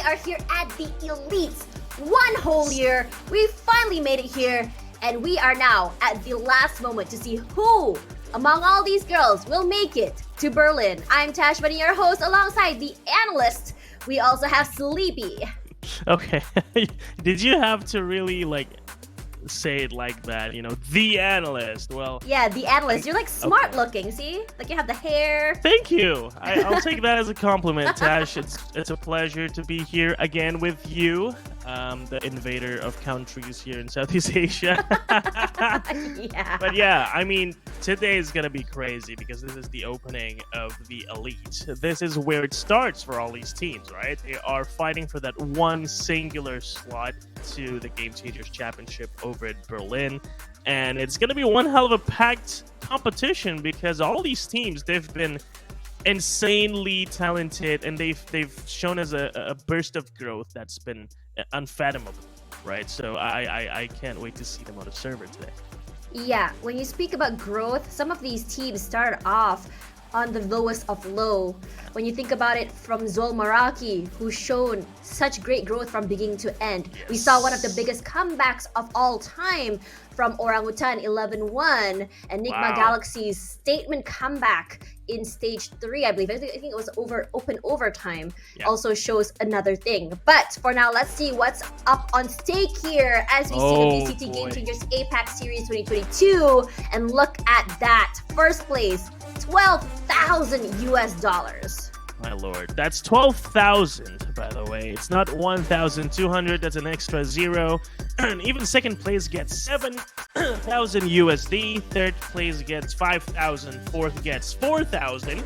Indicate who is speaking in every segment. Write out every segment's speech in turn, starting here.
Speaker 1: are here at the Elites. 1 whole year, we finally made it here, and we are now at the last moment to see who among all these girls will make it to Berlin. I'm Tash Bunny, your host, alongside the analyst. We also have Sleepy.
Speaker 2: Okay, did you have to really say it like that? The analyst. Well,
Speaker 1: yeah, the analyst. You're smart looking. See, you have the hair.
Speaker 2: Thank you. I'll take that as a compliment, Tash. It's a pleasure to be here again with you, the invader of countries here in Southeast Asia.
Speaker 1: Yeah.
Speaker 2: But yeah, today is gonna be crazy because this is the opening of the Elite. This is where it starts for all these teams, right? They are fighting for that one singular slot to the Game Changers Championship over in Berlin. And it's going to be one hell of a packed competition because all these teams, they've been insanely talented and they've shown us a burst of growth that's been unfathomable, right? So I can't wait to see them on the server today.
Speaker 1: Yeah, when you speak about growth, some of these teams started off on the lowest of low. When you think about it, from ZOL Meraki, who's shown such great growth from beginning to end.
Speaker 2: Yes.
Speaker 1: We saw one of the biggest comebacks of all time from Orangutan 11-1 and Nigma Galaxy's statement comeback in stage 3, I believe. I think it was open overtime.
Speaker 2: Yeah.
Speaker 1: Also shows another thing. But for now, let's see what's up on stake here as we see the VCT Game Changers APAC Series 2022. And look at that. First place, $12,000 US.
Speaker 2: My lord, that's 12,000, by the way. It's not 1,200. That's an extra zero. And even second place gets 7,000 USD. Third place gets 5,000. Fourth gets 4,000.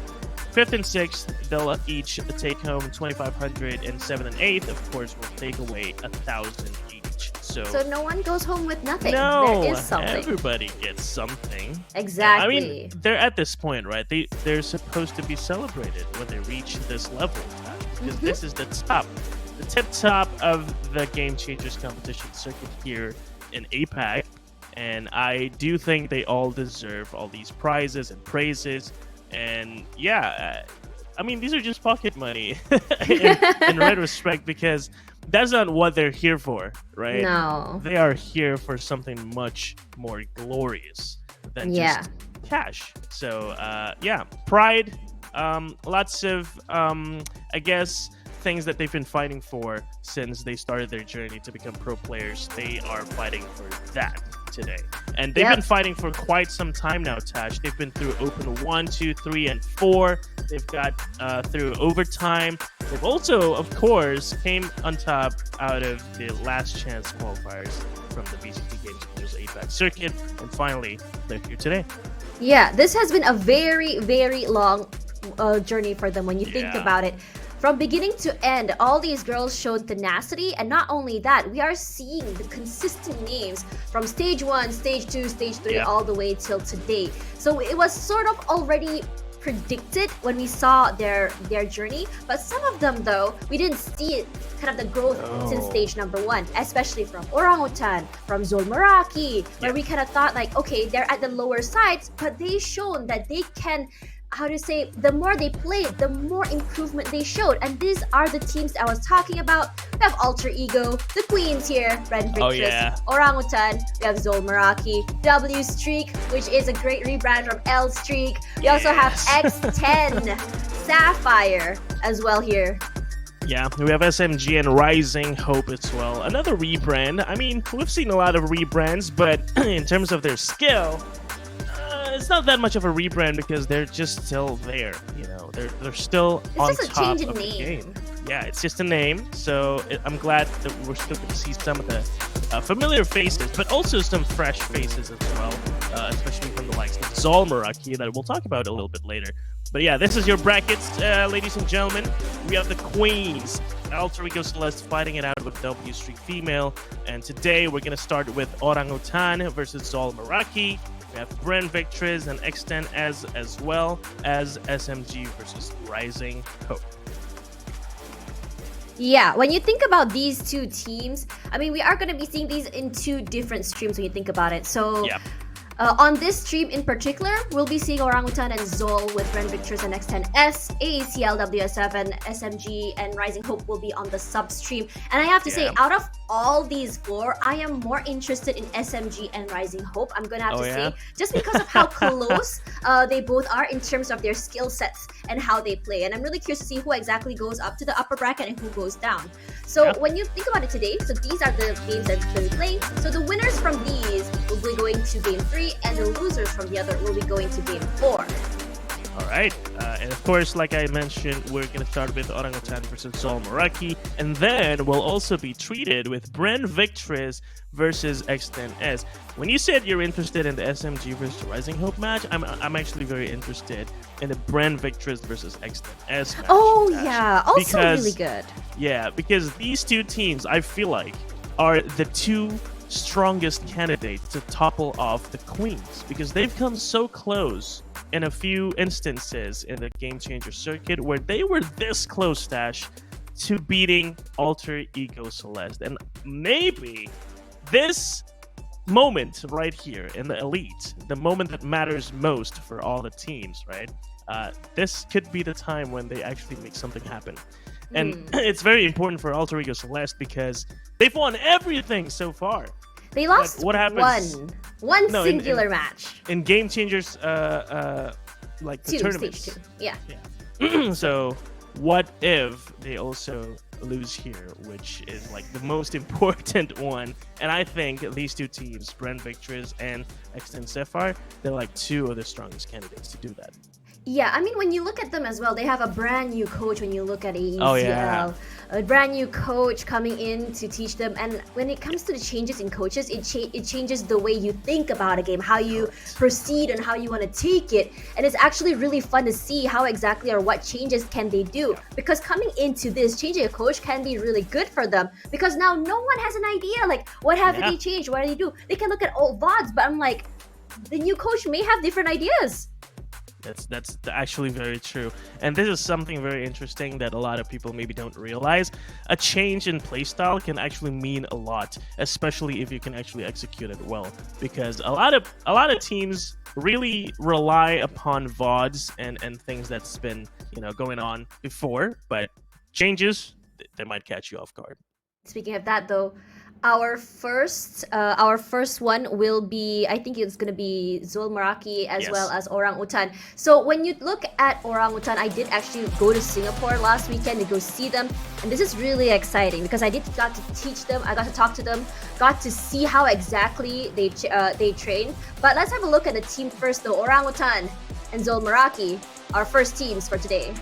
Speaker 2: Fifth and sixth, they'll each take home 2,500, and seventh and eighth, of course, will take away 1,000 each. So
Speaker 1: no one goes home with nothing.
Speaker 2: No,
Speaker 1: there is something.
Speaker 2: Everybody gets something.
Speaker 1: Exactly.
Speaker 2: They're at this point, right? They're supposed to be celebrated when they reach this level, because this is the tip top of the Game Changers competition circuit here in APAC, and I do think they all deserve all these prizes and praises. And yeah, these are just pocket money in retrospect, because that's not what they're here for, right?
Speaker 1: No.
Speaker 2: They are here for something much more glorious than just cash. So, pride, lots of, things that they've been fighting for since they started their journey to become pro players. They are fighting for that today. And they've been fighting for quite some time now, Tash. They've been through Open 1, 2, 3, and 4. They've got through overtime. They've also, of course, came on top out of the last chance qualifiers from the VCT Game Changers APAC circuit. And finally, they're here today.
Speaker 1: Yeah, this has been a very, very long journey for them when you think about it. From beginning to end, all these girls showed tenacity, and not only that, we are seeing the consistent names from stage 1, stage 2, stage 3, all the way till today. So it was sort of already predicted when we saw their journey, but some of them, though, we didn't see it, kind of the growth since stage number 1, especially from Orangutan, from ZOL Meraki, where we kind of thought okay, they're at the lower sides, but they've shown that they can, the more they played, the more improvement they showed. And these are the teams I was talking about. We have Alter Ego, the Queens here, Red Victress, Orangutan, we have ZOL Meraki, W Streak, which is a great rebrand from L Streak. We also have X10, Sapphire as well here.
Speaker 2: Yeah, we have SMG and Rising Hope as well. Another rebrand. We've seen a lot of rebrands, but in terms of their skill, it's not that much of a rebrand because they're just still there. They're still on top of the game. Yeah, it's just a name. So I'm glad that we're still going to see some of the familiar faces, but also some fresh faces as well, especially from the likes of ZOL Meraki that we'll talk about a little bit later. But yeah, this is your brackets, ladies and gentlemen. We have the Queens, Alter Ego Celeste fighting it out with W Streak Female, and today we're going to start with Orangutan versus ZOL Meraki. We have Bren Victress and X10 as well as SMG versus Rising Hope.
Speaker 1: Yeah, when you think about these two teams, we are going to be seeing these in two different streams when you think about it. So On this stream in particular, we'll be seeing Orangutan and ZOL with Ren Victors and X10S, AAC, LWS7, SMG, and Rising Hope will be on the sub stream. And I have to say, out of all these four, I am more interested in SMG and Rising Hope. I'm gonna have to say, just because of how close they both are in terms of their skill sets and how they play. And I'm really curious to see who exactly goes up to the upper bracket and who goes down. So when you think about it today, so these are the games that we've been playing. So the winners from these will be going to game 3, and the losers from the other will be going to game 4.
Speaker 2: All right, and of course, like I mentioned, we're going to start with Orangutan versus ZOL Meraki, and then we'll also be treated with Bren Victress versus X10S. When you said you're interested in the SMG versus Rising Hope match, I'm actually very interested in the Bren Victress versus X10S match.
Speaker 1: Oh yeah, also really good.
Speaker 2: Yeah, because these two teams, I feel like, are the two strongest candidates to topple off the Queens, because they've come so close in a few instances in the Game Changer circuit where they were this close, Stash, to beating Alter Ego Celeste. And maybe this moment right here in the Elite, the moment that matters most for all the teams, right? This could be the time when they actually make something happen. And it's very important for Alter Ego Celeste because they've won everything so far.
Speaker 1: They lost
Speaker 2: what happens?
Speaker 1: one singular match.
Speaker 2: In Game Changers, like the tournaments.
Speaker 1: Stage 2. Yeah.
Speaker 2: So what if they also lose here, which is like the most important one? And I think these two teams, Bren Victress and X10 Sapphire, they're like two of the strongest candidates to do that.
Speaker 1: Yeah, I mean, when you look at them as well, they have a brand new coach when you look at AECL.
Speaker 2: Oh, yeah.
Speaker 1: A brand new coach coming in to teach them. And when it comes to the changes in coaches, it changes the way you think about a game, how you proceed and how you want to take it. And it's actually really fun to see how exactly or what changes can they do. Because coming into this, changing a coach can be really good for them. Because now no one has an idea, like, what have they changed? What do they do? They can look at old VODs, but I'm like, the new coach may have different ideas.
Speaker 2: That's actually very true. And this is something very interesting that a lot of people maybe don't realize. A change in playstyle can actually mean a lot, especially if you can actually execute it well. Because a lot of teams really rely upon VODs and things that's been, going on before, but changes, they might catch you off guard.
Speaker 1: Speaking of that though, our first one will be, I think it's gonna be ZOL Meraki as well as Orangutan. So when you look at Orangutan, I did actually go to Singapore last weekend to go see them, and this is really exciting because I got to teach them, I got to talk to them, got to see how exactly they train. But let's have a look at the team first though. Orangutan and ZOL Meraki, our first teams for today.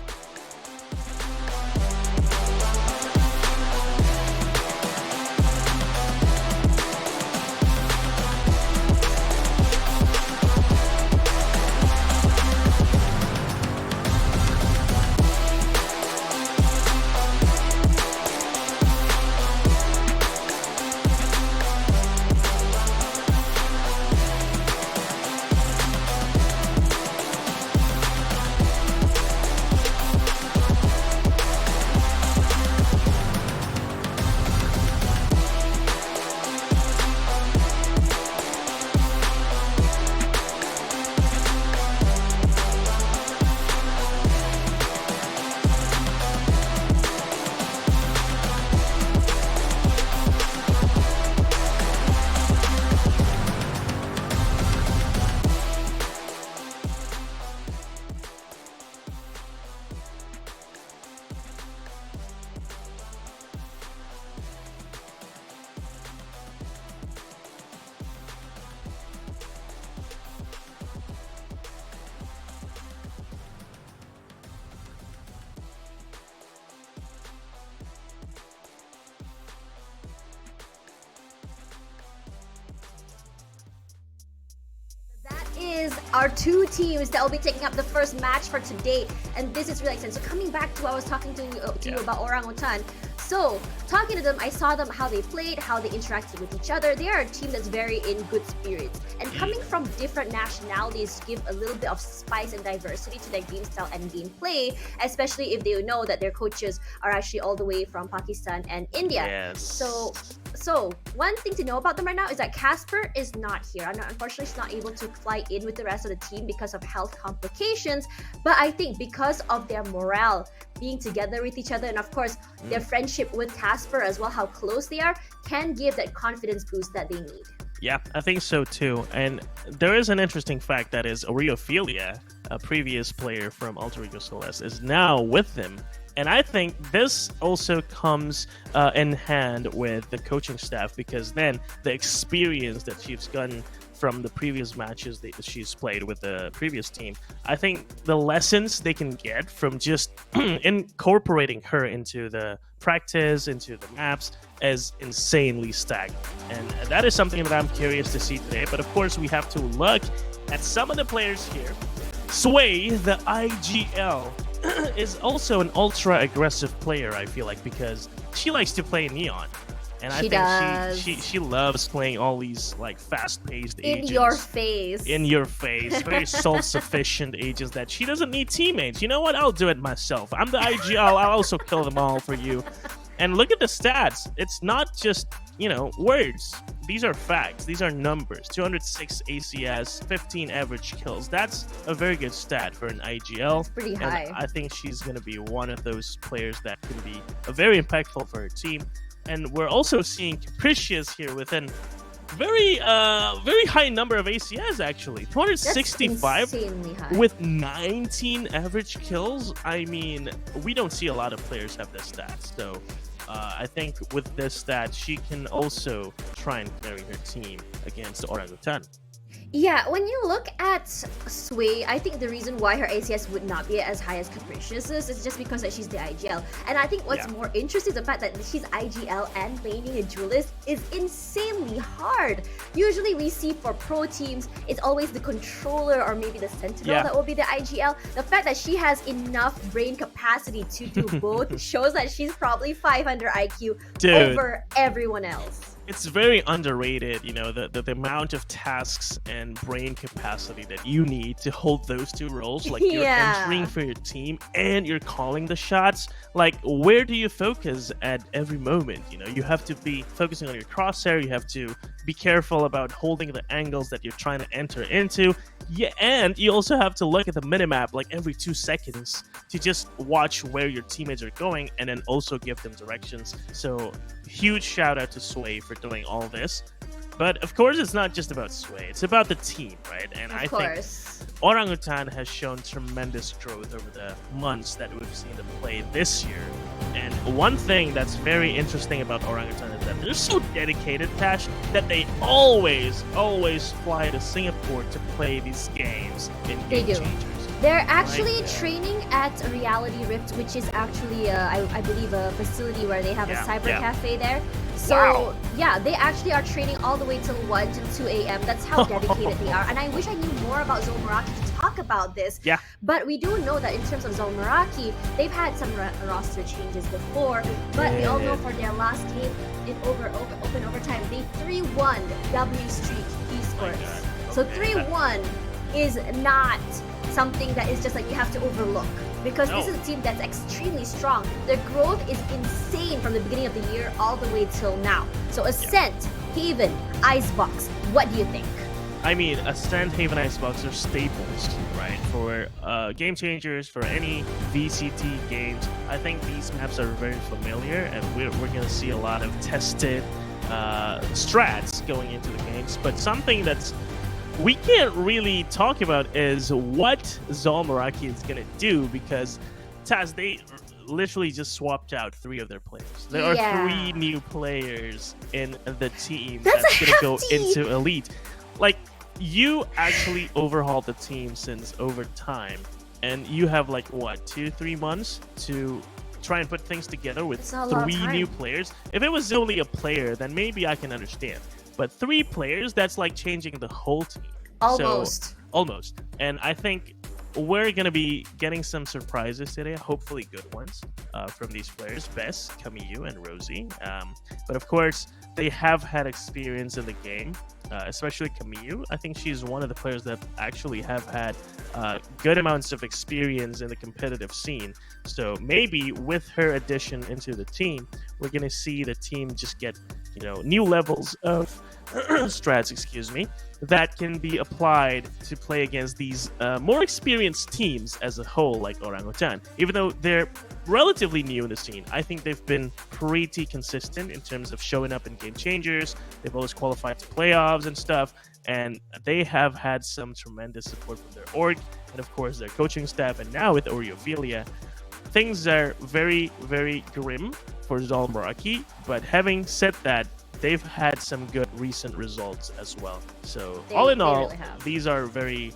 Speaker 1: Is our two teams that will be taking up the first match for today, and this is really exciting. So coming back to what I was talking to you about Orangutan, so talking to them, I saw them how they played, how they interacted with each other. They are a team that's very in good spirits, and coming from different nationalities give a little bit of spice and diversity to their game style and gameplay, especially if they know that their coaches are actually all the way from Pakistan and India.
Speaker 2: Yes.
Speaker 1: So So one thing to know about them right now is that Casper is not here. And unfortunately, she's not able to fly in with the rest of the team because of health complications. But I think because of their morale, being together with each other, and of course, their friendship with Casper as well, how close they are, can give that confidence boost that they need.
Speaker 2: Yeah, I think so too. And there is an interesting fact that is Ophelia, a previous player from Alter Ego Celeste, is now with them. And I think this also comes in hand with the coaching staff, because then the experience that she's gotten from the previous matches that she's played with the previous team, I think the lessons they can get from just incorporating her into the practice, into the maps, is insanely stacked. And that is something that I'm curious to see today. But of course, we have to look at some of the players here. Sway, the IGL, is also an ultra aggressive player, I feel like, because she likes to play Neon. And I think she loves playing all these like fast-paced agents.
Speaker 1: In your face.
Speaker 2: In your face. Very self-sufficient agents that she doesn't need teammates. You know what? I'll do it myself. I'm the IGL. I'll also kill them all for you. And look at the stats. It's not just, words. These are facts. These are numbers. 206 ACS, 15 average kills. That's a very good stat for an IGL.
Speaker 1: It's pretty high.
Speaker 2: And I think she's going to be one of those players that can be very impactful for her team. And we're also seeing Capricious here with a very high number of ACS, actually. 265 with 19 average kills. I mean, we don't see a lot of players have this stat. So I think with this stat, she can also try and carry her team against Orangutan.
Speaker 1: Yeah, when you look at Sway, I think the reason why her ACS would not be as high as Capricious's is just because that she's the IGL. And I think what's more interesting is the fact that she's IGL and laning a duelist is insanely hard. Usually we see for pro teams, it's always the controller or maybe the sentinel that will be the IGL. The fact that she has enough brain capacity to do both shows that she's probably 500 IQ over everyone else.
Speaker 2: It's very underrated, the amount of tasks and brain capacity that you need to hold those two roles. Like, you're entering for your team and you're calling the shots. Like, where do you focus at every moment? You have to be focusing on your crosshair. You have to be careful about holding the angles that you're trying to enter into. Yeah, and you also have to look at the minimap like every 2 seconds to just watch where your teammates are going and then also give them directions. So huge shout out to Sway for doing all this. But of course, it's not just about Sway. It's about the team, right? And I think Orangutan has shown tremendous growth over the months that we've seen them play this year. And one thing that's very interesting about Orangutan is that they're so dedicated, Tash, that they always fly to Singapore to play these games in Game Changers.
Speaker 1: They're actually training at Reality Rift, which is actually, I believe, a facility where they have a cyber cafe there. So, they actually are training all the way till 1 to 2 a.m. That's how dedicated they are. And I wish I knew more about ZOL Meraki to talk about this. Yeah. But we do know that in terms of ZOL Meraki, they've had some roster changes before. But we all know for their last game in open overtime, they 3-1 W Streak Esports. So 3-1 is not something that is just like you have to overlook, because this is a team that's extremely strong. Their growth is insane from the beginning of the year all the way till now. So Ascent, Haven, Icebox, what do you think?
Speaker 2: I mean, Ascent, Haven, Icebox are staples, right? For Game Changers, for any VCT games. I think these maps are very familiar, and we're going to see a lot of tested strats going into the games. But something that's we can't really talk about is what ZOL Meraki is going to do, because Taz, they literally just swapped out 3 of their players. There are 3 new players in the team that's going to go into Elite. Like, you actually overhauled the team since overtime, and you have like, what, 2-3 months to try and put things together with 3 new players? If it was only a player, then maybe I can understand. But 3 players, that's like changing the whole team.
Speaker 1: Almost.
Speaker 2: And I think we're going to be getting some surprises today, hopefully good ones, from these players, Bess, Camille, and Rosie. But of course, they have had experience in the game, especially Camille. I think she's one of the players that actually have had good amounts of experience in the competitive scene. So maybe with her addition into the team, we're going to see the team just get new levels of strats, excuse me, that can be applied to play against these more experienced teams as a whole, like Orangutan. Even though they're relatively new in the scene, I think they've been pretty consistent in terms of showing up in game changers. They've always qualified to playoffs and stuff, and they have had some tremendous support from their org and of course their coaching staff. And now with Oreophilia, things are very, very grim for ZOL Meraki. But having said that, they've had some good recent results as well. So all in all,
Speaker 1: really
Speaker 2: these are very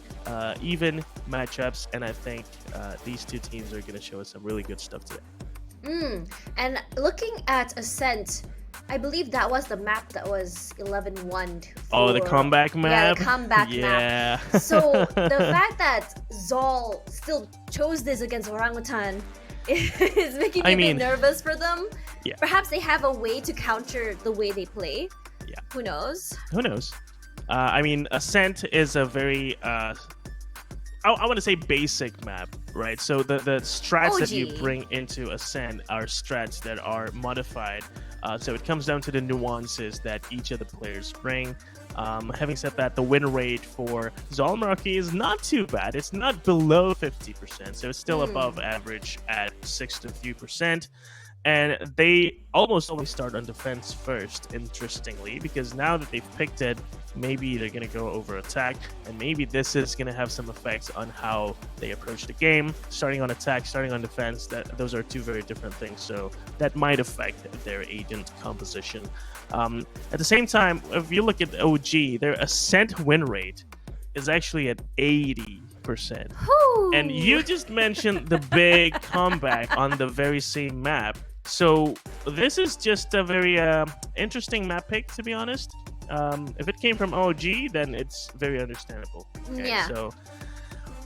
Speaker 2: even matchups, and I think these two teams are going to show us some really good stuff today.
Speaker 1: And looking at Ascent, I believe that was the map that was 11-1.
Speaker 2: Oh, the comeback map?
Speaker 1: Yeah, the comeback map. So the fact that ZOL still chose this against Orangutan is making me a bit nervous for them.
Speaker 2: Yeah.
Speaker 1: Perhaps they have a way to counter the way they play.
Speaker 2: Yeah.
Speaker 1: Who knows?
Speaker 2: Who knows? Ascent is a very I want to say basic map, right? So the strats that you bring into Ascent are strats that are modified. So it comes down to the nuances that each of the players bring. Having said that, the win rate for ZOL Meraki is not too bad. It's not below 50%, so it's still above average at 6 to 3%. And they almost always start on defense first, interestingly, because now that they've picked it, maybe they're going to go over attack, and maybe this is going to have some effects on how they approach the game. Starting on attack, starting on defense, those are two very different things, so that might affect their agent composition. At the same time, if you look at OG, their Ascent win rate is actually at 80%. And you just mentioned the big comeback on the very same map. So this is just a very interesting map pick, to be honest. If it came from OG, then it's very understandable. Okay?
Speaker 1: Yeah.
Speaker 2: So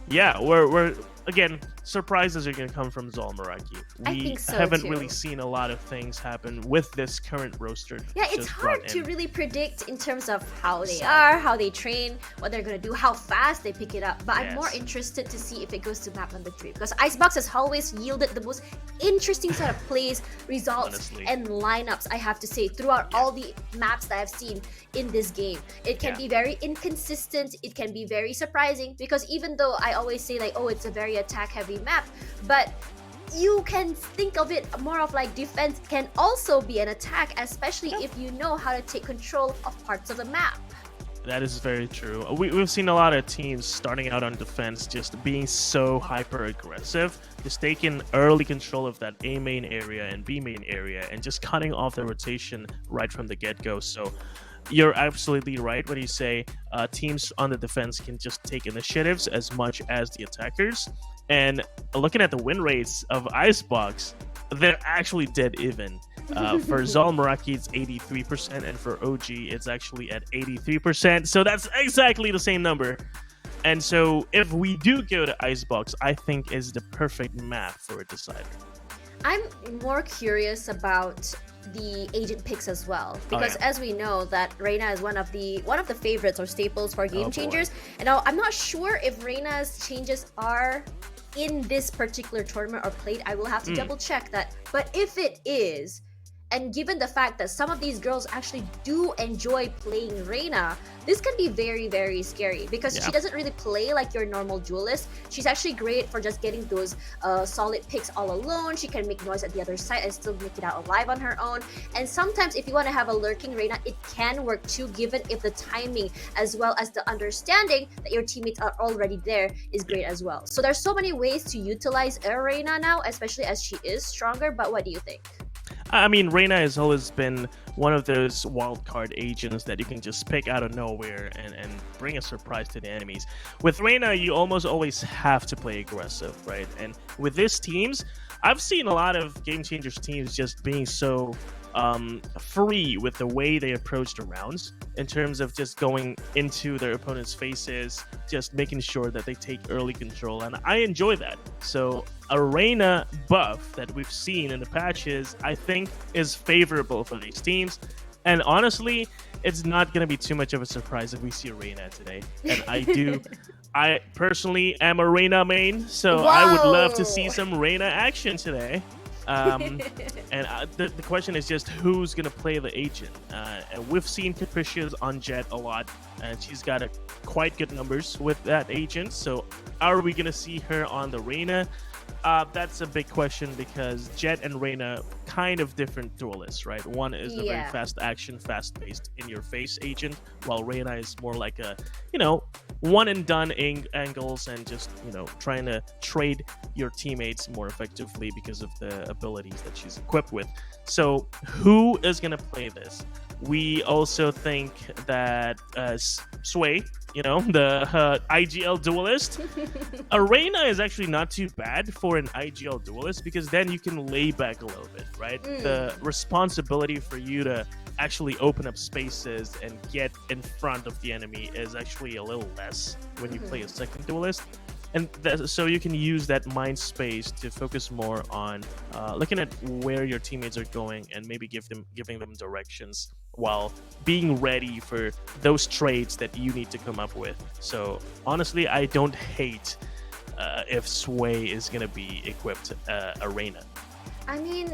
Speaker 2: yeah, we're again, surprises are going to come from ZOL Meraki.
Speaker 1: I think so
Speaker 2: haven't
Speaker 1: too.
Speaker 2: really seen a lot of things happen with this current roster.
Speaker 1: Yeah, it's hard to really predict in terms of how they are, how they train, what they're going to do, how fast they pick it up. But I'm more interested to see if it goes to map number 3, because Icebox has always yielded the most interesting set of plays, results, and lineups, I have to say, throughout all the maps that I've seen in this game. It can be very inconsistent, it can be very surprising, because even though I always say like, oh, it's a very attack-heavy map, but you can think of it more of like defense can also be an attack, especially if you know how to take control of parts of the map.
Speaker 2: That is very true. We've seen a lot of teams starting out on defense just being so hyper aggressive, just taking early control of that A main area and B main area and just cutting off the rotation right from the get-go. So you're absolutely right when you say teams on the defense can just take initiatives as much as the attackers. And looking at the win rates of Icebox, they're actually dead even. For ZOL Meraki, it's 83%, and for OG, it's actually at 83%. So that's exactly the same number. And so if we do go to Icebox, I think is the perfect map for a decider.
Speaker 1: I'm more curious about the agent picks as well, because as we know that Reina is one of the favorites or staples for game changers, and I'm not sure if Reina's changes are in this particular tournament or played. I will have to double check that, but if it is, and given the fact that some of these girls actually do enjoy playing Reina, this can be very, very scary, because she doesn't really play like your normal duelist. She's actually great for just getting those solid picks all alone. She can make noise at the other side and still make it out alive on her own. And sometimes if you want to have a lurking Reina, it can work too, given if the timing as well as the understanding that your teammates are already there is great as well. So there's so many ways to utilize a Reina now, especially as she is stronger. But what do you think?
Speaker 2: I mean, Reina has always been one of those wildcard agents that you can just pick out of nowhere and bring a surprise to the enemies. With Reina, you almost always have to play aggressive, right? And with these teams, I've seen a lot of Game Changers teams just being so free with the way they approach the rounds, in terms of just going into their opponent's faces, just making sure that they take early control, and I enjoy that. So a Reina buff that we've seen in the patches, I think, is favorable for these teams. And honestly, it's not going to be too much of a surprise if we see a Reina today. And I personally am a Reina main, so I would love to see some Reina action today. And the question is just who's gonna play the agent. And we've seen Capricia's on Jet a lot, and she's got quite good numbers with that agent. So are we gonna see her on the Reyna? That's a big question because Jet and Reyna kind of different duelists, right? One is a very fast action, fast-paced, in-your-face agent, while Reyna is more like a, one and done angles and just, trying to trade your teammates more effectively because of the abilities that she's equipped with. So who is going to play this? We also think that Sway, the IGL duelist, Arena is actually not too bad for an IGL duelist because then you can lay back a little bit, right? The responsibility for you to actually open up spaces and get in front of the enemy is actually a little less when you play a second duelist. And so you can use that mind space to focus more on looking at where your teammates are going and maybe giving them directions while being ready for those trades that you need to come up with. So honestly, I don't hate if Sway is going to be equipped Arena.
Speaker 1: I mean,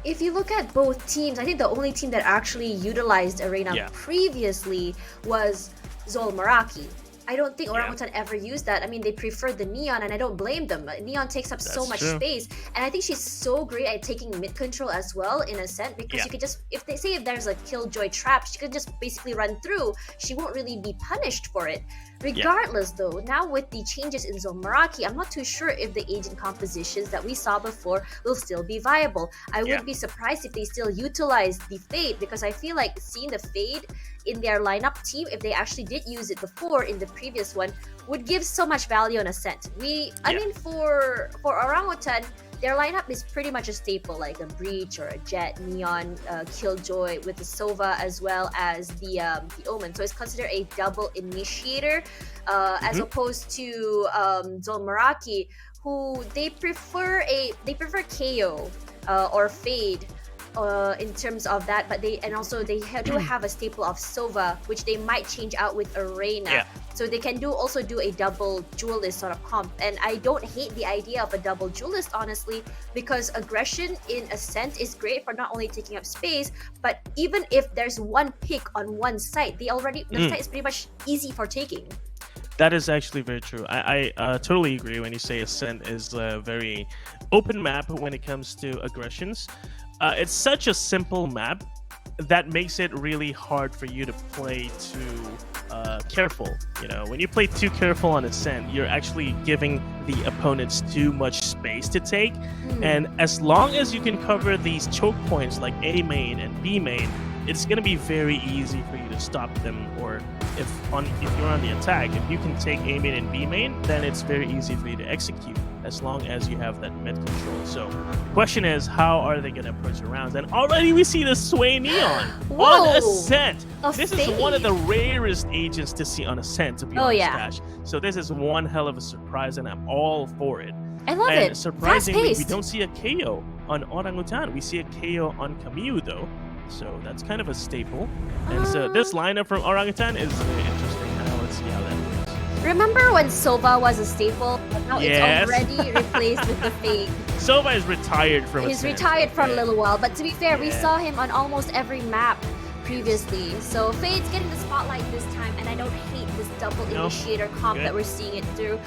Speaker 1: if you look at both teams, I think the only team that actually utilized Arena previously was ZOL Meraki. I don't think Orangutan ever used that. I mean, they prefer the Neon, and I don't blame them. Neon takes up so much space, and I think she's so great at taking mid control as well, in a sense, because you could just, if there's a Killjoy trap, she could just basically run through. She won't really be punished for it. Regardless, though, now with the changes in ZOL Meraki, I'm not too sure if the agent compositions that we saw before will still be viable. I would be surprised if they still utilize the Fade, because I feel like seeing the Fade in their lineup team, if they actually did use it before in the previous one, would give so much value on Ascent. I mean, for Orangutan, their lineup is pretty much a staple, like a Breach or a Jet, Neon, Killjoy with the Sova as well as the Omen. So it's considered a double initiator, as opposed to ZOL Meraki, who they prefer KO or Fade. In terms of that, but they do have a staple of Sova, which they might change out with Arena. So they can also do a double duelist sort of comp. And I don't hate the idea of a double duelist, honestly, because aggression in Ascent is great for not only taking up space, but even if there's one pick on one site, the site is pretty much easy for taking.
Speaker 2: That is actually very true. I totally agree when you say Ascent is a very open map when it comes to aggressions. It's such a simple map that makes it really hard for you to play too careful. When you play too careful on Ascent, you're actually giving the opponents too much space to take. And as long as you can cover these choke points like A main and B main, it's going to be very easy for you to stop them. Or if you're on the attack, if you can take A main and B main, then it's very easy for you to execute, as long as you have that mid control. So the question is, how are they going to approach the rounds? And already we see the Sway Neon on Ascent. This is one of the rarest agents to see on Ascent, to be honest, Dash. So this is one hell of a surprise, and I'm all for it.
Speaker 1: I love it.
Speaker 2: Surprisingly, we don't see a KO on Orangutan. We see a KO on Camus, though. So that's kind of a staple. And so this lineup from Orangutan is very interesting. Let's see how that goes.
Speaker 1: Remember when Sova was a staple? But now it's already replaced with the Fade.
Speaker 2: Sova is retired from
Speaker 1: He's retired for a little while, but to be fair, we saw him on almost every map previously. So Fade's getting the spotlight this time, and I don't hate this double initiator comp that we're seeing it through.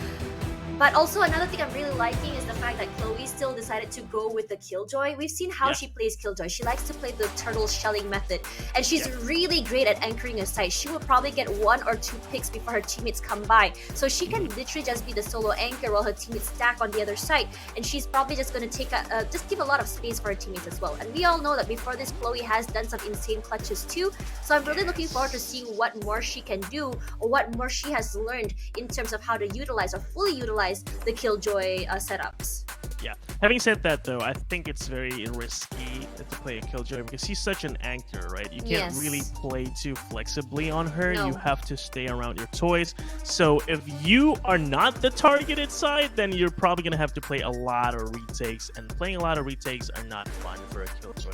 Speaker 1: But also another thing I'm really liking is the fact that Chloe still decided to go with the Killjoy. We've seen how she plays Killjoy. She likes to play the turtle shelling method, and she's really great at anchoring a site. She will probably get 1 or 2 picks before her teammates come by. So she can literally just be the solo anchor while her teammates stack on the other side, and she's probably just going to take just give a lot of space for her teammates as well. And we all know that before this, Chloe has done some insane clutches too. So I'm really looking forward to seeing what more she can do, or what more she has learned in terms of how to utilize or fully utilize the Killjoy setups.
Speaker 2: Yeah. Having said that, though, I think it's very risky to play a Killjoy because she's such an anchor, right? You can't really play too flexibly on her. You have to stay around your toys. So if you are not the targeted side, then you're probably going to have to play a lot of retakes, and playing a lot of retakes are not fun for a Killjoy.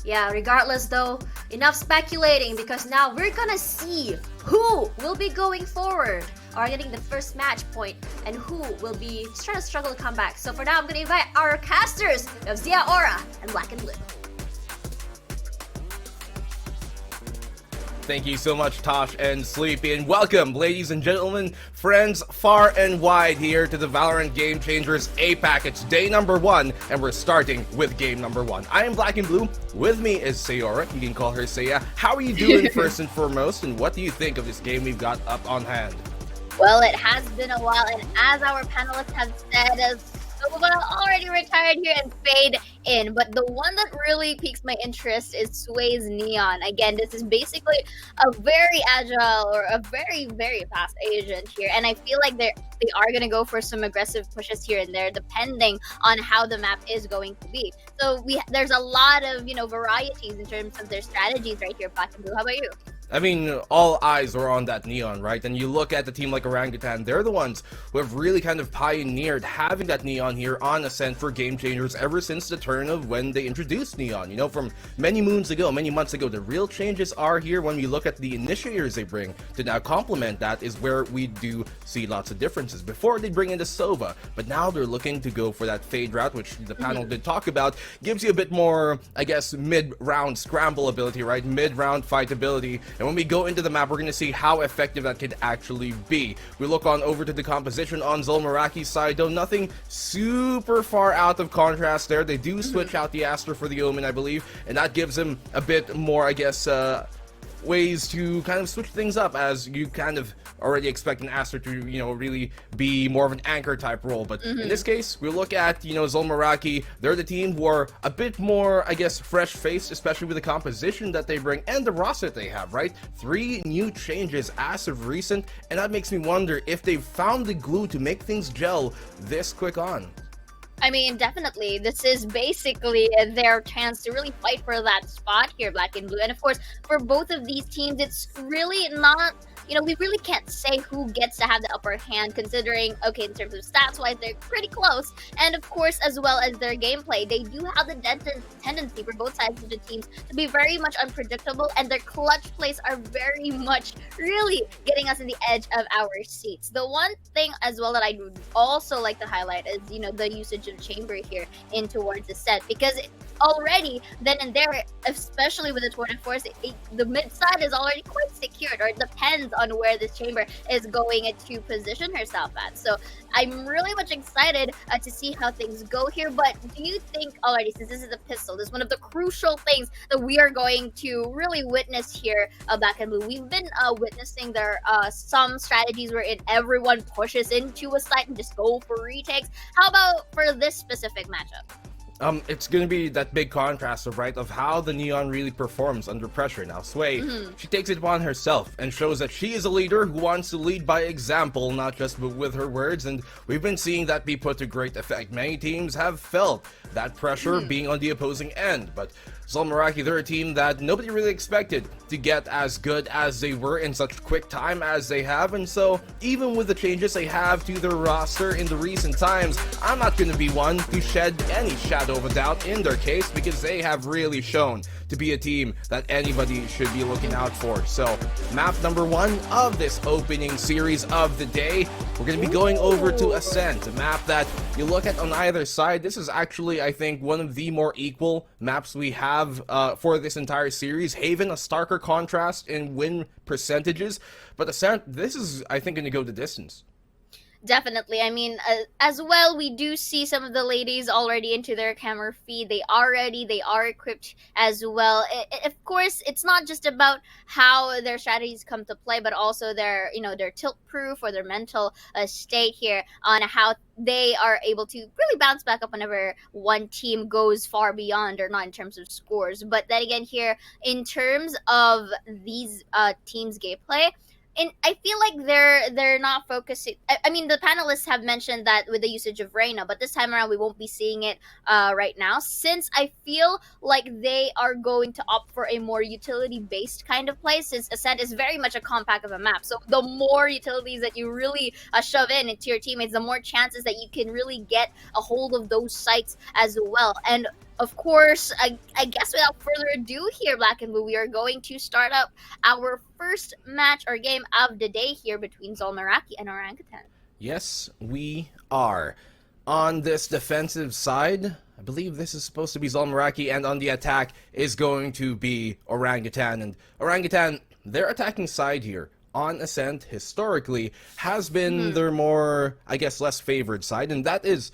Speaker 1: Yeah, regardless though, enough speculating, because now we're gonna see who will be going forward are getting the first match point and who will be just trying to struggle to come back. So for now, I'm going to invite our casters of Zia Aura and Black and Blue.
Speaker 3: Thank you so much, Tosh and Sleepy, and welcome, ladies and gentlemen, friends far and wide here to the Valorant Game Changers APAC. It's day number 1, and we're starting with game number 1. I am Black and Blue. With me is Sayora. You can call her Saya. How are you doing first and foremost, and what do you think of this game we've got up on hand?
Speaker 4: Well, it has been a while, and as our panelists have said, Sova already retired here and fade in, but the one that really piques my interest is Sway's Neon. Again, this is basically a very agile or a very, very fast agent here, and I feel like they are going to go for some aggressive pushes here and there, depending on how the map is going to be. So there's a lot of varieties in terms of their strategies right here, Black and Blue. How about you?
Speaker 3: I mean, all eyes are on that Neon, right? And you look at the team like Orangutan, they're the ones who have really kind of pioneered having that Neon here on Ascent for Game Changers ever since the turn of when they introduced Neon. From many moons ago, many months ago. The real changes are here when we look at the initiators they bring to now complement that is where we do see lots of differences. Before they bring in the Sova, but now they're looking to go for that fade route, which the panel did talk about, gives you a bit more, I guess, mid-round scramble ability, right? Mid-round fight ability. And when we go into the map, we're going to see how effective that could actually be. We look on over to the composition on ZOL Meraki's side, though nothing super far out of contrast there. They do switch out the Aster for the Omen, I believe, and that gives him a bit more, I guess, ways to kind of switch things up, as you kind of already expect an Aster to, really be more of an anchor type role. But in this case, we look at, ZOL Meraki. They're the team who are a bit more, I guess, fresh-faced, especially with the composition that they bring and the roster that they have, right? 3 new changes as of recent, and that makes me wonder if they've found the glue to make things gel this quick on.
Speaker 4: I mean, definitely. This is basically their chance to really fight for that spot here, Black and Blue. And of course, for both of these teams, it's really not, we really can't say who gets to have the upper hand, considering, okay, in terms of stats-wise, they're pretty close. And of course, as well as their gameplay, they do have the tendency for both sides of the teams to be very much unpredictable, and their clutch plays are very much really getting us in the edge of our seats. The one thing as well that I would also like to highlight is, the usage of Chamber here in towards the set, because already then and there, especially with the Tour de Force, the mid side is already quite secured, or it depends on where this Chamber is going to position herself at. So I'm really much excited to see how things go here. But do you think already, since this is a pistol, this is one of the crucial things that we are going to really witness here, Black and Blue? We've been witnessing there some strategies wherein everyone pushes into a site and just go for retakes. How about for this specific matchup?
Speaker 3: It's going to be that big contrast, right, of how the Neon really performs under pressure. Now, Sway, she takes it upon herself and shows that she is a leader who wants to lead by example, not just with her words, and we've been seeing that be put to great effect. Many teams have felt that pressure being on the opposing end, but ZOL Meraki, they're a team that nobody really expected to get as good as they were in such quick time as they have, and so even with the changes they have to their roster in the recent times, I'm not going to be one to shed any shadow of a doubt in their case, because they have really shown to be a team that anybody should be looking out for. So, map number 1 of this opening series of the day, we're going to be going over to Ascent, a map that you look at on either side. This is actually, I think, one of the more equal maps we have for this entire series. Haven, a starker contrast in win percentages, but Ascent, this is, I think, going to go the distance.
Speaker 4: Definitely. I mean, as well, we do see some of the ladies already into their camera feed. They are ready. They are equipped as well. Of course, it's not just about how their strategies come to play, but also their, their tilt proof or their mental state here on how they are able to really bounce back up whenever one team goes far beyond or not in terms of scores. But then again here, in terms of these teams' gameplay, and I feel like they're not focusing. I mean, the panelists have mentioned that with the usage of Reyna, but this time around we won't be seeing it right now, since I feel like they are going to opt for a more utility-based kind of play, since Ascent is very much a compact of a map. So the more utilities that you really shove into your teammates, the more chances that you can really get a hold of those sites as well. And of course, I guess without further ado here, Black and Blue, we are going to start up our first match or game of the day here between ZOL Meraki and Orangutan.
Speaker 3: Yes, we are. On this defensive side, I believe this is supposed to be ZOL Meraki, and on the attack is going to be Orangutan. And Orangutan, their attacking side here on Ascent historically has been their more, I guess, less favored side, and that is,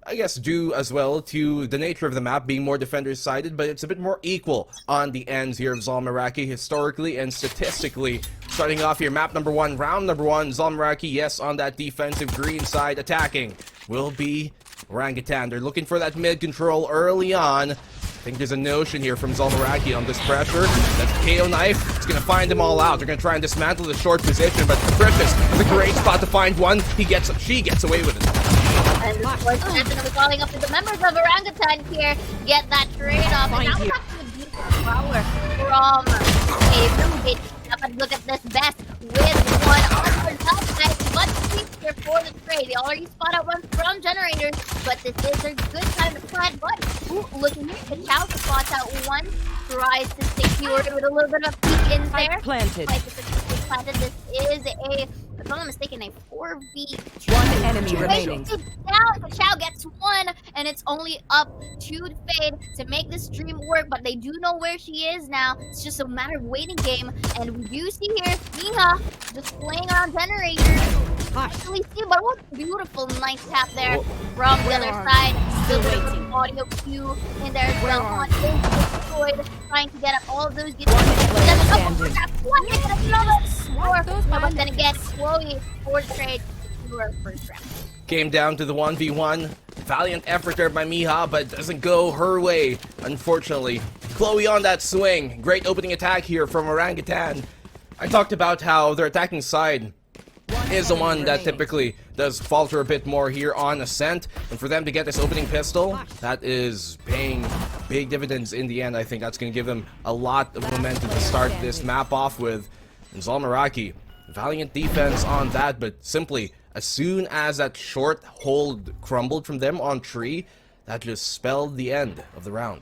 Speaker 3: I guess, due as well to the nature of the map being more defender-sided, but it's a bit more equal on the ends here of ZOL Meraki historically and statistically. Starting off here, map number 1, round number 1, ZOL Meraki, yes, on that defensive green side, attacking will be Orangutan. They're looking for that mid control early on. I think there's a notion here from ZOL Meraki on this pressure. That KO knife is going to find them all out. They're going to try and dismantle the short position, but Capricious is a great spot to find one. She gets away with it.
Speaker 4: And of course, definitely calling up to the members of Orangutan here, get that trade off. And now we're actually a beautiful power from a really big but look at this best with one on the top side. But here for the trade. They already spot out one from generators, but this is a good time to plant. But looking here, the Chow spots out one, tries to secure it with a little bit of peek in there.
Speaker 5: Planted.
Speaker 4: This is a, if I'm not mistaken, a 4v2.
Speaker 5: One enemy remaining.
Speaker 4: Now the Chow gets one, and it's only up to Fade to make this stream work, but they do know where she is now. It's just a matter of waiting game, and we do see here Miha just playing on generators. Actually see, but what a beautiful nice tap there from the other side. Still waiting. Audio cue in there as well. On destroyed, trying to get up all of those. But then again, Chloe for trade to her first round.
Speaker 3: Game down to the 1v1. Valiant effort there by Miha, but doesn't go her way, unfortunately. Chloe on that swing. Great opening attack here from Orangutan. I talked about how their attacking side is the one that typically does falter a bit more here on Ascent, and for them to get this opening pistol, that is paying big dividends in the end. I think that's going to give them a lot of momentum to start this map off with. And ZOL Meraki, valiant defense on that, but simply as soon as that short hold crumbled from them on tree, that just spelled the end of the round.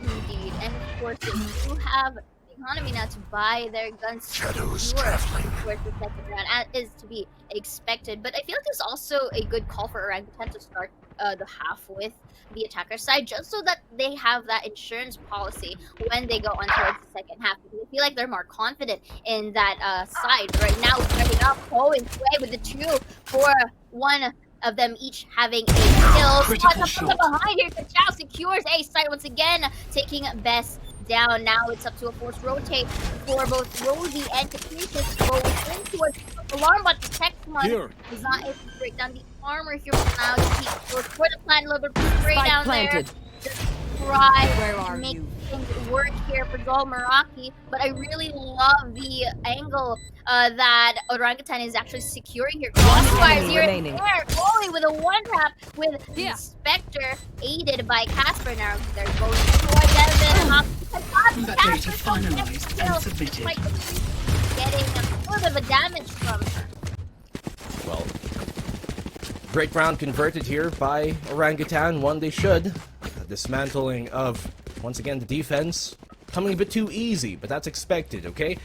Speaker 4: Indeed, and of course they do have the economy now to buy their guns.
Speaker 3: Shadows
Speaker 4: traveling. Of course, the second round is to be expected, but I feel like it's also a good call for Orangutan to start the half with the attacker side, just so that they have that insurance policy when they go on towards the second half. Because I feel like they're more confident in that side right now. Starting up, going away with the two for one of them each having a kill. From behind here, Chow secures a side once again, taking Bess down. Now it's up to a forced rotate for both Rosie and Capricious. Goes in towards alarm, but the tech one is not able to break down the armor here now. Goes for the plant, a little bit of spray down there. Just try to make things work here for ZOL Meraki, but I really love the angle that Orangutan is actually securing here. Crossfires here and there, Chloe with a one-tap with the Spectre, aided by Casper. Now they're going towards Evan. Data finalized and submitted. Getting a little bit of a damage from her.
Speaker 3: Well, great round converted here by Orangutan, one they should. Dismantling of, once again, the defense coming a bit too easy, but that's expected, okay?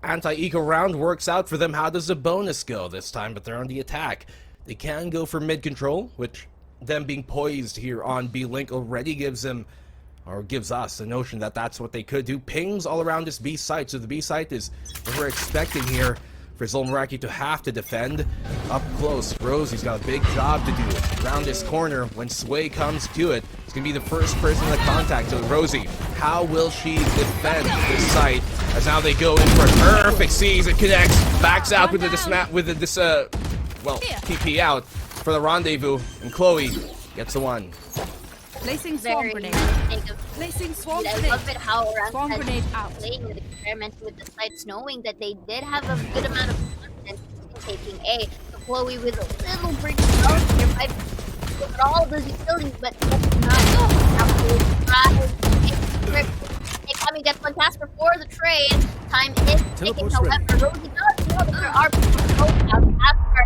Speaker 3: Anti-eco round works out for them. How does the bonus go this time? But they're on the attack. They can go for mid control, which them being poised here on B-Link already gives them, or gives us the notion that that's what they could do. Pings all around this B site, so the B site is what we're expecting here for ZOL Meraki to have to defend. Up close, Rosie's got a big job to do around this corner. When Sway comes to it, it's going to be the first person to contact. So Rosie, how will she defend this site? As now they go in for a perfect seize. It connects, backs out with the TP out for the rendezvous, and Chloe gets the one.
Speaker 5: Placing swarm grenade. Placing swarm grenade.
Speaker 4: I love it how Orangutan is playing with experimenting with the sites, knowing that they did have a good amount of confidence in taking A. So Chloe with a little break of here might with all those utilities, but not Kami gets one task before the trade. Time is taken, however, Rosie does know that there are people out. Casper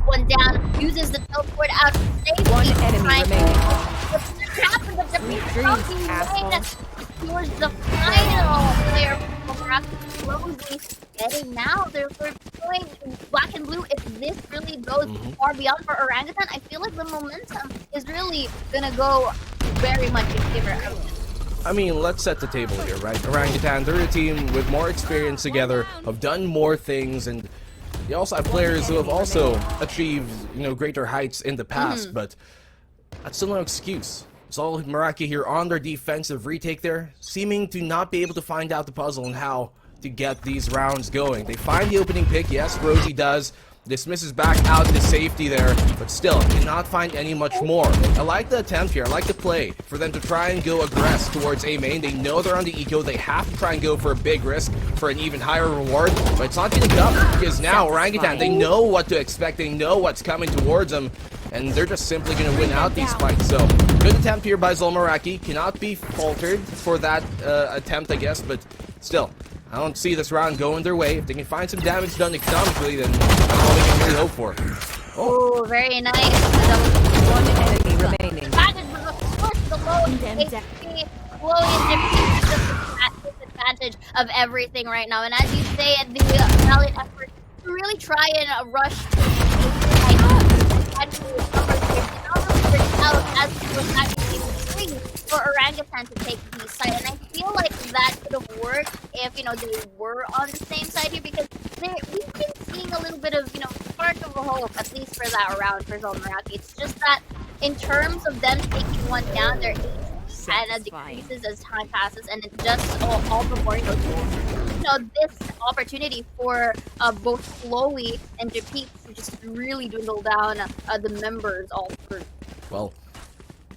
Speaker 4: one down, uses the teleport out to safety.
Speaker 5: One enemy remaining.
Speaker 4: happened, but the
Speaker 5: Sweet
Speaker 4: Meraki
Speaker 5: dreams, asshole.
Speaker 4: towards the final player for Meraki slowly getting now. They're going black and blue. If this really goes far beyond for Orangutan, I feel like the momentum is really gonna go very much in favor of them.
Speaker 3: I mean, let's set the table here, right? Orangutan, they're a team with more experience together, have done more things, and they also have players who have also achieved, greater heights in the past, but that's still no excuse. ZOL Meraki here on their defensive retake there, seeming to not be able to find out the puzzle and how to get these rounds going. They find the opening pick, yes, Rosie does, dismisses back out to safety there, but still cannot find any much more. I like the attempt here, I like the play for them to try and go aggressive towards A main. They know they're on the eco, they have to try and go for a big risk for an even higher reward, but it's not gonna come because now Orangutan, they know what to expect, they know what's coming towards them, and they're just simply gonna win out these fights. So good attempt here by ZOL Meraki, cannot be faltered for that attempt, I guess, but still, I don't see this round going their way. If they can find some damage done economically, then that's all they can really hope for.
Speaker 4: Oh, very nice.
Speaker 5: One enemy remaining.
Speaker 4: That is the lowest HP. Chloe and Gypsy have the disadvantage of everything right now. And as you say, the valiant effort to really try and rush as it was actually free for Orangutan to take the side, and I feel like that could have worked if they were on the same side here, because we've been seeing a little bit of spark of a hope, at least for that round for ZOL Meraki. It's just that in terms of them taking one down, their and decreases as time passes, and it just all the more this opportunity for both Chloe and Japip to just really dwindle down the members all through.
Speaker 3: Well,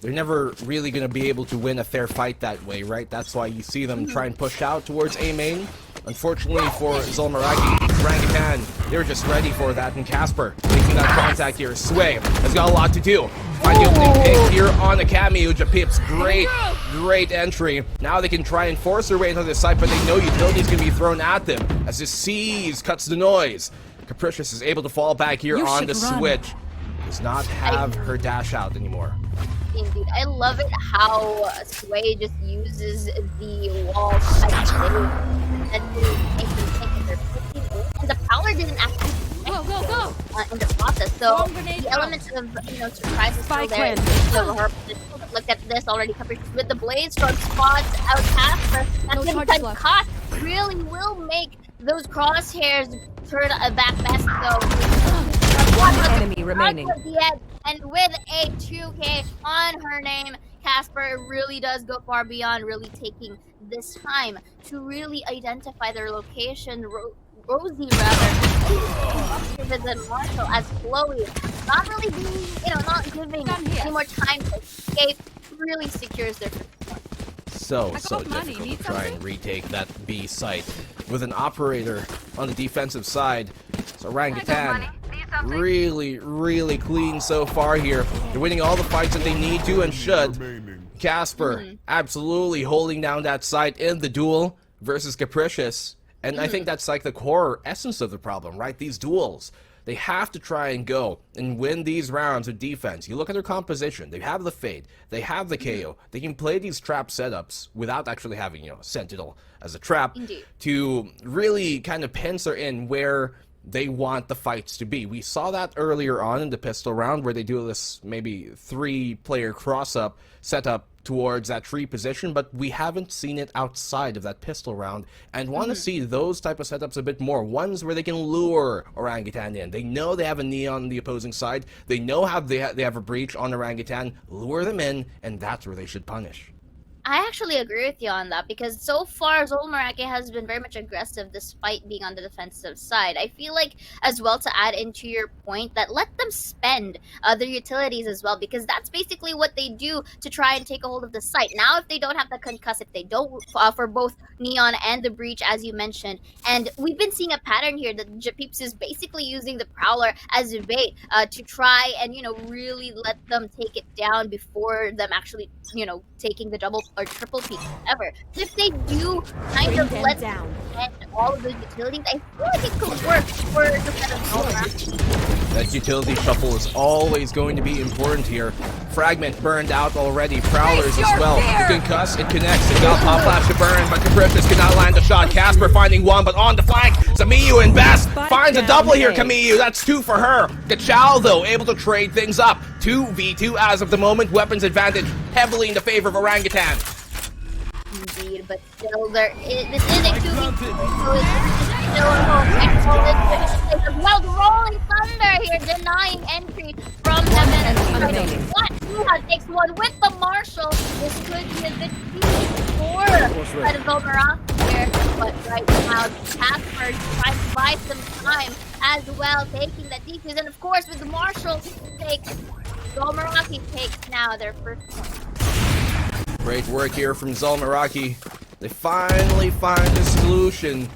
Speaker 3: they're never really going to be able to win a fair fight that way, right? That's why you see them try and push out towards A main. Unfortunately for ZOL Meraki, Orangutan, they're just ready for that, and Casper making that contact here. Sway has got a lot to do. Find the opening pick here on Academy. Japip's great entry. Now they can try and force their way into the site, but they know utility's going to be thrown at them as the C's cuts the noise. Capricious is able to fall back here on the switch. Does not have her dash out anymore.
Speaker 4: Indeed, I love it how Sway just uses the wall and the power didn't actually
Speaker 5: Go!
Speaker 4: in the process. So the element of surprise is still there. Look at this already covered with the blaze strong spots out Casper. That's been cut. Really will make those crosshairs turn back best though.
Speaker 5: One enemy remaining.
Speaker 4: And with a 2K on her name, Casper really does go far beyond really taking this time to really identify their location. Rosie rather than Marshall, as Chloe not really being, not giving any more time to escape, really secures their first point.
Speaker 3: So difficult to try and retake that B site with an operator on the defensive side. So Orangutan really clean so far here. They're winning all the fights that they need to and should. Casper absolutely holding down that site in the duel versus Capricious. And I think that's like the core essence of the problem, right? These duels. They have to try and go and win these rounds with defense. You look at their composition. They have the Fade. They have the KO. They can play these trap setups without actually having, Sentinel as a trap to really kind of pencil in where they want the fights to be. We saw that earlier on in the pistol round where they do this maybe 3-player cross-up setup towards that tree position, but we haven't seen it outside of that pistol round, and want to see those type of setups a bit more. Ones where they can lure Orangutan in. They know they have a Neon on the opposing side. They know how they have a breach on Orangutan. Lure them in, and that's where they should punish.
Speaker 4: I actually agree with you on that, because so far ZOL Meraki has been very much aggressive despite being on the defensive side. I feel like as well, to add into your point, that let them spend their utilities as well, because that's basically what they do to try and take a hold of the site. Now if they don't have the concuss, if they don't for both Neon and the breach as you mentioned, and we've been seeing a pattern here that Japips is basically using the Prowler as a bait to try and really let them take it down before them actually taking the double or triple peak ever. If they do kind of let down and all of the utilities, I feel like it could work for the ZOL Meraki.
Speaker 3: That utility shuffle is always going to be important here Fragment burned out already. Prowlers as well. You concuss, it connects. It got pop flash to burn, but Capricious cannot land a shot. Casper finding one, but on the flank, Zamiyu and Bess finds a double here. Kamiyu, that's 2 for her. Kachao, though, able to trade things up. 2v2 as of the moment. Weapons advantage heavily in the favor of Orangutan.
Speaker 4: Indeed, but still, this is a 2v2, so it's still a home. Well, the Rolling Thunder here denying entry from Heaven. What? Miha takes one with the Marshal. This could be a good piece for Meraki here, but right now, Casper trying to buy some time as well, taking that defuse, and of course, with the Marshal takes, Meraki takes now their first point.
Speaker 3: Great work here from ZOL Meraki. They finally find a solution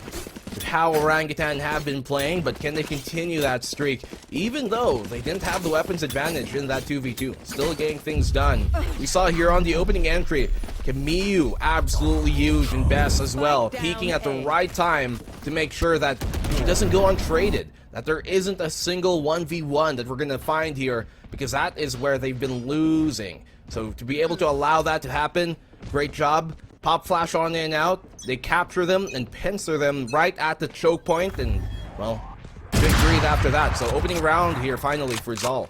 Speaker 3: to how Orangutan have been playing, but can they continue that streak? Even though they didn't have the weapons advantage in that 2v2, still getting things done. We saw here on the opening entry, Kamiyu absolutely huge and Bess as well, peeking at the right time to make sure that he doesn't go untraded, that there isn't a single 1v1 that we're gonna find here, because that is where they've been losing. So to be able to allow that to happen, great job. Pop flash on in and out. They capture them and pincer them right at the choke point, and well, victory after that. So opening round here finally for ZOL.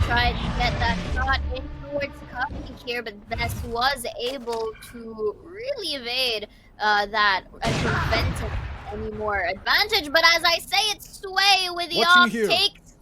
Speaker 4: Tried to get that shot in towards Copy here, but Bess was able to really evade that and prevent any more advantage. But as I say, it's Sway with the off takes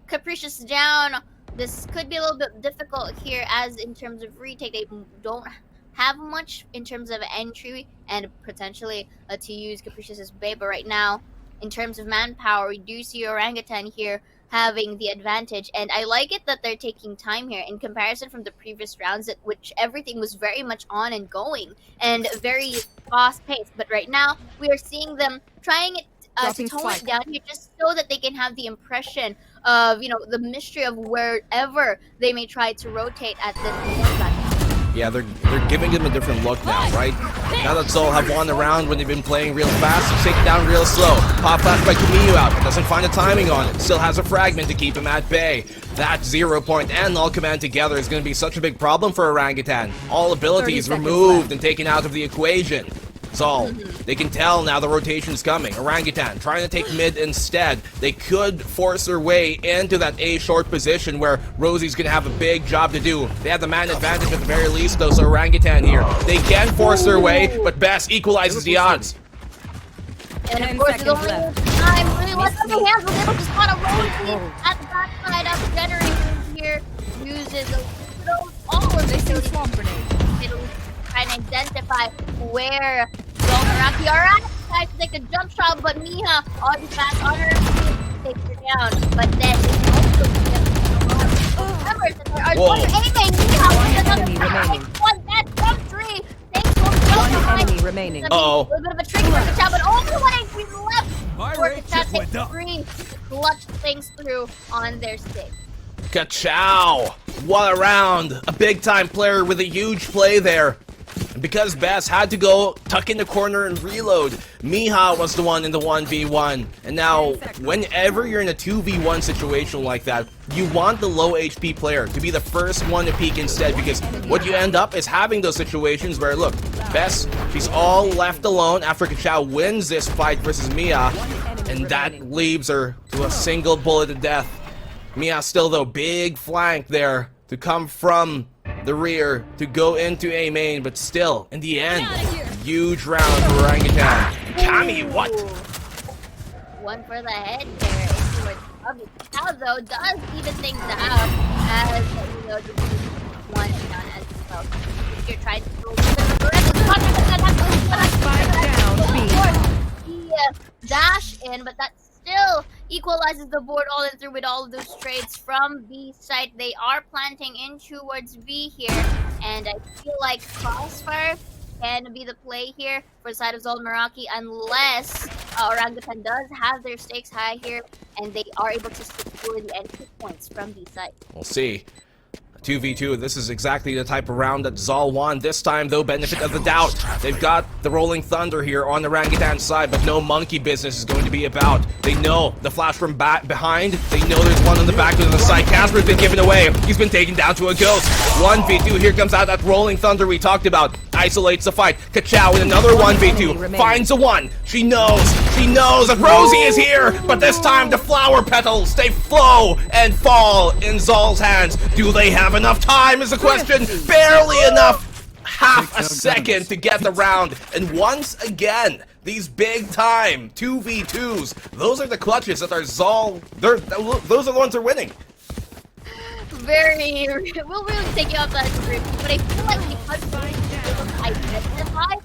Speaker 4: Capricious down. This could be a little bit difficult here, as in terms of retake, they don't have much in terms of entry and potentially to use Capricious as bait. But right now, in terms of manpower, we do see Orangutan here having the advantage, and I like it that they're taking time here in comparison from the previous rounds, at which everything was very much on and going and very fast paced. But right now, we are seeing them trying it to tone it down here, just so that they can have the impression of, you know, the mystery of wherever they may try to rotate at this moment.
Speaker 3: Yeah, they're giving them a different look now, right? Now that ZOL have won the round when they've been playing real fast, take it down real slow. Pop flash by Kamiyu out, but doesn't find the timing on it. Still has a fragment to keep him at bay. That 0 point and all command together is going to be such a big problem for Orangutan. All abilities removed and taken out of the equation. ZOL, they can tell now the rotation's coming. Orangutan trying to take mid instead. They could force their way into that A short position where Rosie's gonna have a big job to do. They have the man advantage at the very least though, so Orangutan here. They can force their way, but Bess equalizes the odds.
Speaker 4: And of course, the only time really left on the hands was able to spot a Rosie at the backside of generators here. Uses all of the swamp grenade. Trying to identify where ZOL Meraki are at. Tries to take a jump shot, but Miha on the fast on her feet takes her down. But then it's also members that there are one aiming. Miha with another takes one dead from 3. Takes one enemy remaining. A little bit of a trick for Kachao, but only one HP left for Kachao takes 3 to clutch things through on their stick.
Speaker 3: Kachao! What a round! A big time player with a huge play there. And because Bess had to go tuck in the corner and reload, Miha was the one in the 1v1. And now, whenever you're in a 2v1 situation like that, you want the low HP player to be the first one to peek instead, because what you end up is having those situations where, look, Bess, she's all left alone after Kachao wins this fight versus Miha, and that leaves her to a single bullet to death. Miha still, though, big flank there to come from the rear to go into A main, but still, in the end, huge round for Orangutan. Kami, what?
Speaker 4: One for the head there. Now, though, does even things out as, you know, the one down as well. You're trying to throw a little bit of the dash in, but that's still equalizes the board all in through with all of those trades from B side. They are planting in towards B here, and I feel like Crossfire can be the play here for the side of ZOL Meraki, unless Orangutan does have their stakes high here, and they are able to secure the entry points from B side.
Speaker 3: We'll see. 2v2, this is exactly the type of round that ZOL won. This time, though, benefit of the doubt. They've got the Rolling Thunder here on the Orangutan side, but no monkey business is going to be about. They know the flash from behind. They know there's one on the back of the side. Casper's been given away. He's been taken down to a ghost. 1v2, here comes out that Rolling Thunder we talked about. Isolates the fight. Kachao with another 1v2. Finds a one. She knows that Rosie is here, but this time the flower petals, they flow and fall in ZOL's hands. Do they have enough time is the question. Barely enough. Half a second to get the round. And once again, these big time 2v2s, those are the clutches that are ZOL. Those are the ones that are winning.
Speaker 4: We'll really take you off that script, but I feel like because we identify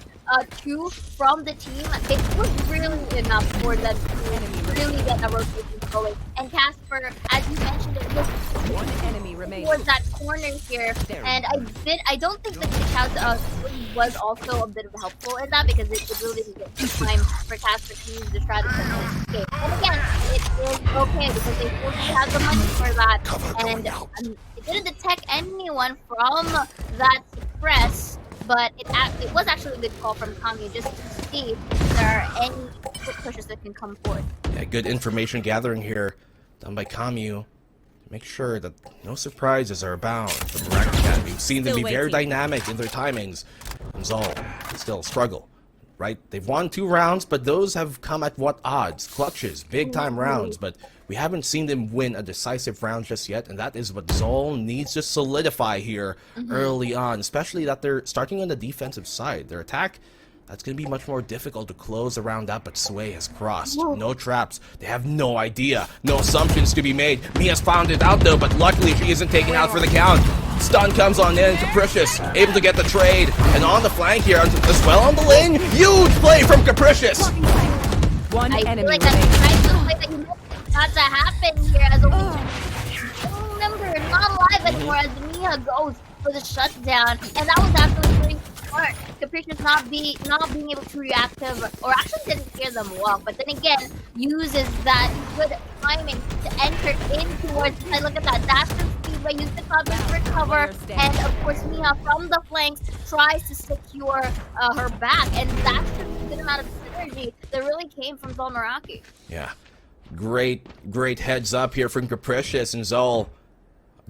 Speaker 4: two from the team, it was really enough for them to really get a rotation going. And Casper, as you mentioned, it was
Speaker 5: One enemy remaining.
Speaker 4: towards that corner here, and I don't think that the shout was also a bit of helpful in that, because it really didn't get time for Casper to use the strategy to escape. And again, it is okay because they forced to have the money for that, and it didn't detect anyone from that suppress. But it was actually a good call from Kami just to see if there are any quick pushes that can come forward.
Speaker 3: Yeah, good information gathering here done by Camu. Make sure that no surprises are abound from Meraki. We've seen them be very dynamic in their timings. And ZOL still struggle, right? They've won 2 rounds, but those have come at what odds? Clutches, big time rounds, but we haven't seen them win a decisive round just yet, and that is what ZOL needs to solidify here early on, especially that they're starting on the defensive side. Their attack, that's going to be much more difficult to close the round up, but Sway has crossed. No traps. They have no idea. No assumptions to be made. Mia's found it out, though, but luckily she isn't taken out for the count. Stun comes on in. Capricious able to get the trade. And on the flank here, as well on the lane. Huge play from Capricious.
Speaker 5: One
Speaker 4: I
Speaker 5: enemy
Speaker 4: feel like that's
Speaker 5: remaining.
Speaker 4: the nice little play that you got to happen here as a number not alive anymore as Mia goes for the shutdown, and that was actually pretty smart. Capricious not being able to reactive, or actually didn't hear them walk, but then again uses that good timing to enter in towards the side. Look at that dash and speed by use the cover to recover, and of course Mia from the flanks tries to secure her back, and that's just a good amount of synergy that really came from ZOL Meraki.
Speaker 3: Yeah, great heads up here from Capricious and ZOL.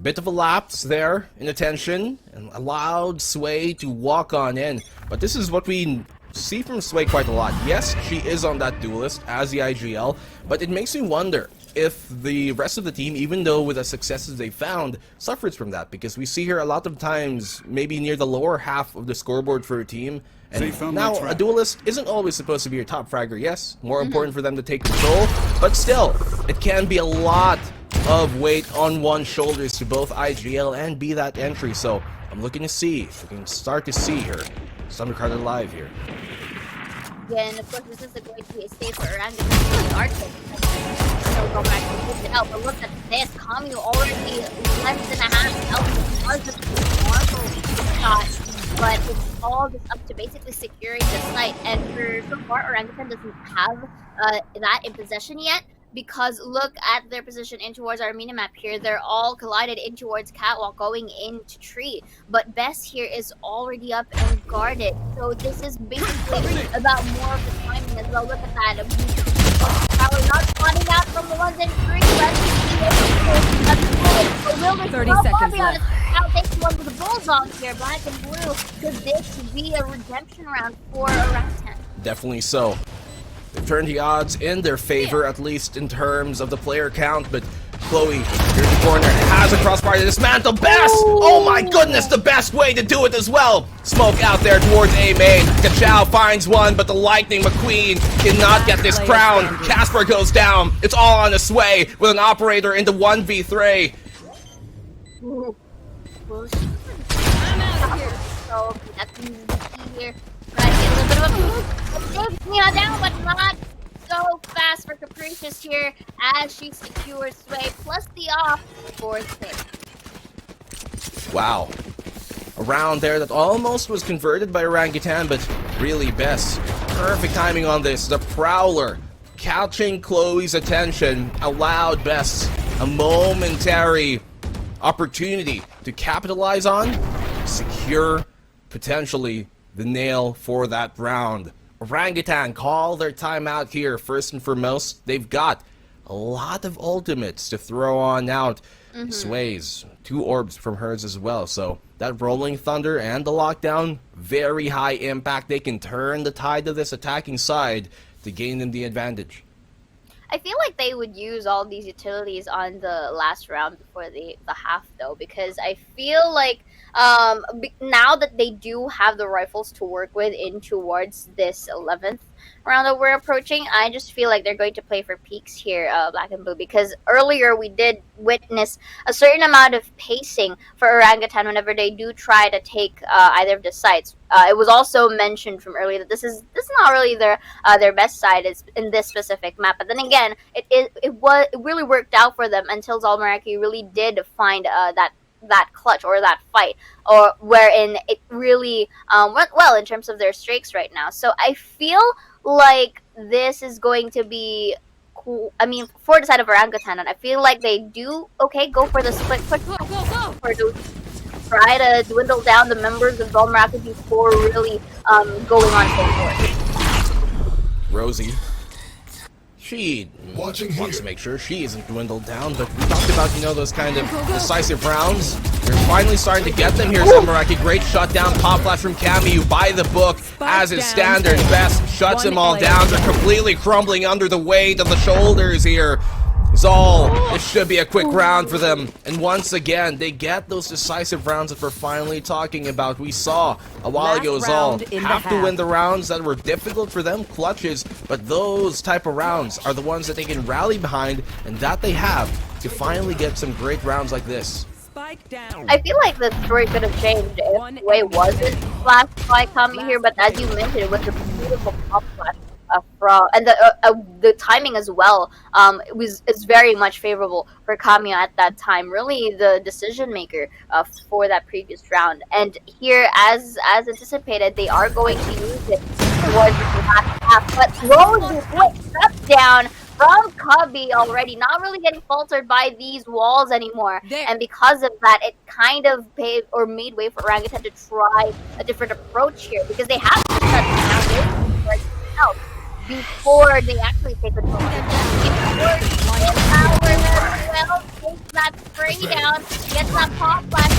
Speaker 3: Bit of a lapse there in attention and allowed Sway to walk on in. But this is what we see from Sway quite a lot. Yes, she is on that duelist as the IGL, but it makes me wonder if the rest of the team, even though with the successes they found, suffers from that, because we see here a lot of times maybe near the lower half of the scoreboard for a team. And now a duelist isn't always supposed to be your top fragger. Yes, more important for them to take control, but still, it can be a lot of weight on one's shoulders to both IGL and be that entry. So I'm looking to see if we can start to see her. Thundercard live here.
Speaker 4: Yeah, and of course this is going to be a safer Orangutan for the Arctic. So go back and push it out, but look at this. Camu already less than a half health. Was just a marvel shot. But it's all just up to basically securing the site, and for so far Orangutan doesn't have that in possession yet, because look at their position in towards our minimap here. They're all collided in towards Catwalk going into tree, but Bess here is already up and guarded, so this is basically about more of the timing as well. Look at that. Power not spawning out from the ones in tree. Let's
Speaker 5: 30 seconds left.
Speaker 4: Now takes one with the Bulldog here, black and blue. Could this be a redemption round for Orangutan?
Speaker 3: Definitely so. They've turned the odds in their favor, at least in terms of the player count, but Chloe, here in the corner, has a crossbar to dismantle Bess! Oh my goodness, the best way to do it as well! Smoke out there towards A main. Kachao finds one, but the Lightning McQueen cannot get this crown. Casper goes down. It's all on a Sway with an operator into 1v3.
Speaker 4: Ooh. I'm out of here. So that's easy here. Try to get a little bit of a take Mia down, but not so fast for Capricious here as she secures Sway plus the off for the pick.
Speaker 3: Wow. A round there that almost was converted by Orangutan, but really Bess. Perfect timing on this. The Prowler catching Chloe's attention allowed Bess a momentary opportunity to capitalize on, secure potentially the nail for that round. Orangutan call their timeout here. First and foremost, they've got a lot of ultimates to throw on out. Sways, 2 orbs from hers as well. So that Rolling Thunder and the lockdown, very high impact. They can turn the tide of this attacking side to gain them the advantage.
Speaker 4: I feel like they would use all these utilities on the last round before the half, though, because I feel like now that they do have the rifles to work with in towards this 11th round that we're approaching, I just feel like they're going to play for peaks here, Black and Blue, because earlier we did witness a certain amount of pacing for Orangutan whenever they do try to take either of the sites. It was also mentioned from earlier that this is not really their best side is in this specific map, but then again, it really worked out for them until ZOL Meraki really did find that clutch or that fight, or wherein it really went well in terms of their streaks right now. So I feel like this is going to be cool. I mean, for the side of Orangutan, I feel like they do go for the split push for to try to dwindle down the members of ZOL Meraki before really going on forward.
Speaker 3: Rosie, she wants to make sure she isn't dwindled down, but we talked about, those kind of decisive rounds. We're finally starting to get them here, ZOL Meraki. Great shutdown, pop flash from Cammy, by the book, as is standard. Best shuts them all down. They're completely crumbling under the weight of the shoulders here. ZOL, this should be a quick round for them. And once again, they get those decisive rounds that we're finally talking about. We saw a while ago ZOL have to win the rounds that were difficult for them, clutches, but those type of rounds are the ones that they can rally behind and that they have to finally get some great rounds like this.
Speaker 4: I feel like the story could have changed if Wei wasn't flashed by Kami here, but as you mentioned, it was a beautiful pop flash from, and the timing as well is very much favorable for Kami at that time. Really, the decision maker for that previous round. And here, as anticipated, they are going to use it towards the last half. But slowly, quick step down from Cubby already, not really getting faltered by these walls anymore. And because of that, it kind of paved or made way for Orangutan to try a different approach here, because they have to shut down out before they actually take the control. Power as well, takes that spray down, gets that pop flash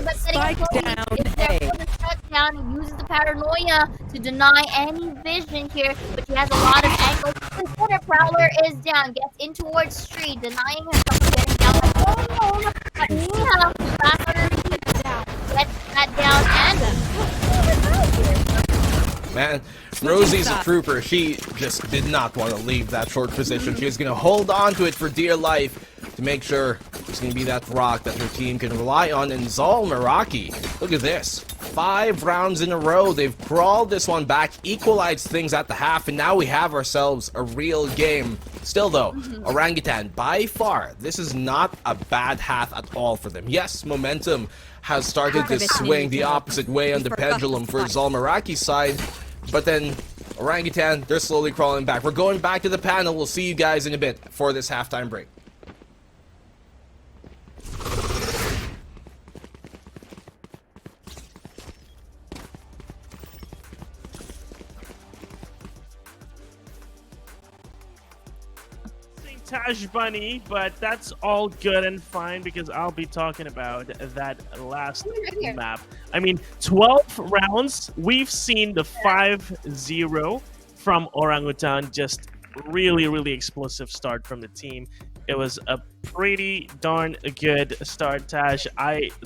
Speaker 4: but
Speaker 5: Spike down
Speaker 4: if they're able to shut down and uses the paranoia to deny any vision here, but she has a lot of angles. Consider Prowler is down, gets in towards Street, denying herself from getting down. But Nia, last gets that down and
Speaker 3: Man, Rosie's a trooper. She just did not want to leave that short position. She was going to hold on to it for dear life to make sure it's going to be that rock that her team can rely on. And ZOL Meraki, look at this. 5 rounds in a row. They've crawled this one back, equalized things at the half, and now we have ourselves a real game. Still though, Orangutan, by far, this is not a bad half at all for them. Yes, momentum has started to swing the opposite way on the pendulum for ZOL Meraki's side, but then Orangutan, they're slowly crawling back. We're going back to the panel. We'll see you guys in a bit for this halftime break.
Speaker 2: Tash Bunny, but that's all good and fine because I'll be talking about that last map. I mean, 12 rounds. We've seen the 5-0 from Orangutan. Just really explosive start from the team. It was a pretty darn good start, Tash.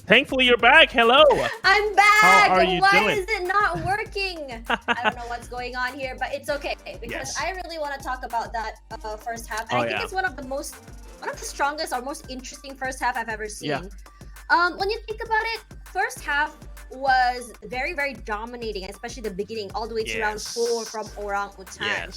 Speaker 2: Thankfully you're back. Hello.
Speaker 1: I'm back.
Speaker 2: How are you
Speaker 1: Why
Speaker 2: doing?
Speaker 1: is it not working? I don't know what's going on here, but it's okay because I really want to talk about that first half. And I think it's one of the strongest or most interesting first half I've ever seen. When you think about it, first half was very dominating, especially the beginning, all the way to round 4 from Orangutan.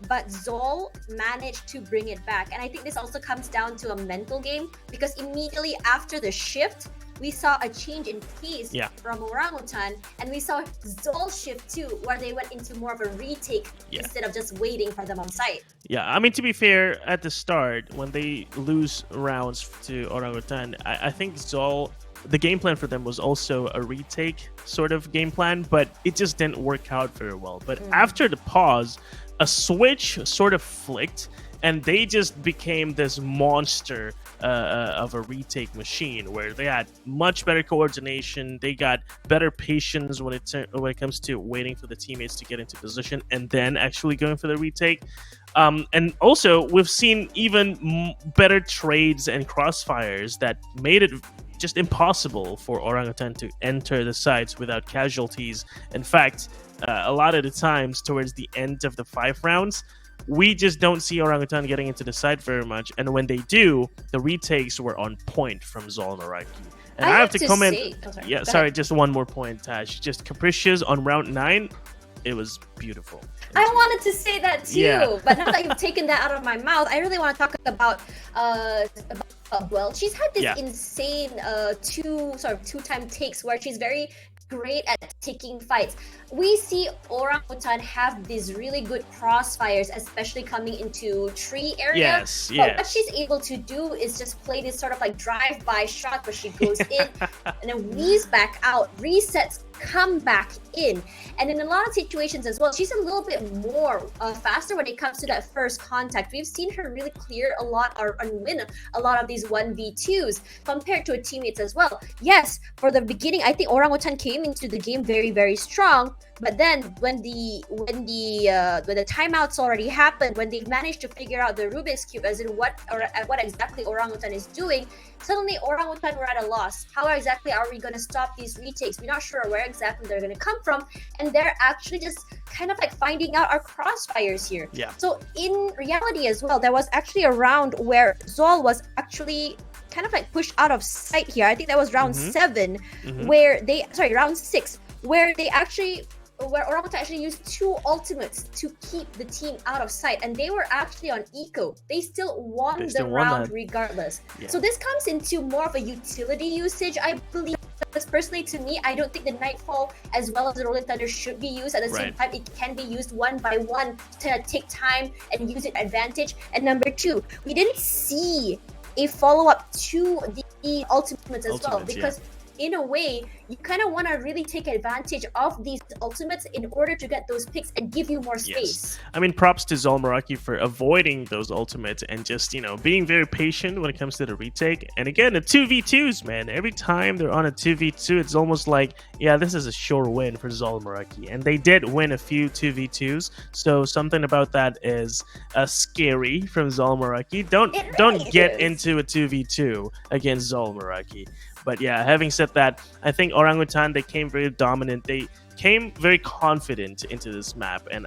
Speaker 1: But ZOL managed to bring it back. And I think this also comes down to a mental game, because immediately after the shift, we saw a change in pace
Speaker 2: Yeah.
Speaker 1: from Orangutan, and we saw ZOL shift too, where they went into more of a retake instead of just waiting for them on site.
Speaker 2: Yeah, I mean, to be fair, at the start, when they lose rounds to Orangutan, I think ZOL, the game plan for them was also a retake sort of game plan, but it just didn't work out very well. But after the pause, a switch sort of flicked, and they just became this monster of a retake machine where they had much better coordination. They got better patience when it comes to waiting for the teammates to get into position and then actually going for the retake. And also, we've seen even better trades and crossfires that made it just impossible for Orangutan to enter the sites without casualties. In fact, a lot of the times towards the end of the 5 rounds, we just don't see Orangutan getting into the site very much, and when they do, the retakes were on point from ZOL and Meraki. And I have to comment. Sorry, just one more point, Tash. Just Capricious on round 9, it was beautiful.
Speaker 1: I wanted to say that too, but now that you've taken that out of my mouth, I really want to talk about well, she's had this insane two-time takes where she's very great at taking fights. We see Orangutan have these really good crossfires, especially coming into tree area. But what she's able to do is just play this sort of like drive-by shot where she goes in and then weaves back out, resets, come back in. And in a lot of situations as well, she's a little bit more faster when it comes to that first contact. We've seen her really clear a lot and win a lot of these 1v2s compared to her teammates as well. Yes, for the beginning, I think Orangutan came into the game very, very strong. But then when the timeouts already happened, when they managed to figure out the Rubik's Cube as in what exactly Orangutan is doing, suddenly Orangutan were at a loss. How exactly are we going to stop these retakes? We're not sure where exactly they're going to come from, and they're actually just kind of like finding out our crossfires here. So in reality as well, there was actually a round where ZOL was actually kind of like pushed out of sight here. I think that was round 7, round 6, where Orangutan actually used 2 ultimates to keep the team out of sight, and they were actually on eco. They still won the round regardless. So this comes into more of a utility usage, I believe. Because personally, to me, I don't think the Nightfall as well as the Rolling Thunder should be used at the same time. It can be used one by one to take time and use it advantage. And number 2, we didn't see a follow-up to the ultimates as well, because in a way, you kind of want to really take advantage of these ultimates in order to get those picks and give you more space.
Speaker 2: I mean, props to ZOL Meraki for avoiding those ultimates and just, being very patient when it comes to the retake. And again, the 2v2s, man. Every time they're on a 2v2, it's almost like, this is a sure win for ZOL Meraki. And they did win a few 2v2s, so something about that is scary from ZOL Meraki. Don't get into a 2v2 against ZOL Meraki. But having said that, I think Orangutan, they came very dominant. They came very confident into this map, and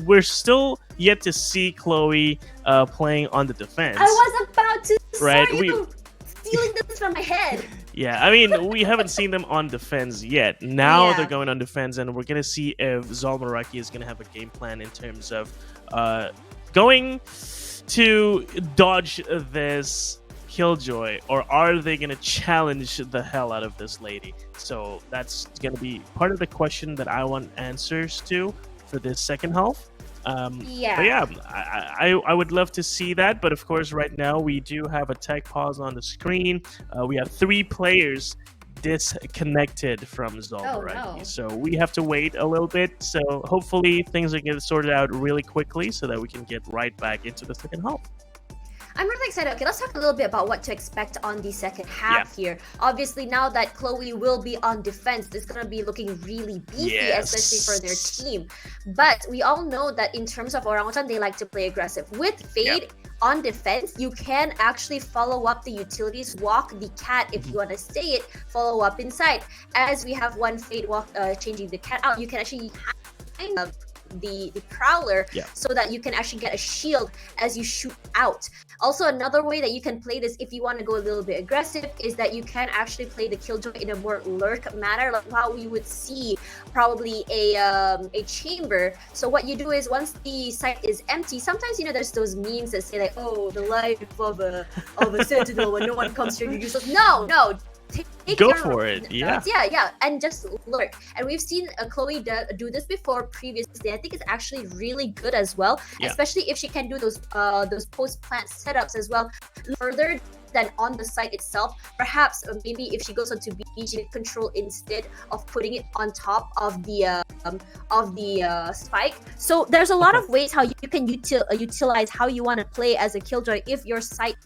Speaker 2: we're still yet to see Chloe playing on the defense.
Speaker 1: I was about to stealing this from my head.
Speaker 2: I mean, we haven't seen them on defense yet. Now they're going on defense, and we're going to see if ZOL Meraki is going to have a game plan in terms of going to dodge this Killjoy, or are they going to challenge the hell out of this lady? So that's going to be part of the question that I want answers to for this second half. But I would love to see that, but of course right now we do have a tech pause on the screen. We have 3 players disconnected from ZOL Meraki. So we have to wait a little bit. So hopefully things are getting sorted out really quickly so that we can get right back into the second half.
Speaker 1: I'm really excited. Okay, let's talk a little bit about what to expect on the second half here. Obviously, now that Chloe will be on defense, it's going to be looking really beefy, especially for their team. But we all know that in terms of Orangutan, they like to play aggressive. With Fade on defense, you can actually follow up the utilities, walk the cat if you want to say it, follow up inside. As we have one Fade walk, changing the cat out, you can actually kind of the Prowler so that you can actually get a shield as you shoot out. Also, another way that you can play this if you want to go a little bit aggressive is that you can actually play the Killjoy in a more lurk manner, like how we would see probably a chamber. So what you do is once the site is empty, sometimes there's those memes that say like, oh, the life of a sentinel when no one comes to you. No, take
Speaker 2: Go
Speaker 1: your
Speaker 2: for it, yeah.
Speaker 1: yeah, and just lurk. And we've seen Chloe do this before previously. I think it's actually really good as well,
Speaker 2: Yeah.
Speaker 1: especially if she can do those post-plant setups as well, further than on the site itself. Perhaps maybe if she goes onto B, she can control instead of putting it on top of the spike. So there's a lot of ways how you can utilize how you want to play as a Killjoy if your site.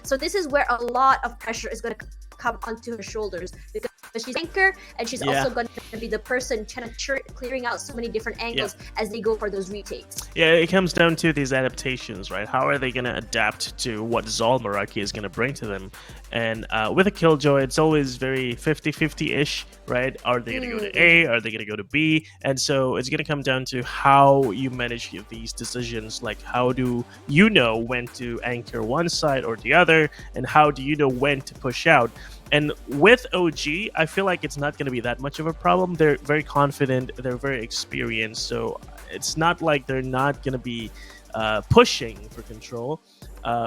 Speaker 1: So this is where a lot of pressure is going to come onto her shoulders, because she's anchor and she's also going to be the person kind of clearing out so many different angles as they go for those retakes.
Speaker 2: Yeah, it comes down to these adaptations, right? How are they going to adapt to what ZOL Meraki is going to bring to them? And with a Killjoy, it's always very 50-50-ish, right? Are they going to go to A? Are they going to go to B? And so it's going to come down to how you manage these decisions. Like, how do you know when to anchor one side or the other? And how do you know when to push out? And with OG, I feel like it's not going to be that much of a problem. They're very confident. They're very experienced. So it's not like they're not going to be pushing for control,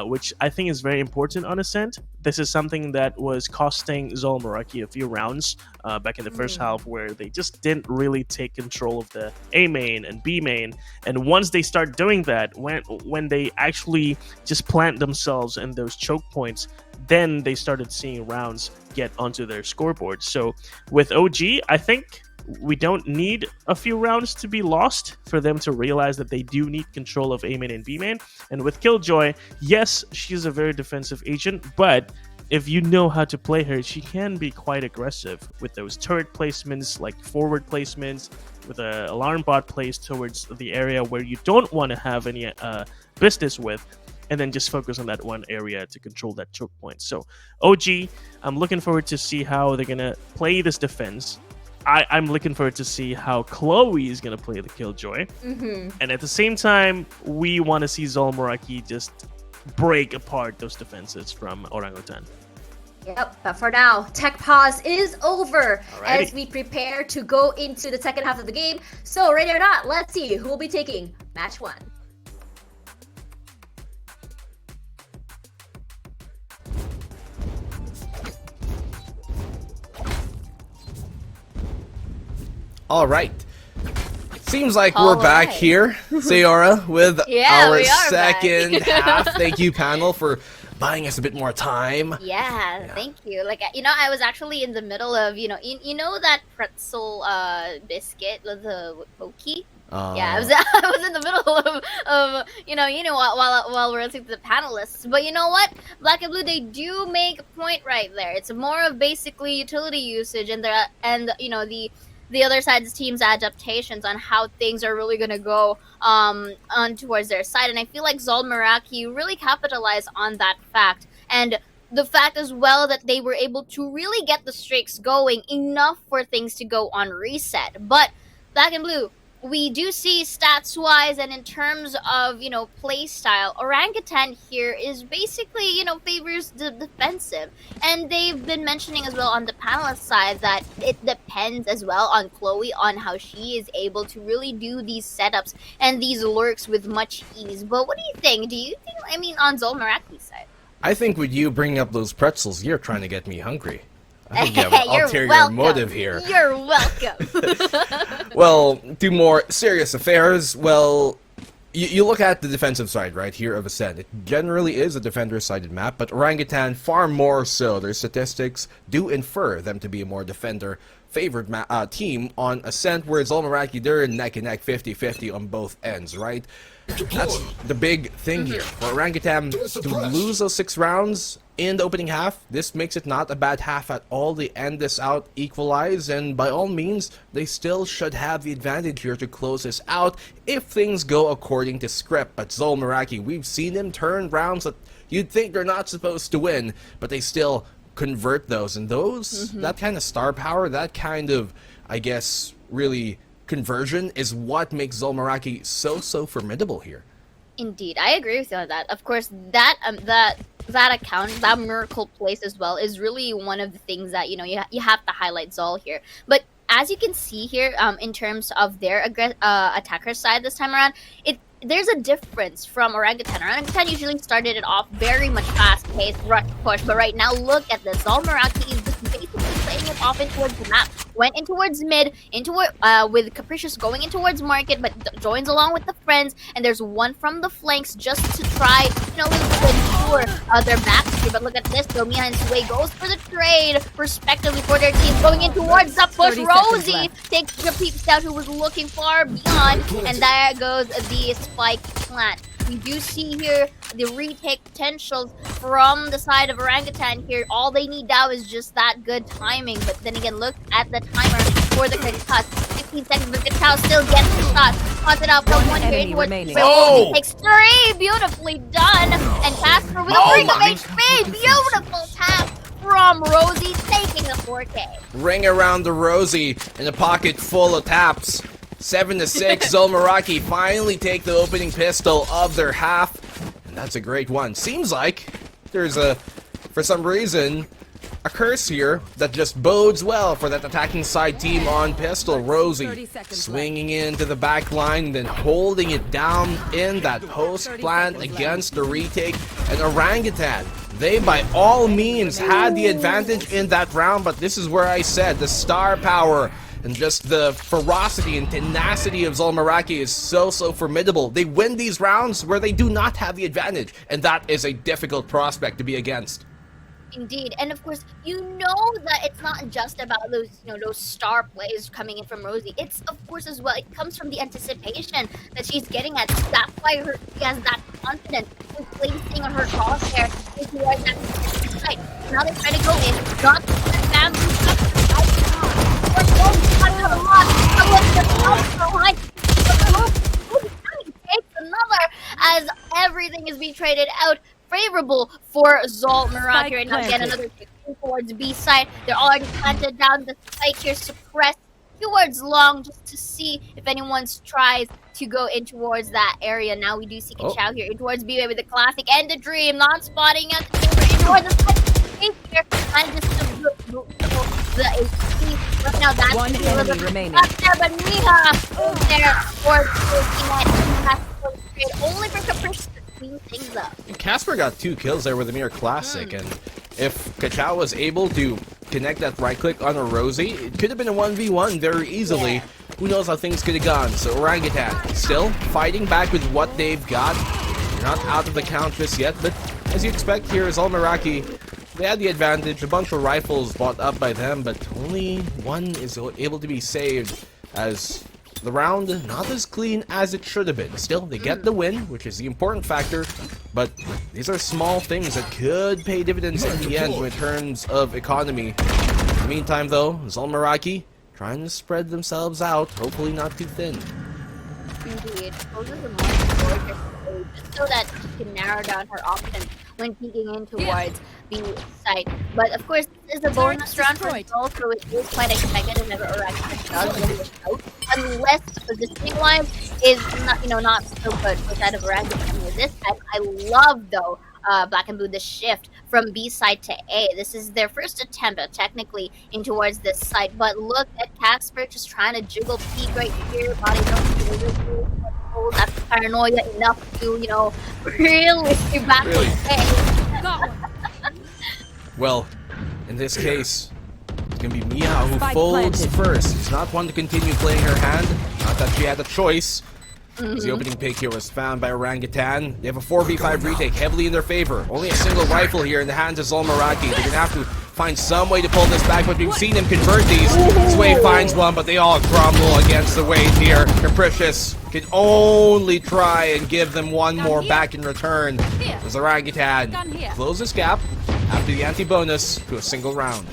Speaker 2: which I think is very important on Ascent. This is something that was costing ZOL Meraki a few rounds back in the first half, where they just didn't really take control of the A main and B main. And once they start doing that, when they actually just plant themselves in those choke points, then they started seeing rounds get onto their scoreboard. So with OG, I think we don't need a few rounds to be lost for them to realize that they do need control of A main and B main. And with Killjoy, yes, she's a very defensive agent, but if you know how to play her, she can be quite aggressive with those turret placements, like forward placements, with an alarm bot placed towards the area where you don't want to have any business with, and then just focus on that one area to control that choke point. So OG, I'm looking forward to see how they're going to play this defense. I'm looking forward to see how Chloe is going to play the Killjoy. And at the same time, we want to see ZOL Meraki just break apart those defenses from Orangutan.
Speaker 1: Yep, but for now, tech pause is over
Speaker 2: Alrighty.
Speaker 1: as we prepare to go into the second half of the game. So ready or not, let's see who will be taking match 1.
Speaker 3: All right. Seems like we're back here, Sayora, with
Speaker 4: Yeah,
Speaker 3: our
Speaker 4: we are back.
Speaker 3: second half. Thank you, panel, for buying us a bit more time.
Speaker 4: Yeah, thank you. Like, I was actually in the middle of, you know that pretzel biscuit, the Poki? Yeah, I was in the middle of while we're listening to the panelists. But you know what? Black and Blue, they do make a point right there. It's more of basically utility usage and the other side's team's adaptations on how things are really going to go on towards their side. And I feel like ZOL Meraki really capitalized on that fact. And the fact as well that they were able to really get the streaks going enough for things to go on reset. But Black and Blue, we do see stats-wise and in terms of, play style, Orangutan here is basically, favors the defensive. And they've been mentioning as well on the panelist side that it depends as well on Chloe on how she is able to really do these setups and these lurks with much ease. But what do you think? On ZOL Meraki's side?
Speaker 3: I think with you bringing up those pretzels, you're trying to get me hungry. I think you have an
Speaker 4: You're
Speaker 3: ulterior
Speaker 4: welcome.
Speaker 3: motive here.
Speaker 4: You're welcome.
Speaker 3: Well, to more serious affairs, well, you look at the defensive side right here of Ascent. It generally is a defender-sided map, but Orangutan far more so. Their statistics do infer them to be a more defender-favored team on Ascent, whereas ZOL Meraki, they're neck and neck 50-50 on both ends, right? That's the big thing here. For Orangutan to lose those 6 rounds in the opening half, this makes it not a bad half at all. They end this out, equalize, and by all means, they still should have the advantage here to close this out if things go according to script. But ZOL Meraki, we've seen them turn rounds that you'd think they're not supposed to win, but they still convert those. And those, that kind of star power, that kind of, I guess, really conversion is what makes ZOL Meraki so formidable here.
Speaker 4: Indeed, I agree with you on that. Of course, that account, that miracle place as well, is really one of the things that you have to highlight ZOL here. But as you can see here, in terms of their attacker side this time around, there's a difference from Orangutan. Orangutan usually started it off very much fast-paced, rush push, but right now look at this. ZOL Meraki is just basically playing it off in towards the map. Went in towards mid, with Capricious going in towards market, but joins along with the friends, and there's one from the flanks just to try, you know, to ensure their backstreet. But look at this, though. Mia and Sway goes for the trade, respectively, for their teams. Going in towards the push, Rosie takes the peeps down, who was looking far beyond, and there goes the spike plant. We do see here the retake potentials from the side of Orangutan here. All they need now is just that good timing. But then again, look at the timer for the Kachao. 15 seconds, but Kachao still gets the shot. Pots it out from one here towards
Speaker 3: Oh!
Speaker 4: takes 3. Beautifully done. And Casper with a ring of HP. Beautiful tap from Rosie, taking the 4K.
Speaker 3: Ring around the Rosie in a pocket full of taps. 7-6, ZOL Meraki finally take the opening pistol of their half. And that's a great one. Seems like there's for some reason, a curse here that just bodes well for that attacking side team on pistol. Rosie swinging into the back line, then holding it down in that post plant against the retake. And Orangutan, they by all means had the advantage in that round, but this is where I said the star power and just the ferocity and tenacity of ZOL Meraki is so formidable. They win these rounds where they do not have the advantage, and that is a difficult prospect to be against.
Speaker 4: Indeed, and of course, you know that it's not just about those, you know, those star plays coming in from Rosie. It's of course as well. It comes from the anticipation that she's getting at. That's why she has that confidence in placing on her crosshair towards that side. Now they're trying to go in, not the bamboo. Takes another as everything is being traded out. Favorable for ZOL Meraki right now. Again, another kick towards B side. They're already planted down. The site here suppressed towards long just to see if anyone tries to go in towards that area. Now we do see Kachao here in towards B with the classic and the dream. Not spotting us. In towards the side here. And just the HP. Right now that's
Speaker 5: one enemy remaining.
Speaker 4: Up there, but Miha is there for the only for Capricious to clean things up.
Speaker 3: Casper got 2 kills there with a mere classic, and if Kachao was able to connect that right click on a Rosie, it could have been a 1v1 very easily. Who knows how things could have gone. So Orangutan still fighting back with what they've got. They're not out of the count just yet, but as you expect here, ZOL Meraki, they had the advantage. A bunch of rifles bought up by them, but only one is able to be saved, as the round not as clean as it should have been. Still, they get the win, which is the important factor, but these are small things that could pay dividends in the end in terms of economy. In the meantime, though, ZOL Meraki trying to spread themselves out, hopefully not too thin.
Speaker 4: Indeed, those are the most gorgeous, just so that she can narrow down her options when peeking in towards the site. But of course, this is a bonus round for ZOL, so it is quite expected whenever Orangutan does win this out, unless positioning wise is not, you know, not so good for that of Orangutan. This time, I love though Black and Blue the shift from B side to A. This is their first attempt, technically, in towards this site. But look at Casper just trying to jiggle peek right here. Body after paranoia enough to, you know, really back away.
Speaker 3: Well, in this case, it's gonna be Mia who folds first. She's not one to continue playing her hand. Not that she had a choice. The opening pick here was found by Orangutan. They have a 4v5 retake heavily in their favor. Only a single rifle here in the hands of ZOL Meraki. They're gonna have to find some way to pull this back, but we've seen him convert these. Sway finds one, but they all crumble against the weight here. Capricious can only try and give them one more back in return. As Orangutan close this gap after the anti-bonus to a single round.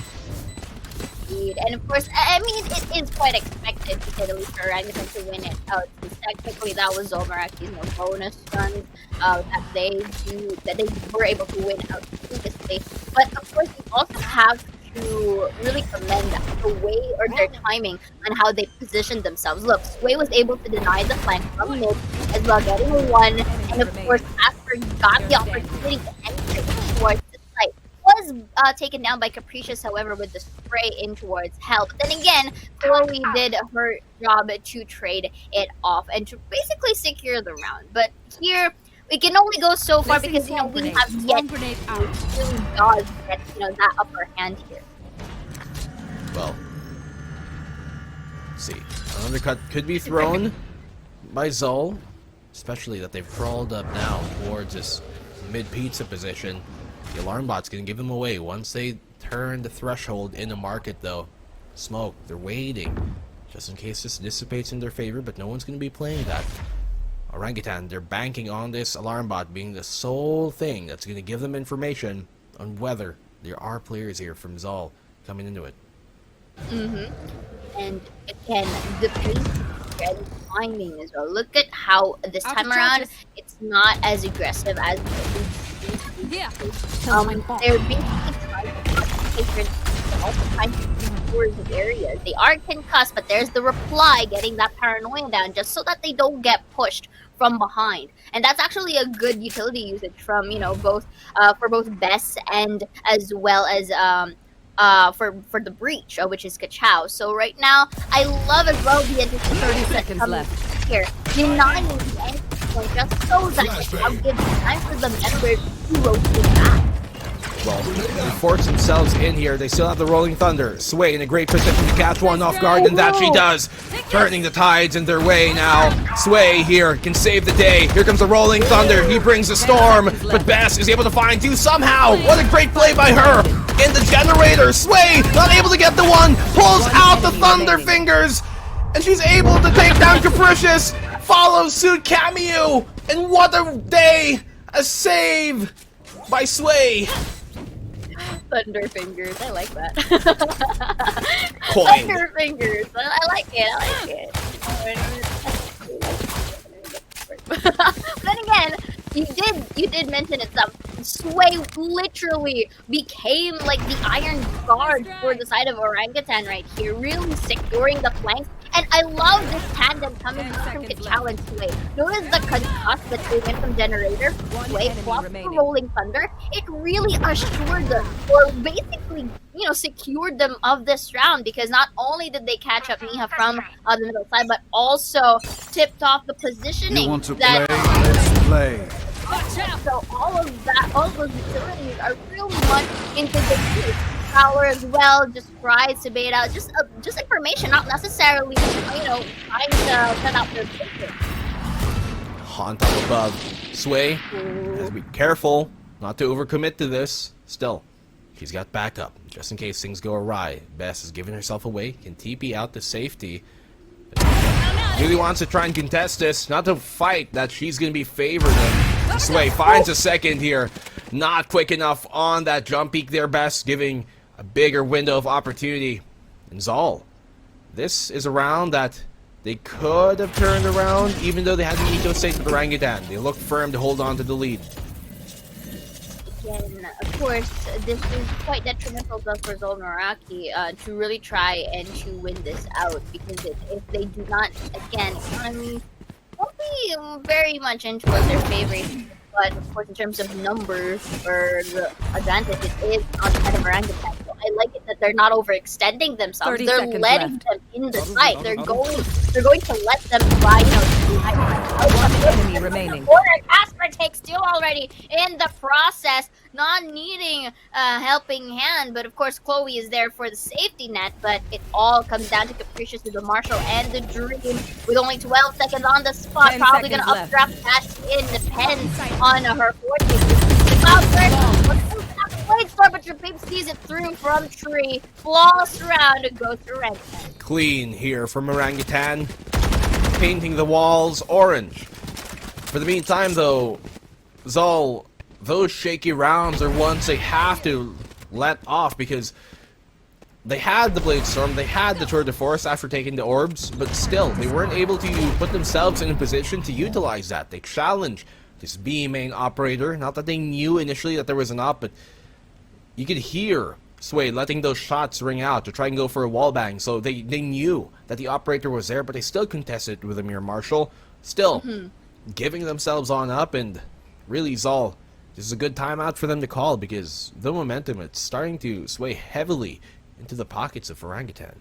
Speaker 4: And of course, I mean, it is quite expected to say the least for Orangutan to win it out. Technically, that was ZOL Meraki's bonus run that they were able to win out previously. But of course, we also have to really commend the way or their timing on how they positioned themselves. Look, Sway was able to deny the flank from mid as well, getting a 1, and of course, Casper got the opportunity to enter towards the site. Was taken down by Capricious, however, with the spray in towards Hell. But then again, Chloe did her job to trade it off and to basically secure the round. But here, we can only go so far because, you know, we have yet to really dodge get, you know, that upper hand here.
Speaker 3: Well, let's see. An undercut could be thrown by ZOL, especially that they've crawled up now towards this mid-pizza position. The alarm bot's gonna give them away once they turn the threshold in the market, though. Smoke, they're waiting just in case this dissipates in their favor, but no one's gonna be playing that. Orangutan, they're banking on this alarm bot being the sole thing that's gonna give them information on whether there are players here from ZOL coming into it.
Speaker 4: And again, the pace and timing as well. Look at how this
Speaker 5: Out
Speaker 4: time
Speaker 5: of
Speaker 4: around,
Speaker 5: charges.
Speaker 4: it's not as aggressive as
Speaker 5: Yeah.
Speaker 4: they're basically trying to towards the areas. They are concussed, but there's the reply, getting that paranoia down just so that they don't get pushed from behind. And that's actually a good utility usage from, you know, both for both Bess and as well as for the breach, which is Kachao. So right now, I love as well the additional
Speaker 5: 30 seconds left
Speaker 4: here, denying the entry point just so that Kachao gives time for the members to rotate back.
Speaker 3: Well, they force themselves in here. They still have the Rolling Thunder. Sway in a great position to catch one off guard, and that she does. Turning the tides in their way now. Sway here can save the day. Here comes the Rolling Thunder. He brings the storm, but Bess is able to find two somehow. What a great play by her. In the generator, Sway not able to get the one. Pulls out the Thunder Fingers, and she's able to take down Capricious. Follows suit Cameo, and what a day. A save by Sway.
Speaker 4: Thunder Fingers, I like that.
Speaker 3: Coin.
Speaker 4: Thunder Fingers, I like it, But then again, you did mention it some. Sway literally became like the iron guard for the side of Orangutan right here, really securing the flanks. And I love this tandem coming from Kachao and Sway. Notice the concuss that they went from Generator, Sway, plus the Rolling Thunder. It really assured them, or basically, you know, secured them of this round, because not only did they catch up Niha from the middle side, but also tipped off the positioning.
Speaker 6: You want to
Speaker 4: that
Speaker 6: play? Let's play.
Speaker 4: So all of that, all of those utilities are real much into the game. Power as well just tries to bait out just information, not necessarily, you know, trying to set out their picture.
Speaker 3: On top above, Sway has to be careful not to overcommit to this. Still, she's got backup just in case things go awry. Bess has given herself away, can TP out to safety. Really wants to try and contest this, not to fight that she's going to be favored in. Sway finds a second here. Not quick enough on that jump peak there, Bess, giving a bigger window of opportunity. And ZOL, this is a round that they could have turned around, even though they had the eco state with Orangutan. They looked firm to hold on to the lead.
Speaker 4: Again, of course, this is quite detrimental though for ZOL Meraki to really try and to win this out, because if they do not, again, economy won't be very much into their favor. But of course, in terms of numbers or the advantage, it is on the side of Orangutan. So I like it that they're not overextending themselves. They're letting them in the site. They're going to let them fly.
Speaker 5: Enemy remaining.
Speaker 4: Corner, Casper takes two already in the process, not needing a helping hand. But of course, Chloe is there for the safety net. But it all comes down to Capricious with the Marshall and the Dream. With only 12 seconds on the spot, probably going to updraft Cash in. Depends on her fortune. The Cloud Wait, but your Pip sees it through from tree. Flawless round and goes to Orangutan.
Speaker 3: Clean here from Orangutan. Painting the walls orange. For the meantime, though, ZOL, those shaky rounds are ones they have to let off, because they had the Blade Storm, they had the Tour de Force after taking the orbs, but still, they weren't able to put themselves in a position to utilize that. They challenged this B main operator. Not that they knew initially that there was an op, but you could hear Sway letting those shots ring out to try and go for a wallbang. So they knew that the operator was there, but they still contested with a mere Marshall. Still giving themselves on up, and really ZOL, this is a good timeout for them to call, because the momentum, it's starting to sway heavily into the pockets of Orangutan.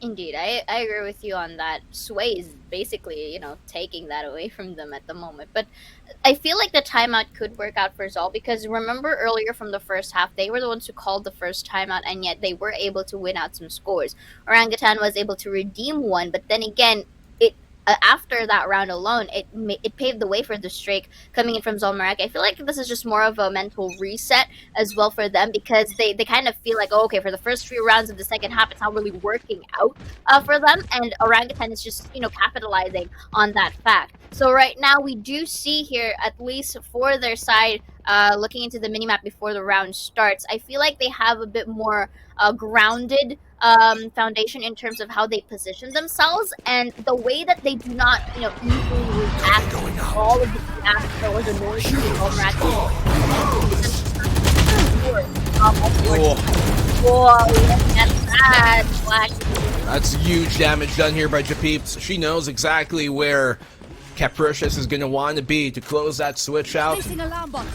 Speaker 4: Indeed, I agree with you on that. Sway is basically, taking that away from them at the moment. But I feel like the timeout could work out for ZOL because remember earlier from the first half, they were the ones who called the first timeout, and yet they were able to win out some scores. Orangutan was able to redeem one, but then again, it after that round alone, it paved the way for the streak coming in from ZOL Meraki. I feel like this is just more of a mental reset as well for them because they kind of feel like, oh, okay, for the first few rounds of the second half, it's not really working out for them, and Orangutan is just capitalizing on that fact. So right now we do see here, at least for their side, looking into the minimap before the round starts, I feel like they have a bit more grounded foundation in terms of how they position themselves and the way that they do not, easily react to all of the reactions or the noise
Speaker 3: That's huge damage done here by Japeeps. She knows exactly where Capricious is going to want to be to close that switch out.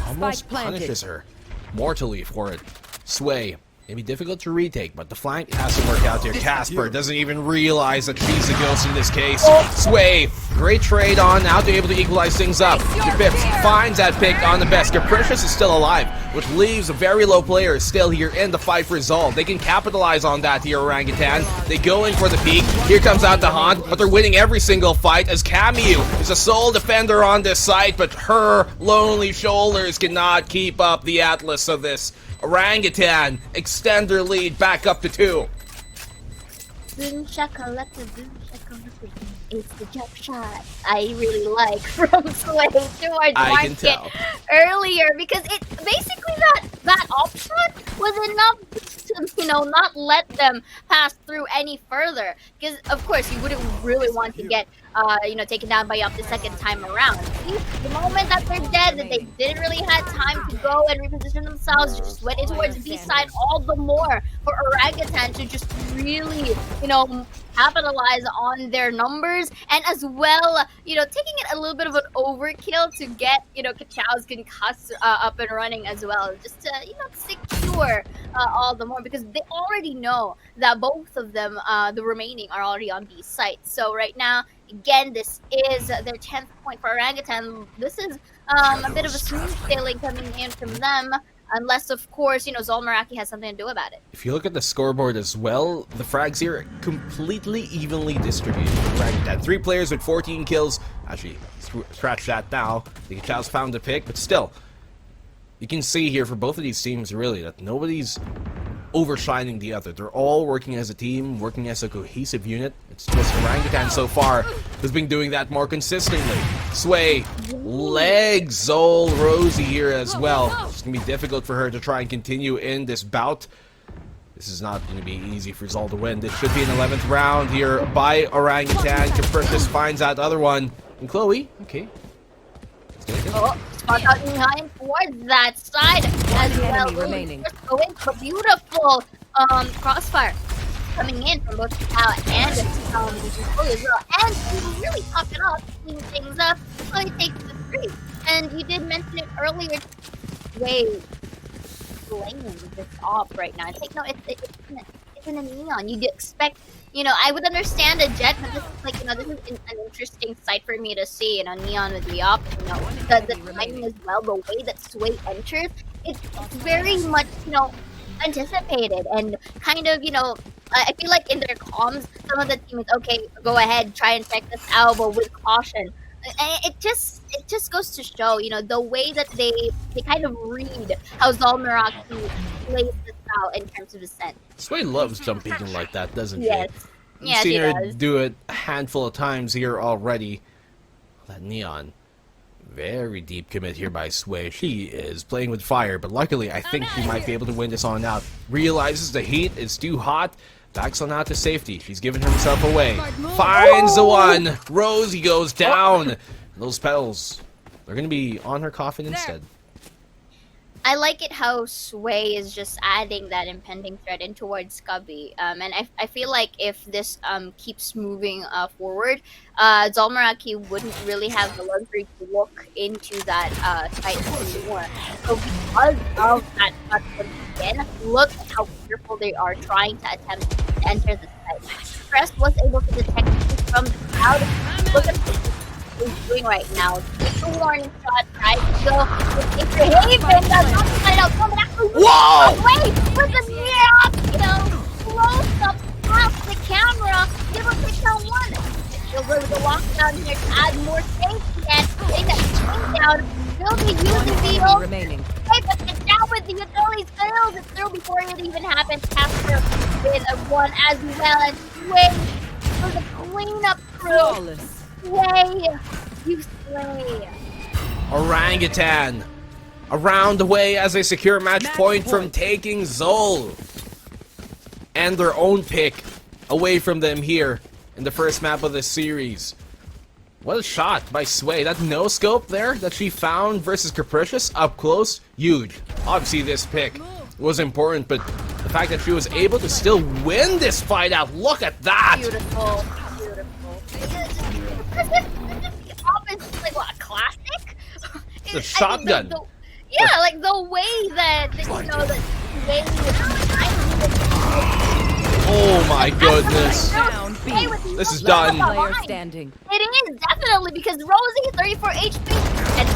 Speaker 3: Almost punishes her mortally for it. Sway, maybe difficult to retake, but the flank has to work out here. Casper doesn't even realize that she's the ghost in this case. Sway, great trade on, now to able to equalize things up. Japeeps finds that pick on the best. Capricious is still alive, which leaves a very low player still here in the fight for ZOL. They can capitalize on that here, Orangutan. They go in for the peak. Here comes out the Hunt, but they're winning every single fight as Camu is a sole defender on this site, but her lonely shoulders cannot keep up the Atlas of this. Orangutan extend their lead back up to 2.
Speaker 4: Boom shakalaka, boom shakalaka. It's the jump shot I really like from Sway towards Market earlier because it basically that off shot was enough to not let them pass through any further because of course you wouldn't really want to get taken down by up the second time around. The moment that they're dead, that they didn't really have time to go and reposition themselves, just went in towards B side all the more for Orangutan to just really capitalize on their numbers and as well taking it a little bit of an overkill to get Kachow's concuss up and running as well, just to secure all the more because they already know that both of them the remaining are already on B site. So right now again, this is their 10th point for Orangutan. This is a bit of a smooth sailing coming in from them. Unless, of course, ZOL Meraki has something to do about it.
Speaker 3: If you look at the scoreboard as well, the frags here are completely evenly distributed. Orangutan, 3 players with 14 kills. Actually, scratch that now. The Kachow's found a pick, but still, you can see here for both of these teams, really, that nobody's overshining the other. They're all working as a team, working as a cohesive unit. It's just Orangutan so far who's been doing that more consistently. Sway, legs ZOL Rosie here as well. It's going to be difficult for her to try and continue in this bout. This is not going to be easy for ZOL to win. This should be an 11th round here by Orangutan. Capricious finds that other one. And Chloe, okay.
Speaker 4: Spot out behind towards that side as well. Going for beautiful crossfire coming in from both Chow and Chloe as well. And really top it off, clean things up. Chloe takes the 3. And you did mention it earlier. Way playing this off right now. I think no, it's in a neon. You'd expect. I would understand a jet, but this is this is an interesting sight for me to see. Neon with the op, the timing as well, the way that Sway enters, it's very much, anticipated and kind of, I feel like in their comms, some of the teams, okay, go ahead, try and check this out, but with caution. It just goes to show, the way that they kind of read how ZOL Meraki plays this out in terms of descent.
Speaker 3: Sway loves jump peeking like that, doesn't
Speaker 4: yes.
Speaker 3: she?
Speaker 4: Yeah,
Speaker 3: seen
Speaker 4: she
Speaker 3: her
Speaker 4: does.
Speaker 3: do it a handful of times here already. That neon. Very deep commit here by Sway. She is playing with fire, but luckily I think she might be able to win this on out. Realizes the heat is too hot. Backs on out to safety. She's giving herself away. Finds the one. Rosie goes down. Those petals, they're going to be on her coffin instead.
Speaker 4: I like it how Sway is just adding that impending threat in towards Scubby. And I feel like if this keeps moving forward, ZOL Meraki wouldn't really have the luxury to look into that fight anymore. So because of that again, look at how careful they are trying to attempt to enter the site. Crest was able to detect this from the crowd. Look at what he's doing right now. Take the warning shot, tries to go. It's a Haven, does not find out.
Speaker 3: Whoa!
Speaker 4: Wait, with the near up, close up past the camera. Give a quick down one. He'll go to the lockdown here to add more safety and take that chain down. Will be using the old
Speaker 5: remaining.
Speaker 4: but the down with the utilities fails it through before it even happens. Casper with a one as well, and Sway for the cleanup crew.
Speaker 5: Flawless.
Speaker 4: Sway, you slay.
Speaker 3: Orangutan around the way as they secure match point from taking ZOL and their own pick away from them here in the first map of the series. What a shot by Sway. That no-scope there that she found versus Capricious up close, huge. Obviously this pick was important, but the fact that she was able to still win this fight out, look at that!
Speaker 4: Beautiful, beautiful. The opposite, like what, a classic?
Speaker 3: It's a shotgun.
Speaker 4: Yeah, like the way that, the way
Speaker 3: Oh my goodness. This is done.
Speaker 5: Player standing.
Speaker 4: It is definitely because Rosie 34 HP and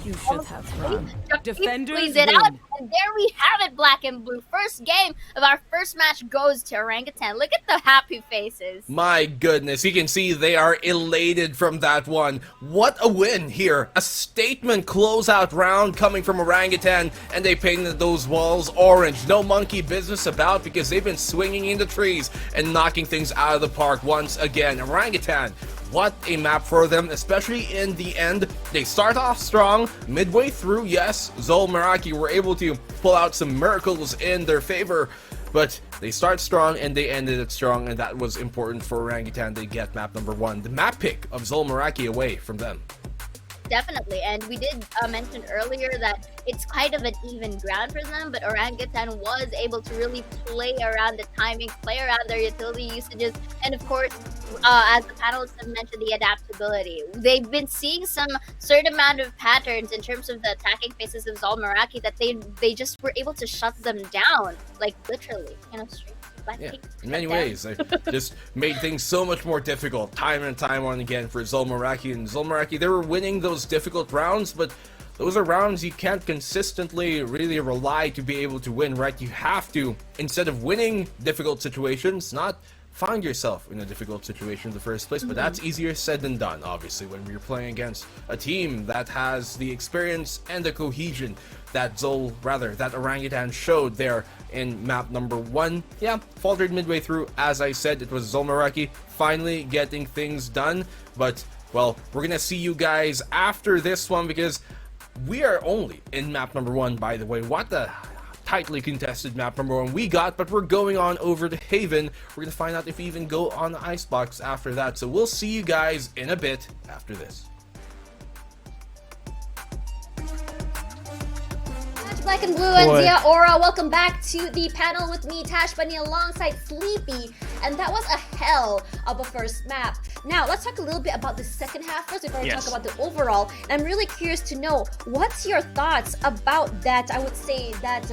Speaker 5: You should have run. Defenders
Speaker 4: plays it out,
Speaker 5: win.
Speaker 4: and there we have it, Black and Blue. First game of our first match goes to Orangutan. Look at the happy faces.
Speaker 3: My goodness, you can see they are elated from that one. What a win here. A statement closeout round coming from Orangutan, and they painted those walls orange. No monkey business about because they've been swinging in the trees and knocking things out of the park once again. Orangutan, what a map for them, especially in the end. They start off strong, midway through, yes, ZOL Meraki were able to pull out some miracles in their favor, but they start strong and they ended it strong, and that was important for Orangutan. They get map number 1, the map pick of ZOL Meraki away from them.
Speaker 4: Definitely, and we did mention earlier that it's kind of an even ground for them, but Orangutan was able to really play around the timing, play around their utility usages, and of course, as the panelists have mentioned, the adaptability. They've been seeing some certain amount of patterns in terms of the attacking phases of ZOL Meraki that they just were able to shut them down, like literally, straight.
Speaker 3: Yeah, in many ways, they just made things so much more difficult time and time on again for ZOL Meraki. And ZOL Meraki, they were winning those difficult rounds, but those are rounds you can't consistently really rely to be able to win, right? You have to, instead of winning difficult situations, not find yourself in a difficult situation in the first place. But that's easier said than done, obviously, when you're playing against a team that has the experience and the cohesion that that Orangutan showed there in map number 1. Yeah, faltered midway through. As I said, it was ZOL Meraki finally getting things done. But, well, we're gonna see you guys after this one because we are only in map number 1, by the way. What the tightly contested map number 1 we got, but we're going on over to Haven. We're gonna find out if we even go on the Icebox after that. So we'll see you guys in a bit after this.
Speaker 1: Black and Blue and Zia Aura, welcome back to the panel with me, Tash Bunny, alongside Sleepy. And that was a hell of a first map. Now, let's talk a little bit about the second half first before we talk about the overall. And I'm really curious to know, what's your thoughts about that, I would say, that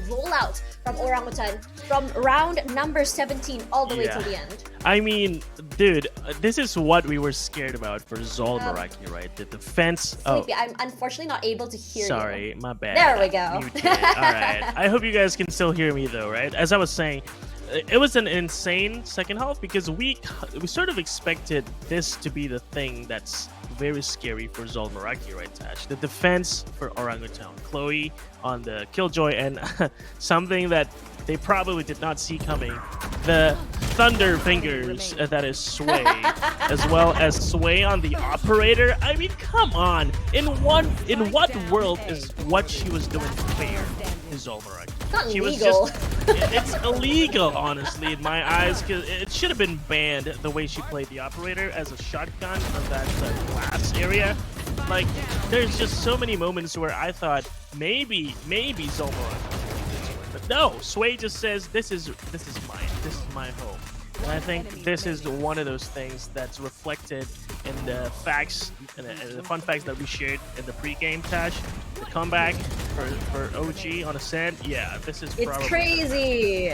Speaker 1: rollout from Orangutan from round number 17 all the way to the end?
Speaker 2: I mean, dude, this is what we were scared about for ZOL Meraki, right? The defense.
Speaker 1: Sleepy, I'm unfortunately not able to hear you.
Speaker 2: Sorry, my bad.
Speaker 1: There we go.
Speaker 2: Alright. I hope you guys can still hear me though, right? As I was saying, it was an insane second half because we sort of expected this to be the thing that's very scary for ZOL Meraki, right, Tash? The defense for Orangutan. Chloe on the Killjoy, and something that they probably did not see coming, the Thunder Fingers, that is Sway, as well as Sway on the Operator. I mean, come on! In what world is what she was doing fair to ZOL Meraki?
Speaker 1: It's not
Speaker 2: She was
Speaker 1: illegal.
Speaker 2: it's illegal, honestly, in my eyes, because it should have been banned the way she played the Operator as a shotgun on that glass area. Like, there's just so many moments where I thought maybe ZOL Meraki. But no, Sway just says, this is mine. This is my home. And I think this is one of those things that's reflected in the facts, and the fun facts that we shared in the pre-game, Tash. The comeback for OG on Ascent, yeah, this is
Speaker 1: It's
Speaker 2: probably
Speaker 1: crazy.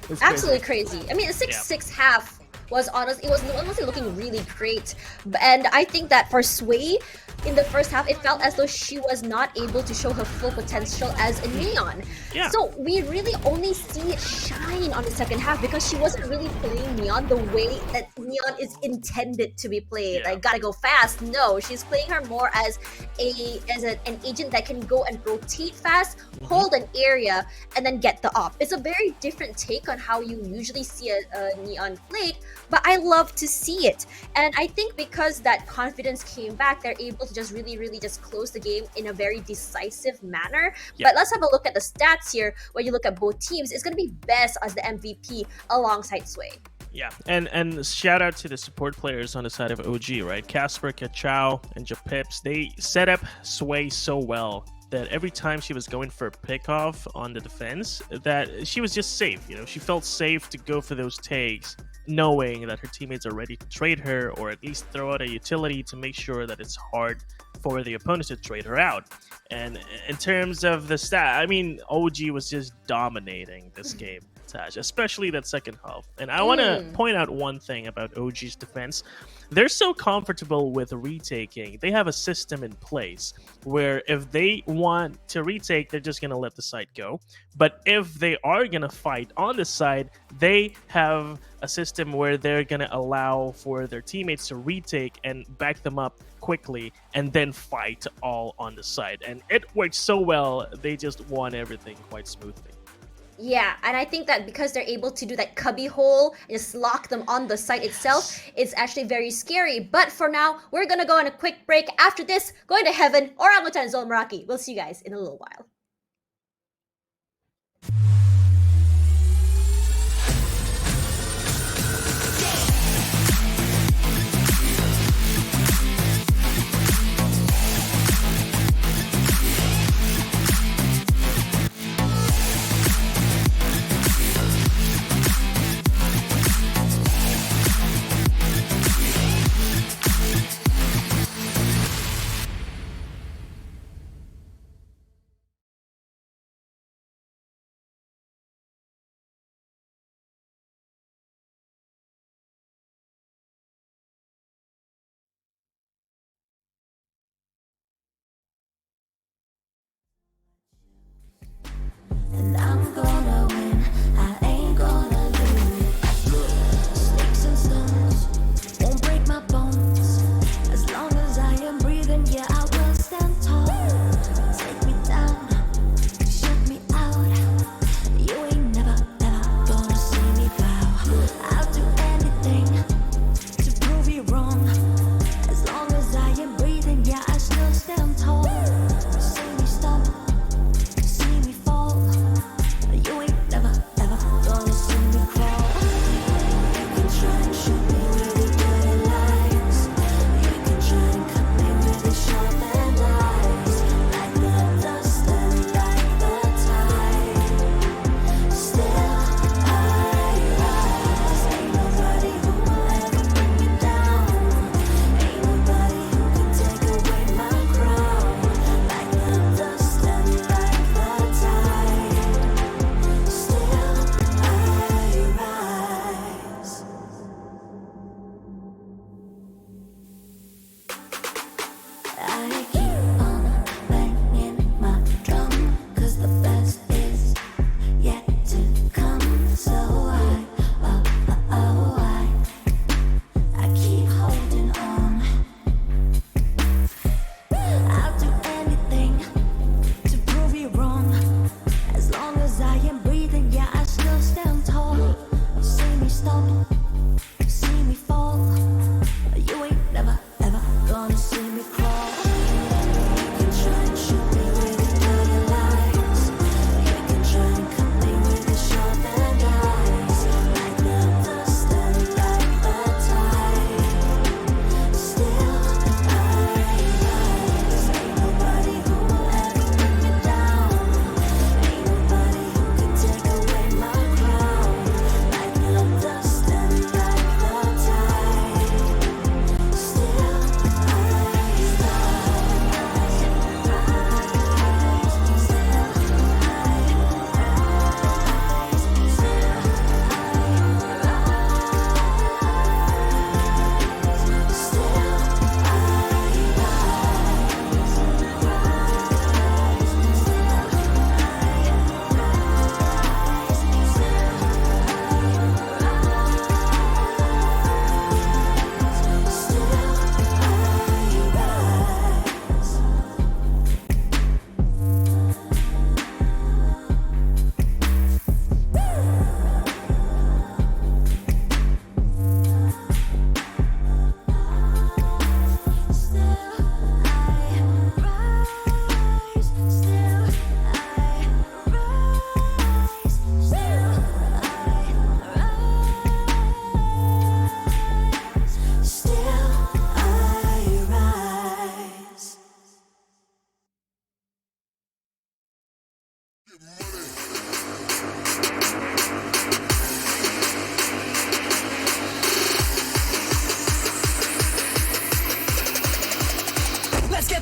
Speaker 2: it's
Speaker 1: Absolutely crazy. I mean, a 6-6 half was honest. It was honestly looking really great, and I think that for Sway, in the first half, it felt as though she was not able to show her full potential as a Neon.
Speaker 2: Yeah.
Speaker 1: So we really only see it shine on the second half because she wasn't really playing Neon the way that Neon is intended to be played.
Speaker 2: Yeah.
Speaker 1: Like, gotta go fast. No, she's playing her more as an agent that can go and rotate fast, hold an area, and then get the op. It's a very different take on how you usually see a Neon played, but I love to see it. And I think because that confidence came back, they're able to just really just close the game in a very decisive manner.
Speaker 2: Yeah.
Speaker 1: But let's have a look at the stats here. When you look at both teams, it's going to be Bess as the MVP alongside Sway.
Speaker 2: Yeah, and shout out to the support players on the side of OG, right? Casper, Kachao, and Japips, they set up Sway so well that every time she was going for a pick-off on the defense, that she was just safe. You know, she felt safe to go for those takes, knowing that her teammates are ready to trade her, or at least throw out a utility to make sure that it's hard for the opponents to trade her out. And in terms of the stat, I mean, OG was just dominating this game, Taj, especially that second half. And I want to point out one thing about OG's defense. They're so comfortable with retaking. They have a system in place where if they want to retake, they're just going to let the side go. But if they are going to fight on the side, they have a system where they're going to allow for their teammates to retake and back them up quickly and then fight all on the side. And it worked so well, they just won everything quite smoothly.
Speaker 1: Yeah, and I think that because they're able to do that cubby hole and just lock them on the site itself, it's actually very scary. But for now, we're gonna go on a quick break. After this, going to heaven, Orangutan, ZOL, Meraki. We'll see you guys in a little while.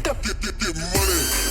Speaker 6: Get money.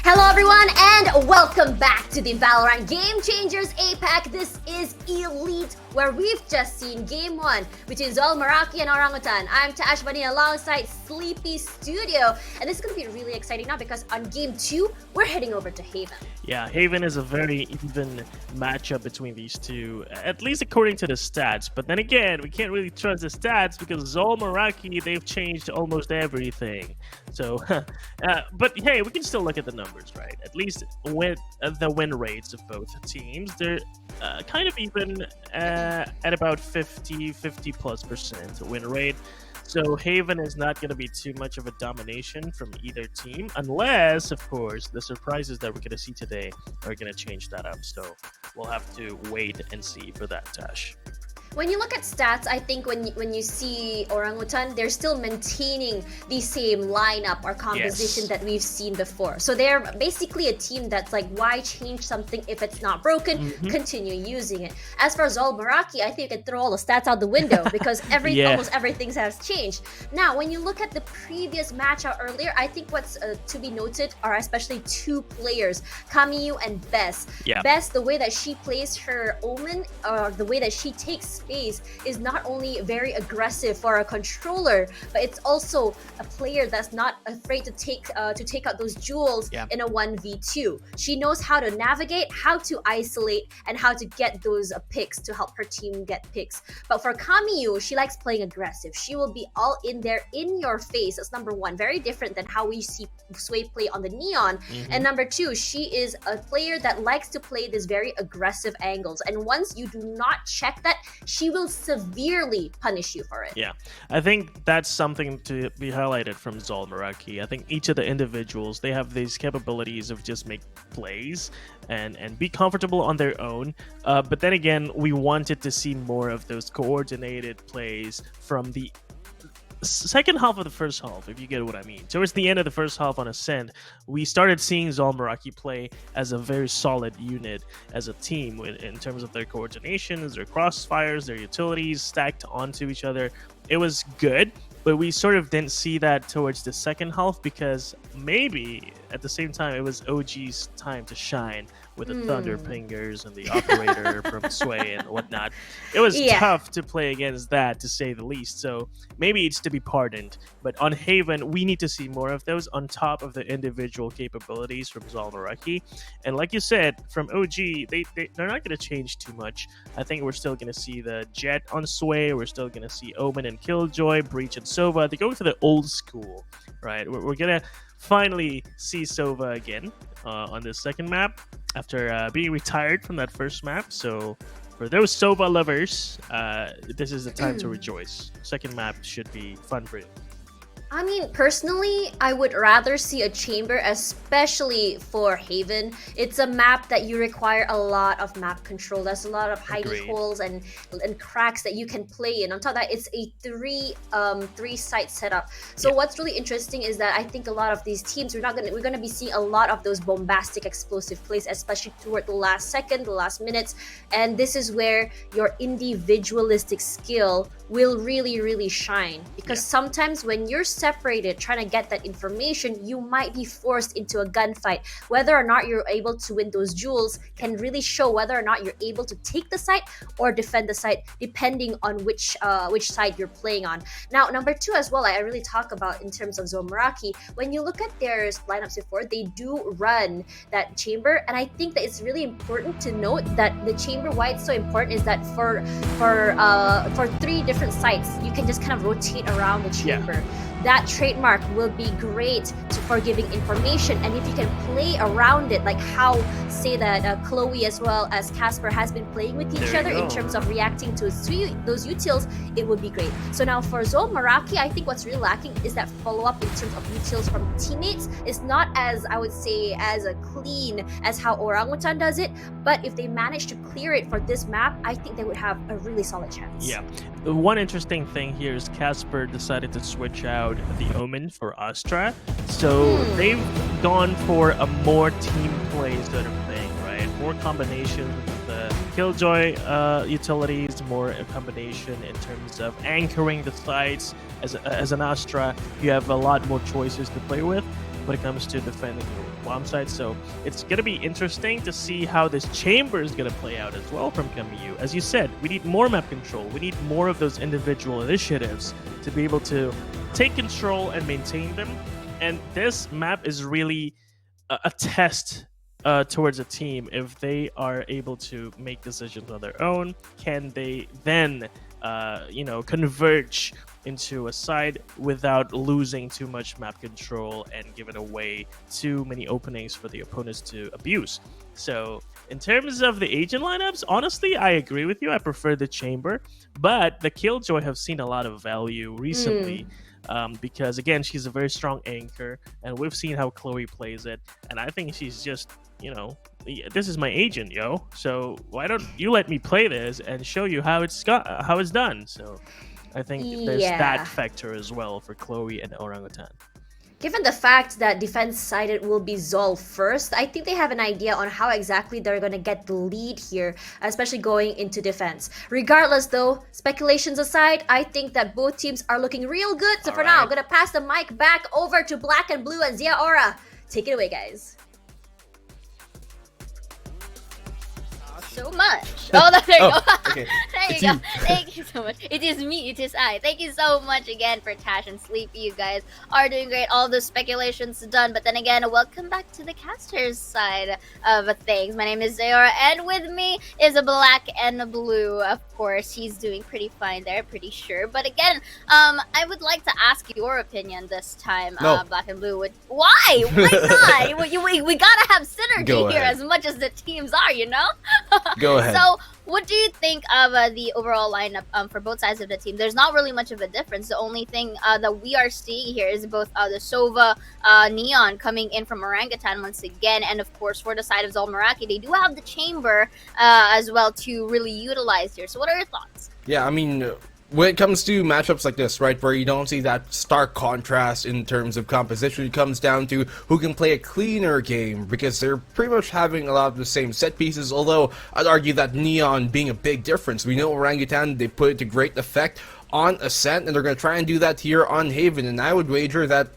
Speaker 1: Hello everyone and welcome back to the Valorant Game Changers APAC. This is Elite, where we've just seen Game 1 between ZOL, Meraki, and Orangutan. I'm Tash Vanina alongside Sleepy Studio, and this is going to be really exciting now because on Game 2, we're heading over to Haven.
Speaker 2: Yeah, Haven is a very even matchup between these two, at least according to the stats. But then again, we can't really trust the stats because ZOL, Meraki, they've changed almost everything. So, but hey, we can still look at the numbers, right? At least with the win rates of both teams, they're kind of even at about 50+ % win rate. So Haven is not going to be too much of a domination from either team, unless, of course, the surprises that we're going to see today are going to change that up. So we'll have to wait and see for that, Tash.
Speaker 1: When you look at stats, I think when you see Orangutan, they're still maintaining the same lineup or composition that we've seen before. So they're basically a team that's like, why change something if it's not broken? Continue using it. As for ZOL Meraki, I think you can throw all the stats out the window because almost everything has changed. Now, when you look at the previous matchup earlier, I think what's to be noted are especially two players, Kamiyu and Bess.
Speaker 2: Yeah.
Speaker 1: Bess, the way that she plays her Omen, or the way that she takes space is not only very aggressive for a controller, but it's also a player that's not afraid to take out those jewels in a 1v2. She knows how to navigate, how to isolate, and how to get those picks to help her team get picks. But for Kamiyu, she likes playing aggressive. She will be all in there, in your face. That's number one. Very different than how we see Sway play on the Neon. And number two, she is a player that likes to play these very aggressive angles. And once you do not check that, she will severely punish you for it.
Speaker 2: Yeah, I think that's something to be highlighted from ZOL Meraki. I think each of the individuals, they have these capabilities of just make plays and be comfortable on their own. But then again, we wanted to see more of those coordinated plays from the second half of the first half, if you get what I mean. Towards the end of the first half on Ascent, we started seeing ZOL Meraki play as a very solid unit as a team in terms of their coordinations, their crossfires, their utilities stacked onto each other. It was good, but we sort of didn't see that towards the second half because maybe at the same time it was OG's time to shine with the Thunder Pingers and the operator from Sway and whatnot. It was tough to play against that, to say the least. So maybe it's to be pardoned. But on Haven, we need to see more of those on top of the individual capabilities from ZOL Meraki. And like you said, from OG, they're not going to change too much. I think we're still going to see the Jet on Sway. We're still going to see Omen and Killjoy, Breach and Sova. They're going to the old school, right? We're going to finally see Sova again on this second map after being retired from that first map. So for those Sova lovers, this is the time to rejoice. Second map should be fun for you.
Speaker 1: I mean, personally, I would rather see a chamber, especially for Haven. It's a map that you require a lot of map control. There's a lot of hidey
Speaker 2: Agreed.
Speaker 1: holes and cracks that you can play in. On top of that, it's a three site setup. So what's really interesting is that I think a lot of these teams, we're gonna be seeing a lot of those bombastic explosive plays, especially toward the last second, the last minutes. And this is where your individualistic skill will really shine, because sometimes when you're separated trying to get that information, you might be forced into a gunfight. Whether or not you're able to win those duels can really show whether or not you're able to take the site or defend the site, depending on which side you're playing on. Now, number two as well, I really talk about in terms of ZOL Meraki. When you look at their lineups before, they do run that chamber, and I think that it's really important to note that the chamber, why it's so important is that for 3 different sites, you can just kind of rotate around the chamber. That trademark will be great for giving information, and if you can play around it, like how say that Chloe as well as Casper has been playing with each other in terms of reacting to those utils, it would be great. So now for ZOL Meraki, I think what's really lacking is that follow-up in terms of utils from teammates. It's not as, I would say, as a clean as how Orangutan does it, but if they manage to clear it for this map, I think they would have a really solid chance.
Speaker 2: Yeah. The one interesting thing here is Casper decided to switch out the Omen for Astra. So they've gone for a more team play sort of thing, right? More combinations with the Killjoy utilities, more a combination in terms of anchoring the sites. As an Astra, you have a lot more choices to play with when it comes to defending your bomb sites. So it's going to be interesting to see how this chamber is going to play out as well from KMU. As you said, we need more map control. We need more of those individual initiatives to be able to take control and maintain them. And this map is really a test towards a team. If they are able to make decisions on their own, can they then converge into a side without losing too much map control and giving away too many openings for the opponents to abuse. So in terms of the agent lineups, honestly, I agree with you. I prefer the chamber, but the Killjoy have seen a lot of value recently. Because again, she's a very strong anchor, and we've seen how Chloe plays it, and I think she's just, this is my agent, yo. So why don't you let me play this and show you how it's done? So I think there's that factor as well for Chloe and Orangutan.
Speaker 1: Given the fact that defense-sided will be ZOL first, I think they have an idea on how exactly they're going to get the lead here, especially going into defense. Regardless though, speculations aside, I think that both teams are looking real good. So for now, I'm going to pass the mic back over to Black and Blue and Zia Aura. Take it away, guys.
Speaker 4: So much. Oh, there you go.
Speaker 3: Okay.
Speaker 4: There you go. Thank you so much. It is me. It is I. Thank you so much again for Tash and Sleepy. You guys are doing great. All the speculations done. But then again, welcome back to the casters side of things. My name is Zayora, and with me is a Black and a Blue. Of course, he's doing pretty fine there, pretty sure. But again, I would like to ask your opinion this time, Black and Blue. Why? Why not? we gotta have synergy here as much as the teams are,
Speaker 3: Go ahead.
Speaker 4: So, what do you think of the overall lineup for both sides of the team? There's not really much of a difference. The only thing that we are seeing here is both the Sova Neon coming in from Orangutan once again, and of course for the side of ZOL Meraki, they do have the chamber as well to really utilize here. So, what are your thoughts?
Speaker 3: Yeah, I mean, when it comes to matchups like this, right, where you don't see that stark contrast in terms of composition, it comes down to who can play a cleaner game, because they're pretty much having a lot of the same set pieces, although I'd argue that Neon being a big difference. We know Orangutan, they put it to great effect on Ascent, and they're going to try and do that here on Haven, and I would wager that,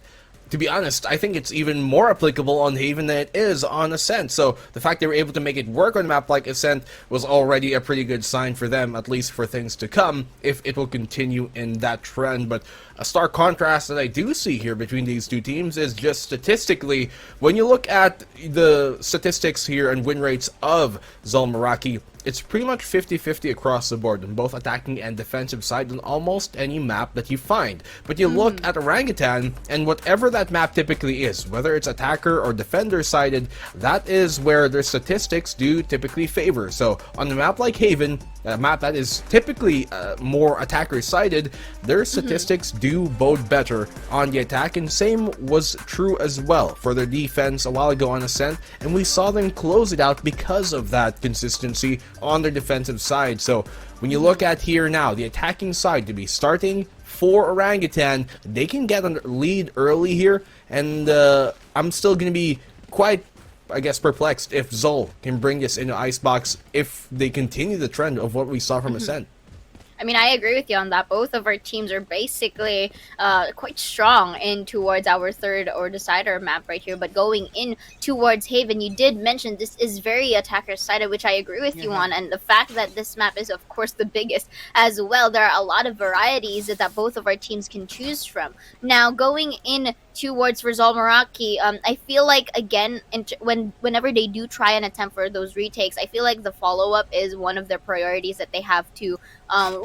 Speaker 3: to be honest, I think it's even more applicable on Haven than it is on Ascent. So the fact they were able to make it work on a map like Ascent was already a pretty good sign for them, at least for things to come, if it will continue in that trend. But a stark contrast that I do see here between these two teams is just statistically, when you look at the statistics here and win rates of ZOL Meraki, it's pretty much 50-50 across the board on both attacking and defensive side on almost any map that you find. But you look at Orangutan, and whatever that map typically is, whether it's attacker or defender sided, that is where their statistics do typically favor. So on a map like Haven, a map that is typically more attacker-sided, their statistics do bode better on the attack, and same was true as well for their defense a while ago on Ascent, and we saw them close it out because of that consistency on their defensive side. So when you look at here now, the attacking side to be starting for Orangutan, they can get a lead early here, and I'm still going to be quite, I guess, perplexed if ZOL can bring this into Icebox if they continue the trend of what we saw from Ascent.
Speaker 4: I mean, I agree with you on that. Both of our teams are basically quite strong in towards our third or decider map right here. But going in towards Haven, you did mention this is very attacker-sided, which I agree with you on. And the fact that this map is, of course, the biggest as well. There are a lot of varieties that both of our teams can choose from. Now, going in towards for ZOL Meraki, I feel like, again, whenever they do try and attempt for those retakes, I feel like the follow-up is one of their priorities that they have to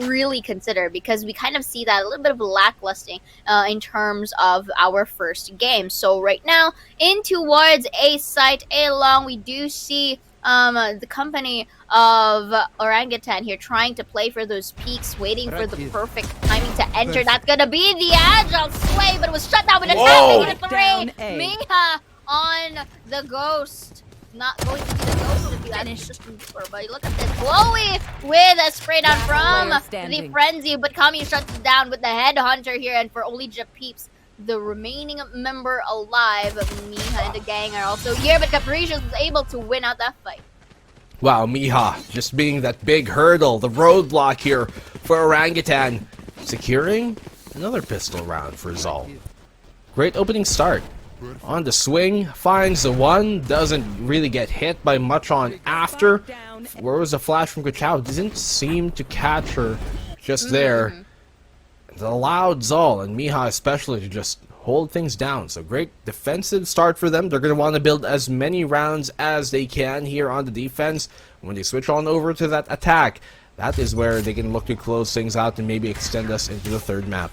Speaker 4: really consider, because we kind of see that a little bit of lacklusting in terms of our first game. So right now, in towards A site, A long, we do see the company of Orangutan here trying to play for those peaks, waiting for the perfect timing to enter. That's gonna be the agile sway, but it was shut down with a three. Miha on the ghost. Not going to be the ghost of you. That's just before, but look at this. Chloe with a spray down from the frenzy, but Kami shuts down with the headhunter here, and for only Peeps, the remaining member alive, Miha and the gang are also here, but Capricious was able to win out that fight.
Speaker 3: Wow, Miha just being that big hurdle, the roadblock here for Orangutan, securing another pistol round for ZOL. Great opening start. On the swing, finds the one, doesn't really get hit by much on after. Where was the flash from Kachao? Didn't seem to catch her just there. It allowed ZOL and Miha especially to just hold things down. So great defensive start for them. They're going to want to build as many rounds as they can here on the defense. When they switch on over to that attack, that is where they can look to close things out and maybe extend us into the third map.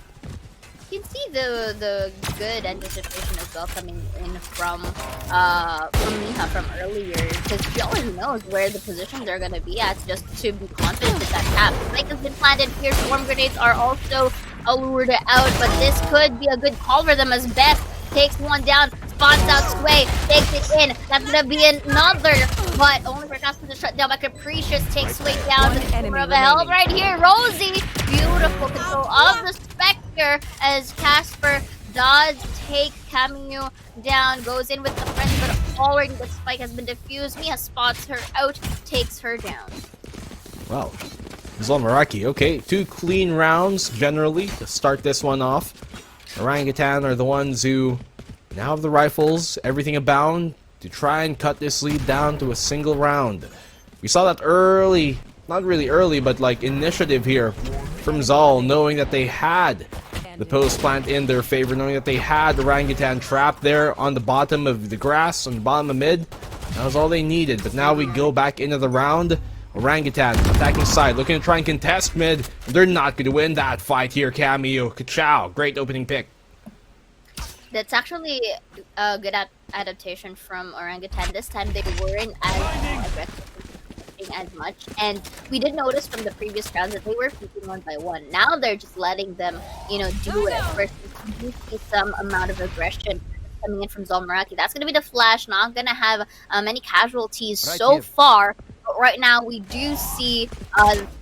Speaker 4: You can see the good anticipation as well coming in from Miha from earlier, because she already knows where the positions are going to be at, just to be confident with that tap. Spike has been planted here, swarm grenades are also lured out, but this could be a good call for them as Beth takes one down, spawns out Sway, takes it in. That's gonna be another, but only for Casper to shut down by Capricious, takes Sway down with the of a help right here. Rosie, beautiful control of the Spectre as Casper does take Cameo down, goes in with the friends, but already the spike has been defused. Mia spots her out, takes her down.
Speaker 3: Wow. ZOL Meraki, okay, 2 clean rounds generally to start this one off. Orangutan are the ones who now have the rifles, everything abound, to try and cut this lead down to a single round. We saw that early, not really early, but like initiative here from ZOL, knowing that they had the post plant in their favor, knowing that they had Orangutan trapped there on the bottom of the grass, on the bottom of mid. That was all they needed, but now we go back into the round. Orangutan attacking side, looking to try and contest mid. They're not going to win that fight here. Cameo, Kachao, great opening pick.
Speaker 4: That's actually a good adaptation from Orangutan. This time they weren't as aggressive as much, and we did notice from the previous rounds that they were peeking one by one. Now they're just letting them, do it. Versus you see some amount of aggression coming in from ZOL Meraki. That's going to be the flash. Not going to have any casualties so far. Right now, we do see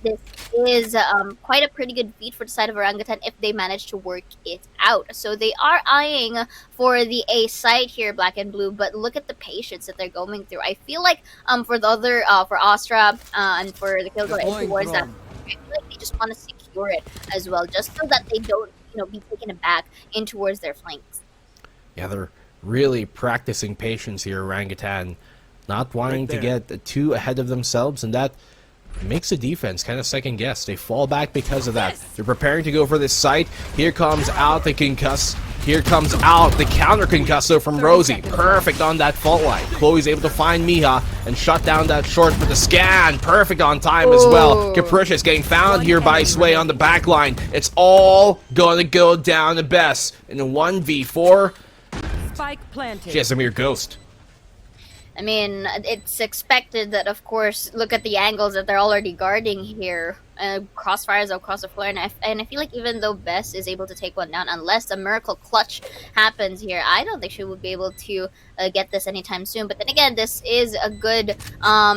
Speaker 4: this is quite a pretty good beat for the side of Orangutan if they manage to work it out. So they are eyeing for the A site here, Black and Blue, but look at the patience that they're going through. I feel like for the other, for Astra and for the Killjoy towards that, I feel like they just want to secure it as well, just so that they don't, be taken aback in towards their flanks.
Speaker 3: Yeah, they're really practicing patience here, Orangutan. Not wanting to get too ahead of themselves, and that makes the defense kind of second guess. They fall back because of that. They're preparing to go for this site. Here comes out the concuss. Here comes out the counter concusso from Rosie. Perfect on that fault line. Chloe's able to find Miha and shut down that short for the scan. Perfect on time as well. Capricious getting found here by Sway on the back line. It's all gonna go down to Bess in a 1v4.
Speaker 5: Spike planted.
Speaker 3: She has a mere ghost.
Speaker 4: I mean, it's expected that, of course, look at the angles that they're already guarding here. Crossfires across the floor, and I feel like even though Bess is able to take one down, unless a miracle clutch happens here, I don't think she will be able to get this anytime soon. But then again, this is a good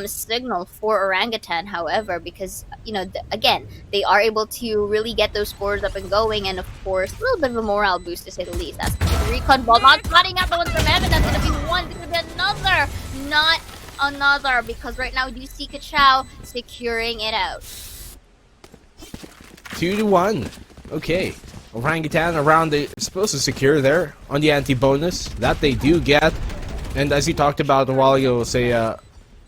Speaker 4: signal for Orangutan, however, because, you know, again, they are able to really get those scores up and going, and of course, a little bit of a morale boost to say the least. That's the recon ball, not spotting out the one from Evan. That's going to be one, going to be another, not another, because right now we do see Kachao securing it out.
Speaker 3: 2-1. Okay. Orangutan around the supposed to secure there on the anti-bonus. That they do get. And as you talked about a while ago, say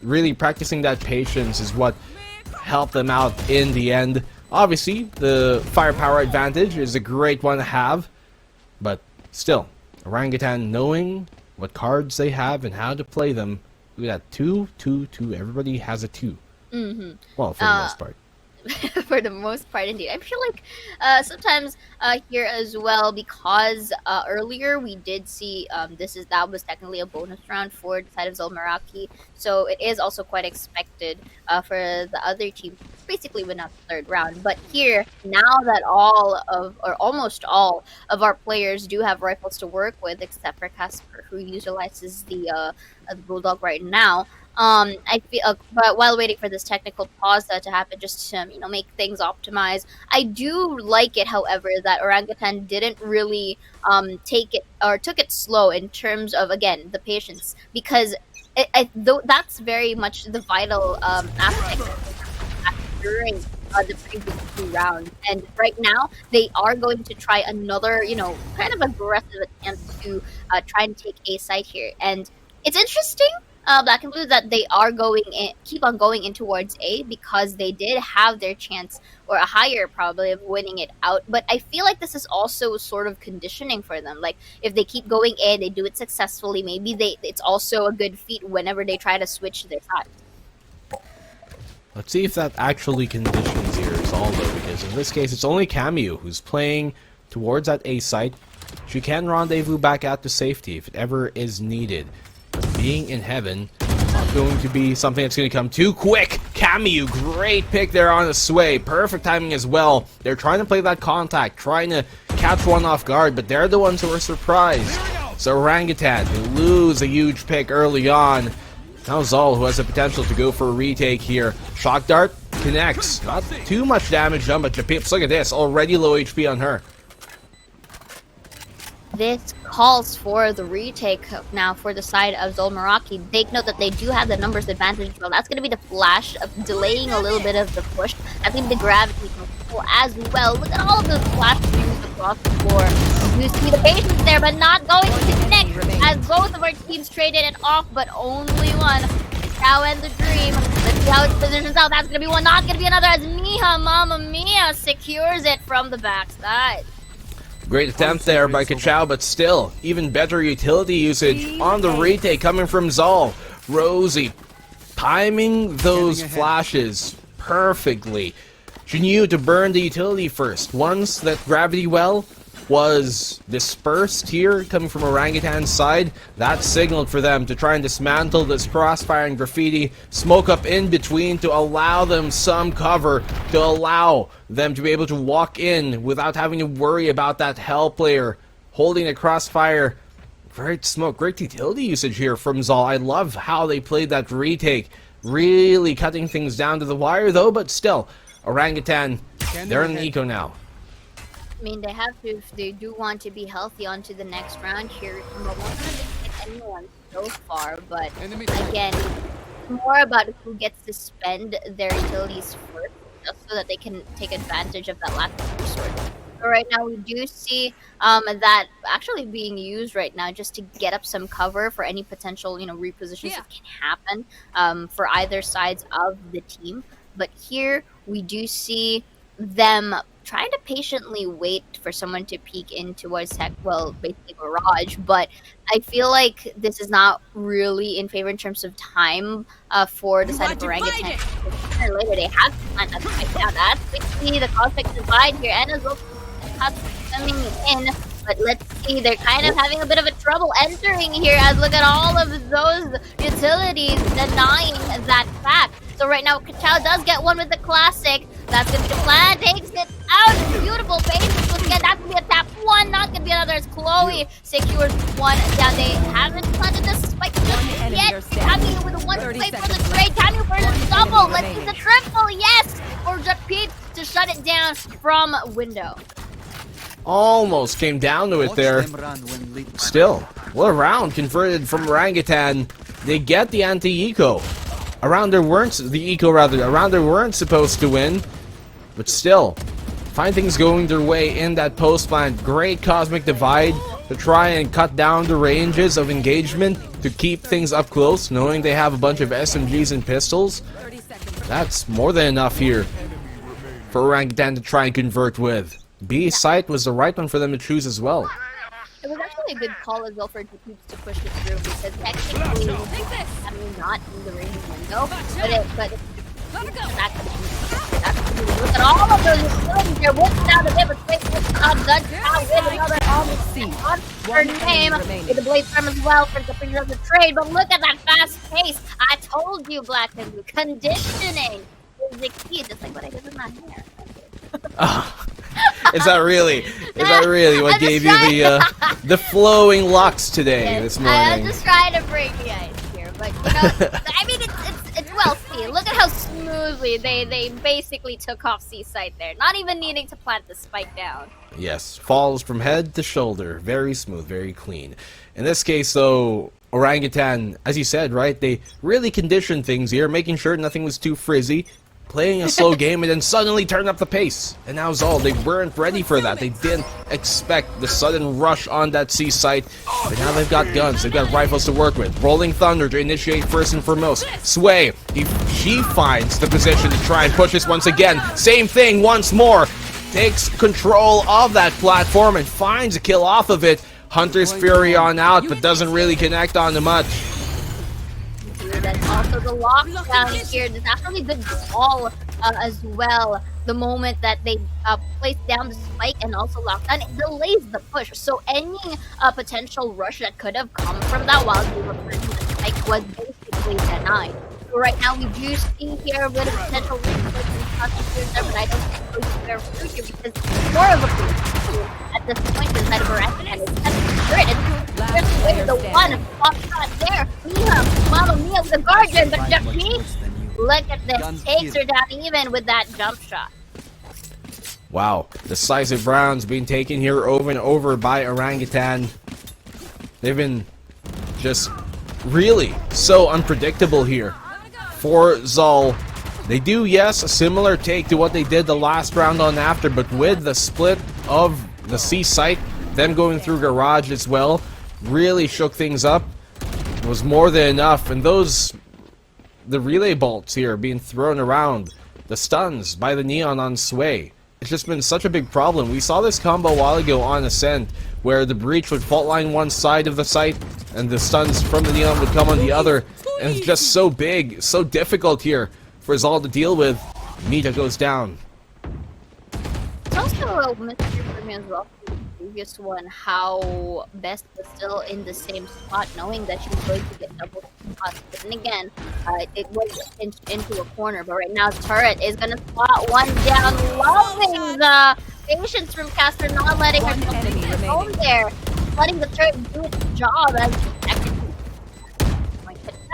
Speaker 3: really practicing that patience is what helped them out in the end. Obviously, the firepower advantage is a great one to have. But still, Orangutan knowing what cards they have and how to play them. Look at that. 2-2-2. Everybody has a 2. Well, for the most part.
Speaker 4: For the most part, indeed. I feel like sometimes here as well, because earlier we did see that was technically a bonus round for the side of ZOL Meraki, so it is also quite expected for the other team to basically win out the third round. But here, now that almost all of our players do have rifles to work with, except for Casper, who utilizes the Bulldog right now. I feel, but while waiting for this technical pause to happen, just to make things optimize, I do like it. However, that Orangutan didn't really took it slow in terms of, again, the patience, because that's very much the vital aspect during the previous 2 rounds. And right now, they are going to try another, kind of aggressive attempt to try and take a site here, and it's interesting. Black and Blue, that they are keep on going in towards A, because they did have their chance, or a higher probability, of winning it out. But I feel like this is also sort of conditioning for them. Like, if they keep going A, they do it successfully, maybe it's also a good feat whenever they try to switch their sides.
Speaker 3: Let's see if that actually conditions here is all, though, because in this case, it's only Cameo who's playing towards that A site. She can rendezvous back out to safety if it ever is needed. Being in heaven is not going to be something that's going to come too quick. Cameo, great pick there on the sway. Perfect timing as well. They're trying to play that contact, trying to catch one off guard, but they're the ones who are surprised. So Orangutan, who lose a huge pick early on. Now ZOL, who has the potential to go for a retake here. Shock Dart connects. Not too much damage done, but the Pips, look at this. Already low HP on her.
Speaker 4: This calls for the retake now for the side of ZOL Meraki. Take note that they do have the numbers advantage as well. That's going to be the flash of delaying a little bit of the push. That's going to be the gravity control as well. Look at all of those flash moves across the floor. You see the patience there, but not going to connect, as both of our teams traded it off, but only one. Cow and the Dream. Let's see how it positions out. That's going to be one, not going to be another, as Miha, Mamma Mia, secures it from the backside.
Speaker 3: Great attempt there by Kachao, but still, even better utility usage on the retake coming from ZOL. Rosie timing those flashes perfectly. She knew to burn the utility first. Once that gravity well was dispersed here, coming from Orangutan's side, that signaled for them to try and dismantle this crossfire and graffiti, smoke up in between to allow them some cover, to allow them to be able to walk in without having to worry about that Hell player holding the crossfire. Great smoke, great utility usage here from ZOL. I love how they played that retake, really cutting things down to the wire though, but still, Orangutan, they're in eco now.
Speaker 4: I mean, they have to, if they do want to be healthy onto the next round here. But won't hit anyone so far, but again, it's more about who gets to spend their utilities first, just so that they can take advantage of that last resource. So right now, we do see that actually being used right now just to get up some cover for any potential, repositions that can happen for either sides of the team. But here, we do see them trying to patiently wait for someone to peek in towards basically Barrage, but I feel like this is not really in favor in terms of time for the side of Orangutan. Later, they have to plant that right now. That's quickly the Cosmic Divide here, and as well coming in. But let's see, they're kind of having a bit of a trouble entering here as look at all of those utilities denying that fact. So right now, Kachao does get one with the classic. That's going to be the plan. Takes it out. Beautiful base. Once again, that's going to be a tap one. Not going to be another as Chloe secures one down. They haven't planted the spike just yet. Cammy with a one spike for the trade. Cammy for the double. Let's see the triple. Yes. Or just Pete to shut it down from window.
Speaker 3: Almost came down to it there. Still, what a round converted from Orangutan. They get the anti-eco. Around there weren't supposed to win, but still, find things going their way in that post plant. Great cosmic divide to try and cut down the ranges of engagement to keep things up close, knowing they have a bunch of SMGs and pistols. That's more than enough here for Orangutan to try and convert with. B site was the right one for them to choose as well.
Speaker 4: It was actually a good call as well for Hoops to push it through because technically, I mean, not in the range window, but look at all of those utilities here. Whipping down the bit, but quick guns out with another on her name with the blade farm as well for the figure of the trade. But look at that fast pace. I told you, Black and Blue, conditioning is the key, just like what I did with my hair.
Speaker 3: Is that really what gave you the flowing locks today, this morning?
Speaker 4: I'm just trying to break the ice here, but you know, I mean it's well seen. Look at how smoothly they basically took off C-site there, not even needing to plant the spike down.
Speaker 3: Yes, falls from head to shoulder, very smooth, very clean. In this case, though, Orangutan, as you said, right, they really conditioned things here, making sure nothing was too frizzy. Playing a slow game and then suddenly turn up the pace. And now ZOL, they weren't ready for that. They didn't expect the sudden rush on that C site. But now they've got guns, they've got rifles to work with. Rolling Thunder to initiate first and foremost. Sway, she finds the position to try and push this once again. Same thing once more. Takes control of that platform and finds a kill off of it. Hunter's Fury on out, but doesn't really connect on to much.
Speaker 4: That's also the lockdown here. There's actually good call as well. The moment that they place down the spike and also lockdown, it delays the push. So any potential rush that could have come from that while they were pushing the spike was basically denied. So right now we do see here a bit of potential risk there, but I don't think it's fair fruit here because more of a fruit at this point is that Meraki and it's just the one off shot there. Mamma Mia with the guardian, but Jeffy, look at this, takes her down even with that jump shot.
Speaker 3: Wow, decisive rounds being taken here over and over by Orangutan. They've been just really so unpredictable here for ZOL. They do, yes, a similar take to what they did the last round on After, but with the split of the C site, them going through Garage as well, really shook things up. It was more than enough, and the relay bolts here being thrown around, the stuns by the Neon on Sway. It's just been such a big problem. We saw this combo a while ago on Ascent, where the Breach would fault line one side of the site, and the stuns from the Neon would come on the other, and it's just so big, so difficult here for ZOL to deal with. Mita goes down.
Speaker 4: It's also a mystery for me as well. Previous one, how Best was still in the same spot, knowing that she was going to get double spots. But then again, it was pinched into a corner. But right now, Turret is going to spot one down. Loving the patience from Caster, not letting her complete her home there. Letting the Turret do its job as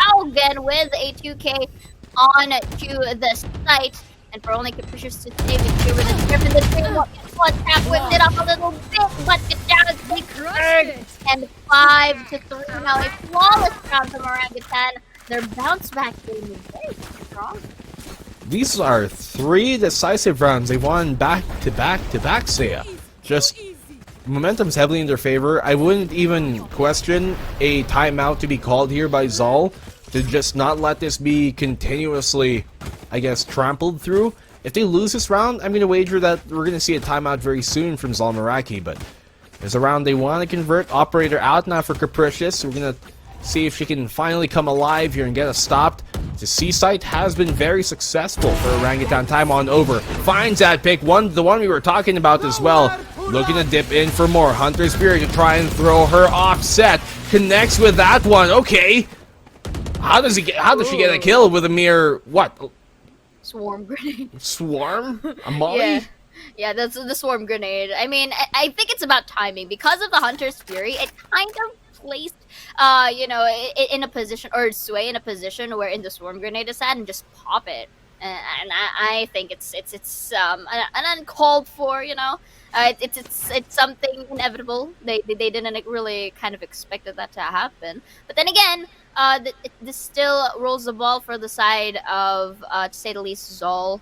Speaker 4: now again with a 2K on to the site. And for only pushers to save it here with a Griffin, the trade one tap whipped it up a little bit, but it down as big third. And 5-3 now, a flawless round from Orangutan. Their bounce back game is very strong.
Speaker 3: These are 3 decisive rounds. They won back to back to back, Saya. Just momentum's heavily in their favor. I wouldn't even question a timeout to be called here by ZOL to just not let this be continuously, I guess, trampled through. If they lose this round, I'm going to wager that we're going to see a timeout very soon from ZOL Meraki, but there's a round they want to convert. Operator out now for Capricious. We're going to see if she can finally come alive here and get us stopped. The C-site has been very successful for Orangutan. Time on over. Finds that pick, the one we were talking about as well. looking to dip in for more. Hunter Spirit to try and throw her offset. Connects with that one. Okay. How does she get a kill with a mere what?
Speaker 4: Swarm grenade.
Speaker 3: Swarm? A molly?
Speaker 4: Yeah. Yeah, that's the swarm grenade. I mean, I think it's about timing. Because of the Hunter's Fury, it kind of placed, you know, in a position, or Sway in a position where in the swarm grenade is at, and just pop it. And I think it's an uncalled for, you know. It's something inevitable. They didn't really kind of expected that to happen. But then again, this still rolls the ball for the side of, to say the least, ZOL,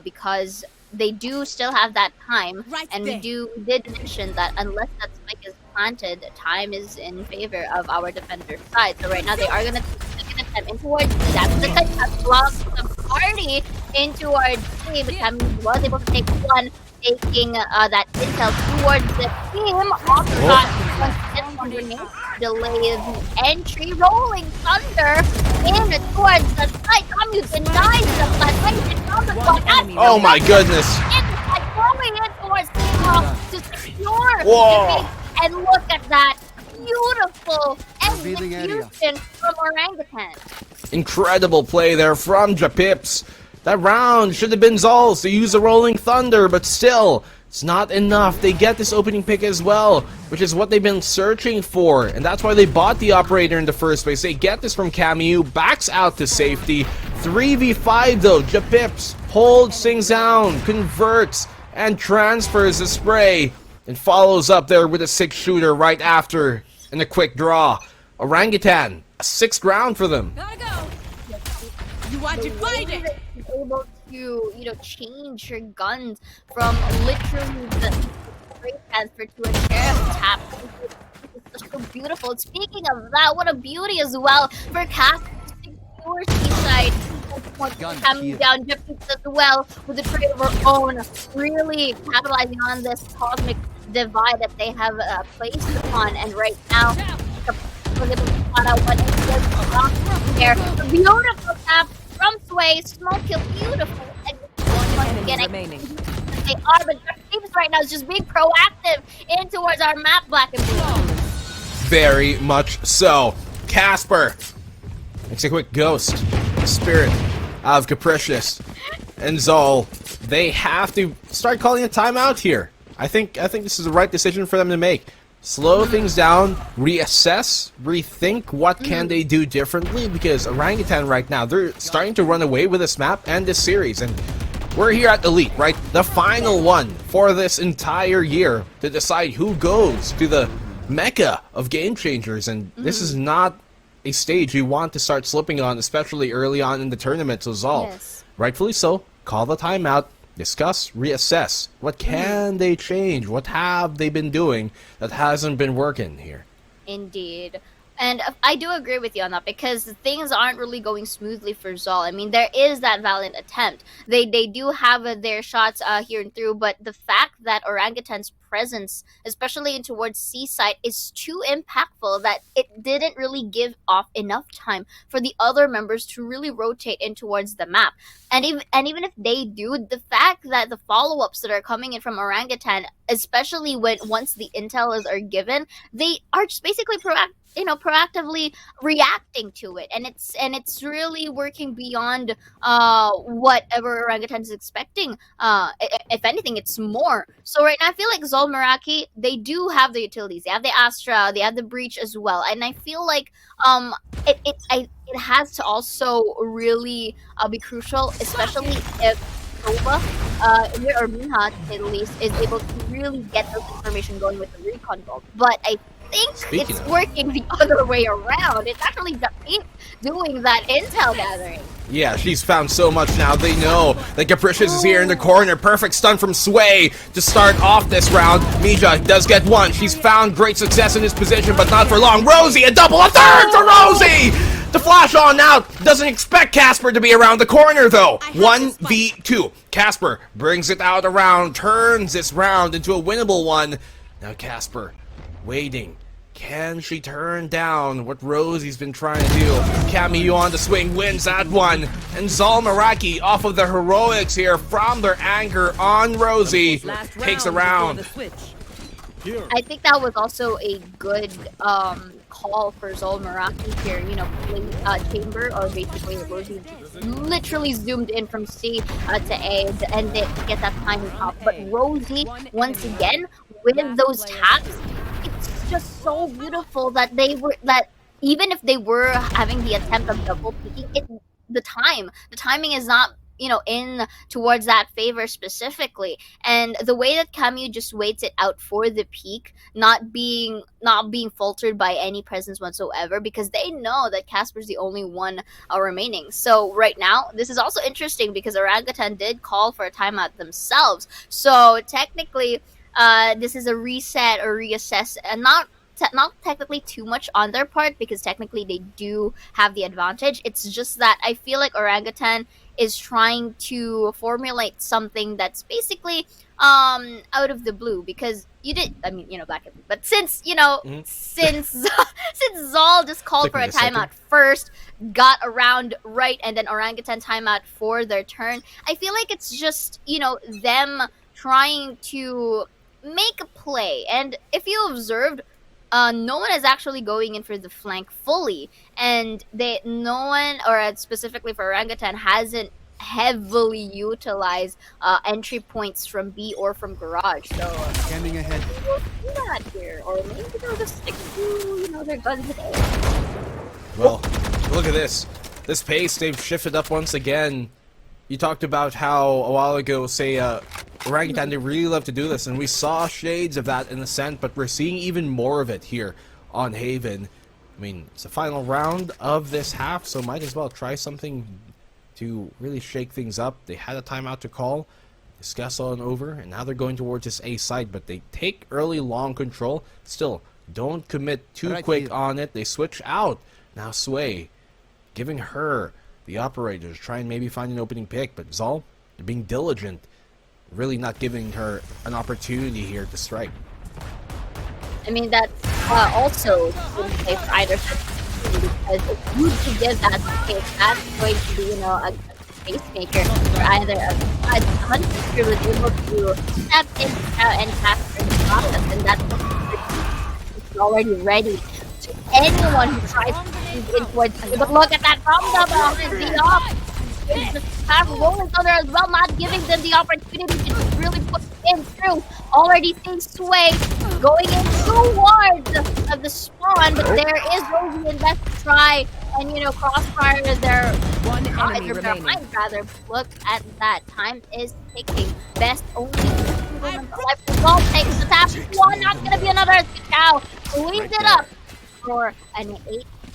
Speaker 4: because they do still have that time, and we did mention that unless that spike is planted, time is in favor of our defender's side. So right now they are gonna take an attempt in towards that's the that blocks the party into our team. But Camille was able to take one, taking that intel towards the team. Also got underneath, delays entry, rolling thunder in towards the side. Camille denies the flash.
Speaker 3: Oh my goodness!
Speaker 4: Going in towards to secure.
Speaker 3: Whoa!
Speaker 4: And look at that beautiful execution from Orangutan.
Speaker 3: Incredible play there from Japips. That round should have been ZOL's to use the Rolling Thunder, but still, it's not enough. They get this opening pick as well, which is what they've been searching for, and that's why they bought the operator in the first place. They get this from Camus, backs out to safety. 3v5 though, Japips holds things down, converts, and transfers the spray, and follows up there with a 6-shooter right after, and a quick draw. Orangutan, a 6th round for them.
Speaker 5: Gotta go. You want to find it.
Speaker 4: Able to, you know, change your guns from literally the spray transfer to a sheriff tap. It's so beautiful. Speaking of that, what a beauty as well for Cass to secure Seaside. Coming down Japanese as well with a trade of her own, really capitalizing on this cosmic divide that they have placed upon. And right now, was able to spot out what is there. A beautiful tap from Sway, small kill, beautiful.
Speaker 5: Remaining.
Speaker 4: They are, but Japanese right now is just being proactive in towards our map, black and blue.
Speaker 3: Very much so. Casper makes a quick ghost. Spirit of Capricious and ZOL. They have to start calling a timeout here. I think this is the right decision for them to make. Slow things down, reassess, rethink what can they do differently, because Orangutan right now, they're starting to run away with this map and this series, and we're here at Elite, right? The final one for this entire year to decide who goes to the mecca of game changers, and this is not a stage you want to start slipping on, especially early on in the tournament. So ZOL,
Speaker 4: Yes.
Speaker 3: rightfully so, call the timeout, discuss, reassess. What can they change? What have they been doing that hasn't been working here?
Speaker 4: Indeed. And I do agree with you on that, because things aren't really going smoothly for ZOL. I mean, there is that valiant attempt. They do have their shots here and through, but the fact that Orangutan's presence, especially in towards Seaside, is too impactful that it didn't really give off enough time for the other members to really rotate in towards the map. And even if they do, the fact that the follow-ups that are coming in from Orangutan, especially once the intel are given, they are just basically proactively reacting to it, and it's really working beyond whatever Orangutan is expecting. If anything, it's more. So right now, I feel like ZOL Meraki, they do have the utilities. They have the Astra, they have the Breach as well, and I feel like it has to also really be crucial, especially if Nova or Minha, to say the least, is able to really get those information going with the recon vault. But I think it's working the other way around. It's actually the Pink doing that intel gathering.
Speaker 3: Yeah, she's found so much now. They know that Capricious is here in the corner. Perfect stun from Sway to start off this round. Mija does get one. She's found great success in this position, but not for long. Rosie, a double, a third for Rosie! The flash on now doesn't expect Casper to be around the corner, though. 1v2. Casper brings it out around, turns this round into a winnable one. Now Casper waiting. Can she turn down what Rosie's been trying to do? Camille on the swing wins that one. And ZOL Meraki, off of the heroics here from their anger on Rosie, takes a round.
Speaker 4: I think that was also a good call for ZOL Meraki here. You know, Chamber, or basically Rosie, literally zoomed in from C to A and they get that timing up. But Rosie, once again, with those taps, it's just so beautiful that even if they were having the attempt of double peeking, the timing is not, you know, in towards that favor specifically, and the way that Camu just waits it out for the peak, not being faltered by any presence whatsoever, because they know that Casper's the only one remaining. So right now, this is also interesting because Orangutan did call for a timeout themselves. So technically, this is a reset or reassess, and not technically too much on their part, because technically they do have the advantage. It's just that I feel like Orangutan is trying to formulate something that's basically out of the blue, because Black and Blue, but since since ZOL just called for a timeout first, got around right, and then Orangutan timeout for their turn, I feel like it's just, them trying to make a play. And if you observed, no one is actually going in for the flank fully, and no one, or specifically for Orangutan, hasn't heavily utilized entry points from B or from Garage. So
Speaker 7: Scanning ahead.
Speaker 4: we'll see that here, or maybe they'll just stick to their guns today.
Speaker 3: Well, look at this. This pace, they've shifted up once again. You talked about how a while ago, say, Orangutan, they really love to do this, and we saw shades of that in Ascent, but we're seeing even more of it here on Haven. I mean, it's the final round of this half, so might as well try something to really shake things up. They had a timeout to call, discuss on over, and now they're going towards this A side, but they take early long control. Still, don't commit too quick on it. They switch out. Now Sway, giving her the operators, try and maybe find an opening pick, but ZOL, they're being diligent, really not giving her an opportunity here to strike.
Speaker 4: I mean, that's also going to say for either side, because if you can give that space, that's going to be, a pacemaker for either of the sides. Hunter was able to step in and capture the process, and that's already ready to anyone who tries to move in towards you. But look at that combo behind the off. Have Rolling Thunder as well, not giving them the opportunity to really put in through. Already seeing Sway going in towards the spawn, but there is Rosie and best to try and crossfire their
Speaker 5: One enemy remaining.
Speaker 4: Rather, look at that. Time is ticking. Best only Ball takes the tap. One, not gonna be another. Cow cleans it up for an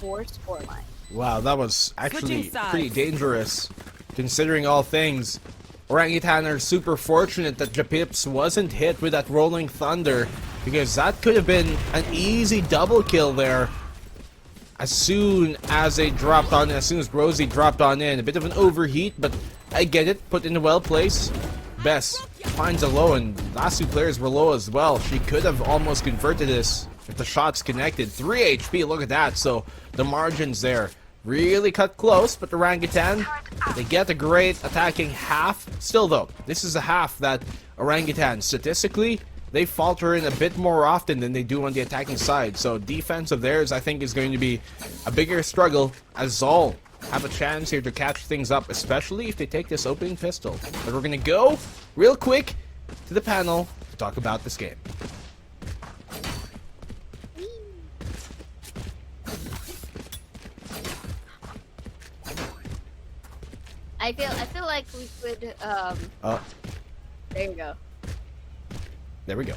Speaker 4: 8-4 scoreline.
Speaker 3: Wow, that was actually
Speaker 5: Switching sides.
Speaker 3: pretty dangerous, considering all things. Orangutan are super fortunate that Japips wasn't hit with that Rolling Thunder, because that could have been an easy double kill there. As soon as they dropped on, as soon as Rosie dropped on in, a bit of an overheat, but I get it, put in a well place. Bess finds a low, and last two players were low as well. She could have almost converted this if the shots connected. 3 HP, look at that. So the margins there really cut close, but the Orangutan, they get a great attacking half. Still though, this is a half that Orangutan, statistically, they falter in a bit more often than they do on the attacking side. So defense of theirs, I think, is going to be a bigger struggle, as ZOL have a chance here to catch things up, especially if they take this opening pistol. But we're going to go real quick to the panel to talk about this game.
Speaker 4: I feel like we could there you go.
Speaker 3: There we go.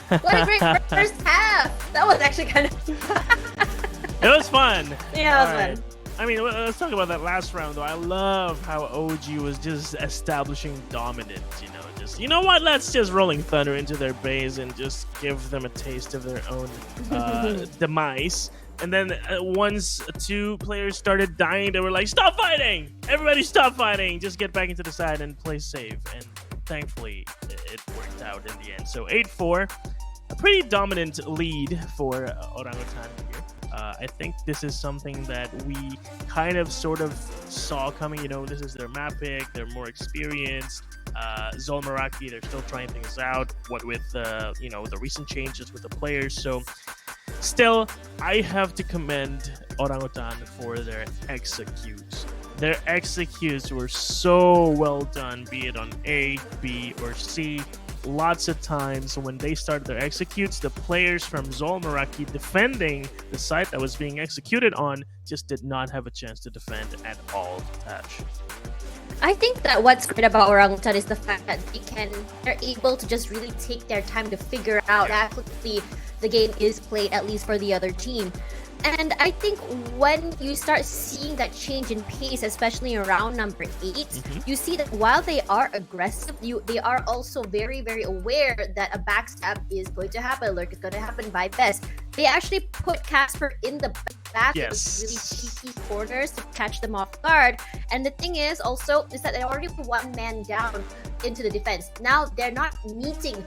Speaker 1: What a great first half! That was actually kind of...
Speaker 2: It was fun.
Speaker 1: Yeah, it was
Speaker 2: Alright.
Speaker 1: fun.
Speaker 2: I mean, let's talk about that last round, though. I love how OG was just establishing dominance, just, you know what, let's just Rolling Thunder into their base and just give them a taste of their own demise. And then once two players started dying, they were like, stop fighting! Everybody stop fighting! Just get back into the side and play safe. And thankfully, it worked out in the end. So 8-4, a pretty dominant lead for Orangutan here. I think this is something that we kind of sort of saw coming. You know, this is their map pick. They're more experienced. ZOL Meraki, they're still trying things out. What with you know, the recent changes with the players. So still, I have to commend Orangutan for their executes. Their executes were so well done, be it on A, B, or C. Lots of times when they started their executes, the players from ZOL Meraki defending the site that was being executed on just did not have a chance to defend at all. Tash.
Speaker 1: I think that what's great about Orangutan is the fact that they're able to just really take their time to figure out how quickly the game is played, at least for the other team. And I think when you start seeing that change in pace, especially in round number 8, you see that while they are aggressive, they are also very, very aware that a backstab is going to happen, lurk is going to happen by best. They actually put Casper in the back of really cheeky corners to catch them off guard. And the thing is also is that they already put one man down into the defense. Now they're not meeting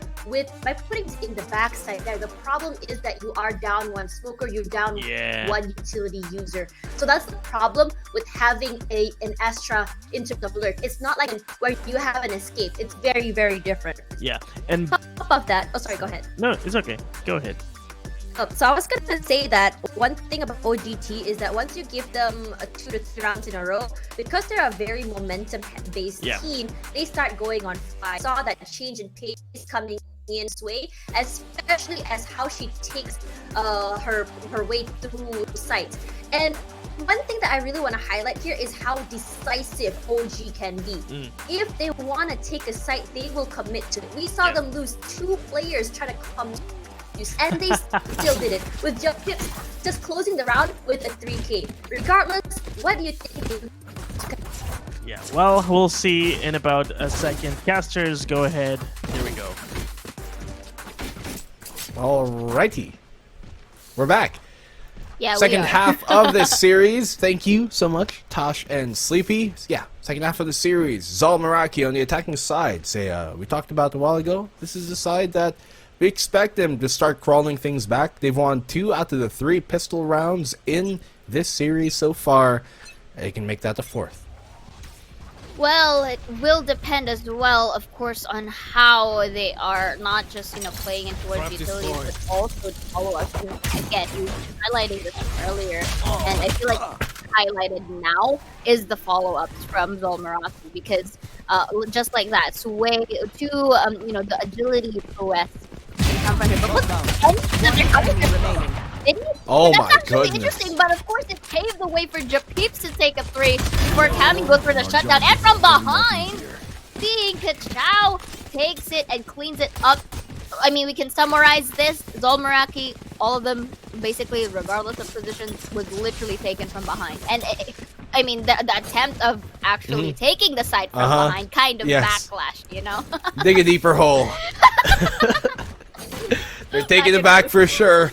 Speaker 1: by putting it in the backside there. The problem is that you are down one smoker, you're down one utility user. So that's the problem with having an Astra into the lurk. It's not like where you have an escape. It's very, very different.
Speaker 2: Yeah, and
Speaker 1: on top of that, oh sorry, go ahead.
Speaker 2: No, it's okay. Go ahead.
Speaker 1: So I was gonna say that one thing about OGT is that once you give them 2 to 3 rounds in a row, because they're a very momentum-based team, they start going on fire. I saw that change in pace coming in Sway, especially as how she takes her way through sites. And one thing that I really want to highlight here is how decisive OG can be. If they want to take a site, they will commit to it. We saw them lose 2 players trying to come, and they still did it with just closing the round with a 3K. Regardless, what do you think?
Speaker 2: Yeah, well, we'll see in about a second. Casters, go ahead. Here we go.
Speaker 3: Alrighty, we're back.
Speaker 4: Yeah,
Speaker 3: second half of this series. Thank you so much, Tosh and Sleepy. Yeah, second half of the series. ZOL Meraki on the attacking side. We talked about a while ago. This is the side that we expect them to start crawling things back. They've won 2 out of the 3 pistol rounds in this series so far. They can make that the 4th.
Speaker 4: Well, it will depend as well, of course, on how they are not just, playing in towards utilities, but also follow-ups. Again, you were highlighting this earlier, and I feel like highlighted now is the follow-ups from ZOL Meraki, because just like that, Sway to the agility prowess come from here. But look, they're coming from.
Speaker 3: Oh
Speaker 4: That's
Speaker 3: my
Speaker 4: actually
Speaker 3: goodness.
Speaker 4: interesting, but of course it paved the way for Japeeps to take a 3 before Cammy goes for the shutdown. And from behind, seeing Kachao takes it and cleans it up. I mean, we can summarize this. ZOL Meraki, all of them, basically, regardless of positions, was literally taken from behind. And I mean, the attempt of actually taking the side from behind kind of backlashed,
Speaker 3: Dig a deeper hole. They're taking it back for sure.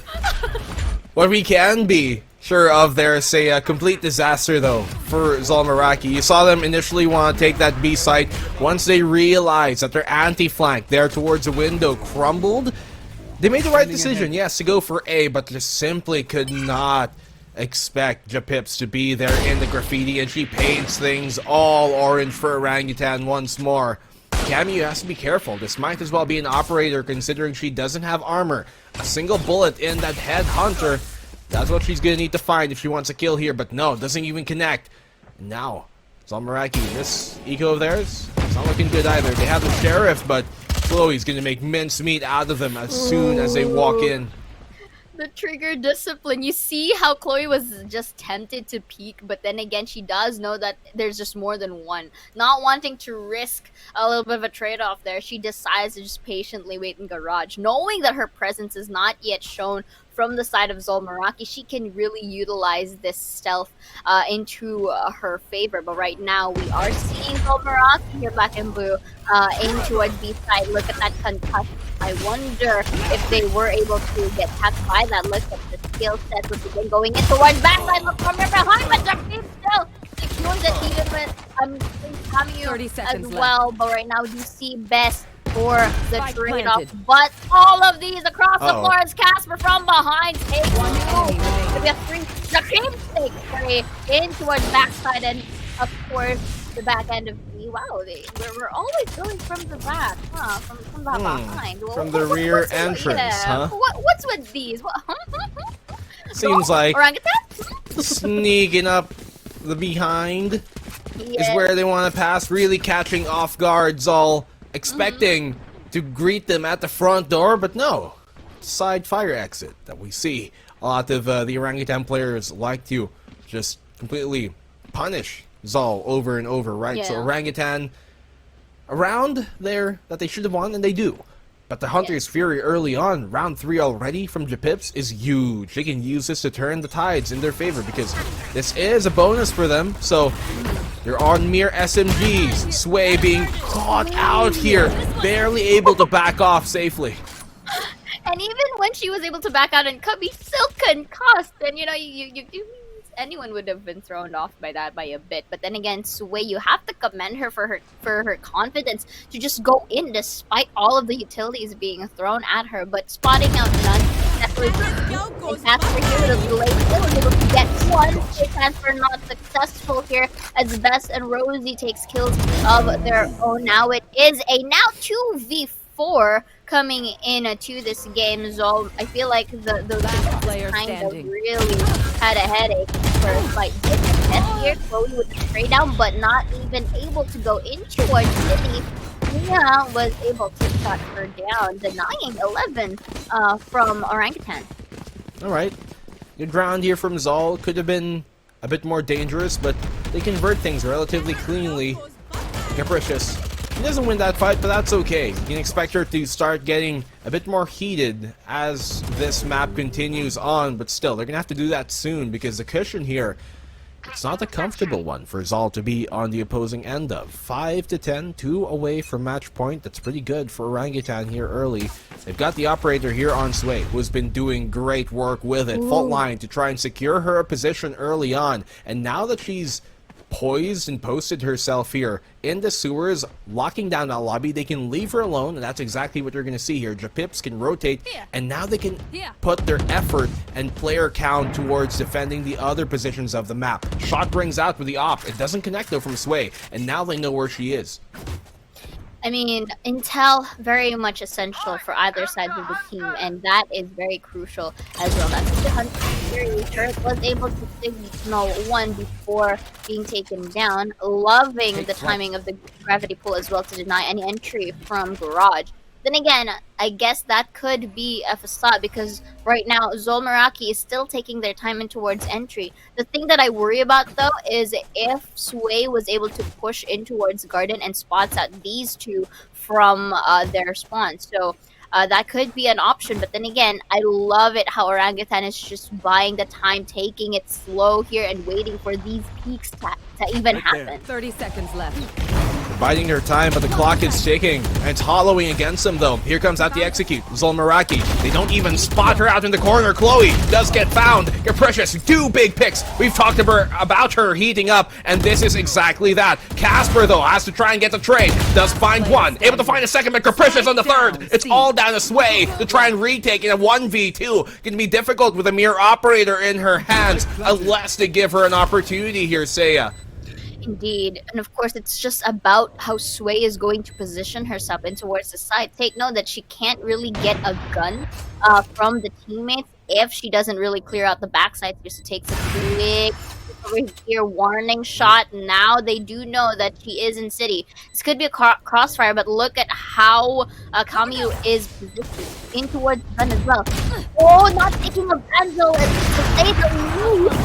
Speaker 3: What we can be sure of there is a complete disaster, though, for ZOL Meraki. You saw them initially want to take that B site. Once they realized that their anti-flank there towards the window crumbled, they made the right decision, yes, to go for A, but just simply could not expect Japips to be there in the graffiti, and she paints things all orange for Orangutan once more. Cammy has to be careful. This might as well be an operator, considering she doesn't have armor. A single bullet in that headhunter, that's what she's gonna need to find if she wants a kill here, but no, doesn't even connect. Now, ZOL Meraki, this eco of theirs, it's not looking good either. They have the sheriff, but Chloe's gonna make mincemeat out of them as soon as they walk in.
Speaker 4: The trigger discipline. You see how Chloe was just tempted to peek, but then again, she does know that there's just more than one. Not wanting to risk a little bit of a trade-off there, she decides to just patiently wait in garage. Knowing that her presence is not yet shown from the side of ZOL Meraki, she can really utilize this stealth into her favor. But right now, we are seeing ZOL Meraki here, black and blue, into a B side. Look at that concussion. I wonder if they were able to get tapped by that. Look at the skill set, which again going in towards backside. Look from behind, but Japeep still secures it, even with Camus as well. But right now, you see best for the trade-off, but all of these across the floor as Casper from behind takes 2. We have 3. Jakeem takes 3 in towards backside, and of course, the back end of B. Wow, we're always going from the back, huh? From the behind. Well,
Speaker 3: From the rear
Speaker 4: what's
Speaker 3: entrance, huh?
Speaker 4: What's with these? What,
Speaker 3: Seems like
Speaker 4: Orangutan?
Speaker 3: sneaking up the behind is where they want to pass, really catching off guard ZOL, expecting to greet them at the front door, but no. Side fire exit that we see. A lot of the Orangutan players like to just completely punish ZOL over and over, right? So Orangutan around there that they should have won, and they do. But the Hunter's Fury early on, round 3 already from Japips, is huge. They can use this to turn the tides in their favor because this is a bonus for them. So they're on mere SMGs. Sway being caught out here, barely able to back off safely.
Speaker 4: And even when she was able to back out and cut, we still couldn't cost. And you know, anyone would have been thrown off by that by a bit. But then again, Sway, you have to commend her for her confidence to just go in despite all of the utilities being thrown at her. But spotting out none, definitely transfer here to the late. They were able to get one. They transfer not successful here as Bess and Rosie takes kills of their own. Now it is a 2v4 coming into this game. ZOL, I feel like the
Speaker 5: player
Speaker 4: kind
Speaker 5: standing.
Speaker 4: of really had a headache for a slight death here. Chloe with the spray down, but not even able to go into our city. Mia was able to shut her down, denying 11 from Orangutan.
Speaker 3: Alright. Good round here from ZOL. Could have been a bit more dangerous, but they convert things relatively cleanly. Capricious. He doesn't win that fight, but that's okay. You can expect her to start getting a bit more heated as this map continues on, but still, they're gonna have to do that soon because the cushion here, it's not a comfortable one for ZOL to be on the opposing end of. 5-10, 2 away from match point. That's pretty good for Orangutan here early. They've got the operator here on Sway, who's been doing great work with it. Fault line to try and secure her position early on, and now that she's poised and posted herself here in the sewers, locking down that lobby, they can leave her alone, and that's exactly what you're going to see here. Japips can rotate, and now they can put their effort and player count towards defending the other positions of the map. Shot rings out with the op. It doesn't connect though from Sway, and now they know where she is.
Speaker 4: I mean, intel very much essential for either side of the team, and that is very crucial as well. That's the Hunter Fury turret was able to signal one before being taken down, loving the timing of the gravity pull as well to deny any entry from Garage. Then again, I guess that could be a facade because right now ZOL Meraki is still taking their time in towards entry. The thing that I worry about though is if Sway was able to push in towards Garden and spots out these two from their spawn. So that could be an option, but then again, I love it how Orangutan is just buying the time, taking it slow here and waiting for these peaks to even happen.
Speaker 5: 30 seconds left.
Speaker 3: Biding their time, but the clock is ticking, and it's hollowing against them though. Here comes out the execute, ZOL Meraki. They don't even spot her out in the corner. Chloe does get found. Capricious, 2 big picks. We've talked about her heating up, and this is exactly that. Casper though has to try and get the trade. Does find one, able to find a second, but Capricious on the third. It's all down to Sway to try and retake in a 1v2. Can be difficult with a mere operator in her hands, unless they give her an opportunity here, Seiya.
Speaker 4: Indeed, and of course it's just about how Sway is going to position herself in towards the side. Take note that she can't really get a gun from the teammates if she doesn't really clear out the backside. Just takes a quick over here warning shot. Now they do know that she is in city. This could be a crossfire, but look at how Kamiyu is positioned in towards the gun as well. Oh, not taking a banjo and to say the least.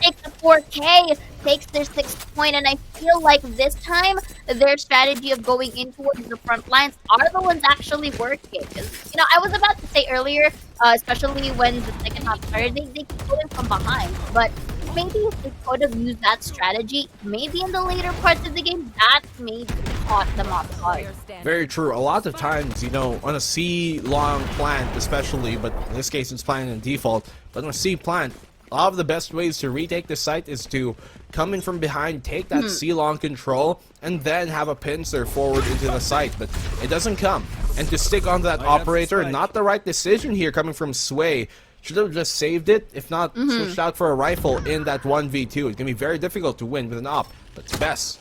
Speaker 4: Takes the 4K, takes their 6th point, and I feel like this time their strategy of going in towards the front lines are the ones actually working. You know, I was about to say earlier, especially when the second half started, they keep going from behind, but maybe if they could have used that strategy, maybe in the later parts of the game, that maybe caught them off guard.
Speaker 3: Very true. A lot of times, you know, on a C-long plant especially, but in this case it's planted in default, but on a C plant, a lot of the best ways to retake the site is to come in from behind, take that C-long control, and then have a pincer forward into the site, but it doesn't come. And to stick on that operator, not the right decision here coming from Sway. should have just saved it, if not switched out for a rifle in that 1v2. It's going to be very difficult to win with an op, but it's best.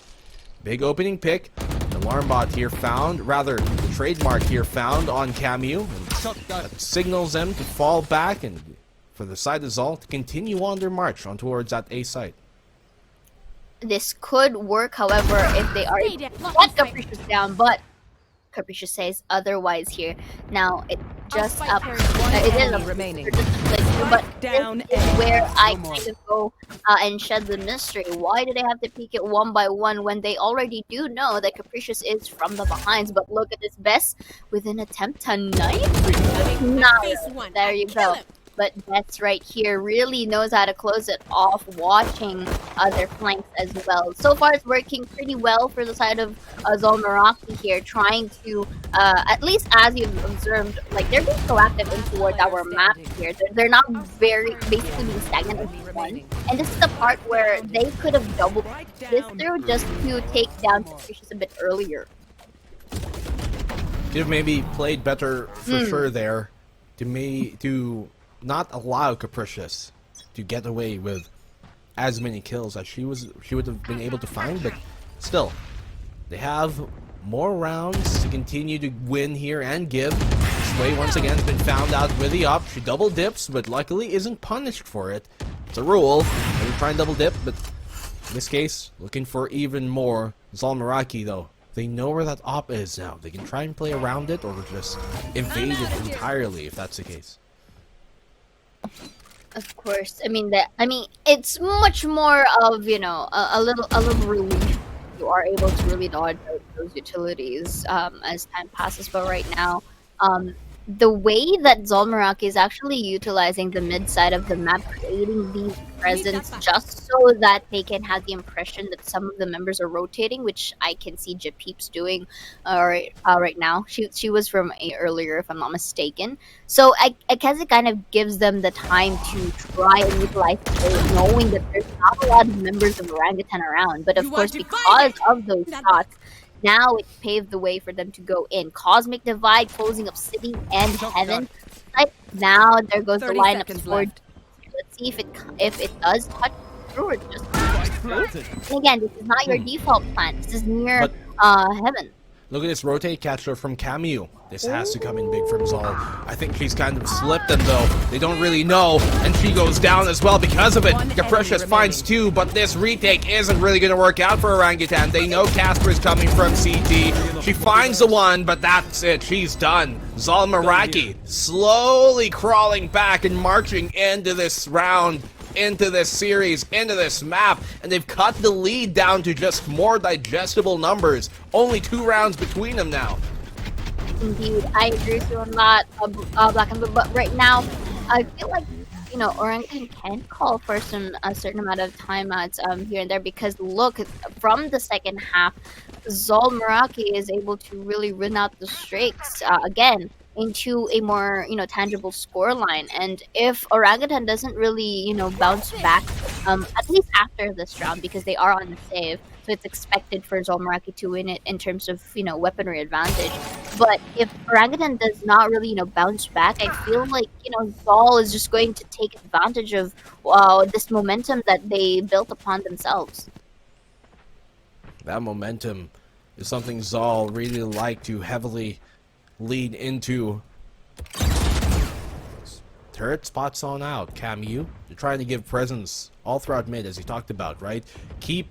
Speaker 3: Big opening pick. The alarm bot here found, rather, the trademark here found on Camu. And that signals them to fall back and for the side of ZOL to continue on their march on towards that A site.
Speaker 4: This could work, however, if they are able to get Capricious down, but Capricious says otherwise here. Now, it just up. It is a
Speaker 5: remaining.
Speaker 4: But
Speaker 5: Down
Speaker 4: this is where I kind of go and shed the mystery. Why do they have to peek it one by one when they already do know that Capricious is from the behinds? But look at this Bess with an attempt to knife. Now, there you go. But Bess right here really knows how to close it off, watching their flanks as well. So far, it's working pretty well for the side of ZOL Meraki here, trying to, at least as you've observed, like, they're being proactive in towards our map here. They're not basically being stagnant in one. And this is the part where they could have doubled this through just to take down Capricious a bit earlier.
Speaker 3: Could have maybe played better for sure there to not allow Capricious to get away with as many kills as she would have been able to find, but still, they have more rounds to continue to win here and give. Sway once again has been found out with the up. She double dips, but luckily isn't punished for it. It's a rule. They try and double dip, but in this case, looking for even more. ZOL Meraki though, they know where that op is now. They can try and play around it or just evade it entirely if that's the case.
Speaker 4: Of course, I mean it's much more of, you know, a little relief. You are able to really dodge those utilities as time passes. But right now, the way that ZOL Meraki is actually utilizing the mid side of the map, creating these presence just so that they can have the impression that some of the members are rotating, which I can see Japeep's doing right now. She was from A earlier, if I'm not mistaken. So I guess it kind of gives them the time to try and utilize it, knowing that there's not a lot of members of Orangutan around. But of course, because of those shots, now it paved the way for them to go in. Cosmic Divide closing up City and Heaven. Like, now there goes the lineup sword. Let's see if it does touch through or just touch through. And again, this is not your default plan. This is near Heaven.
Speaker 3: Look at this rotate catcher from Camu. This has to come in big from ZOL. I think she's kind of slipped them though. They don't really know. And she goes down as well because of it. Capricious finds two, but this retake isn't really going to work out for Orangutan. They know Casper's coming from CT. She finds the one, but that's it. She's done. ZOL Meraki slowly crawling back and marching into this round, into this series, into this map, and they've cut the lead down to just more digestible numbers. Only 2 rounds between them now.
Speaker 4: Indeed, I agree with you on that, Black and Blue, but right now, I feel like, you know, Orangutan can call for a certain amount of timeouts here and there, because look, from the second half, ZOL Meraki is able to really run out the streaks again into a more, you know, tangible score line. And if Orangutan doesn't really, you know, bounce back, at least after this round, because they are on the save, so it's expected for ZOL Meraki to win it in terms of, you know, weaponry advantage. But if Orangutan does not really, you know, bounce back, I feel like, you know, ZOL is just going to take advantage of this momentum that they built upon themselves.
Speaker 3: That momentum is something ZOL really like to heavily lead into. Turret spots on out. Camu, you're trying to give presence all throughout mid, as you talked about, right? Keep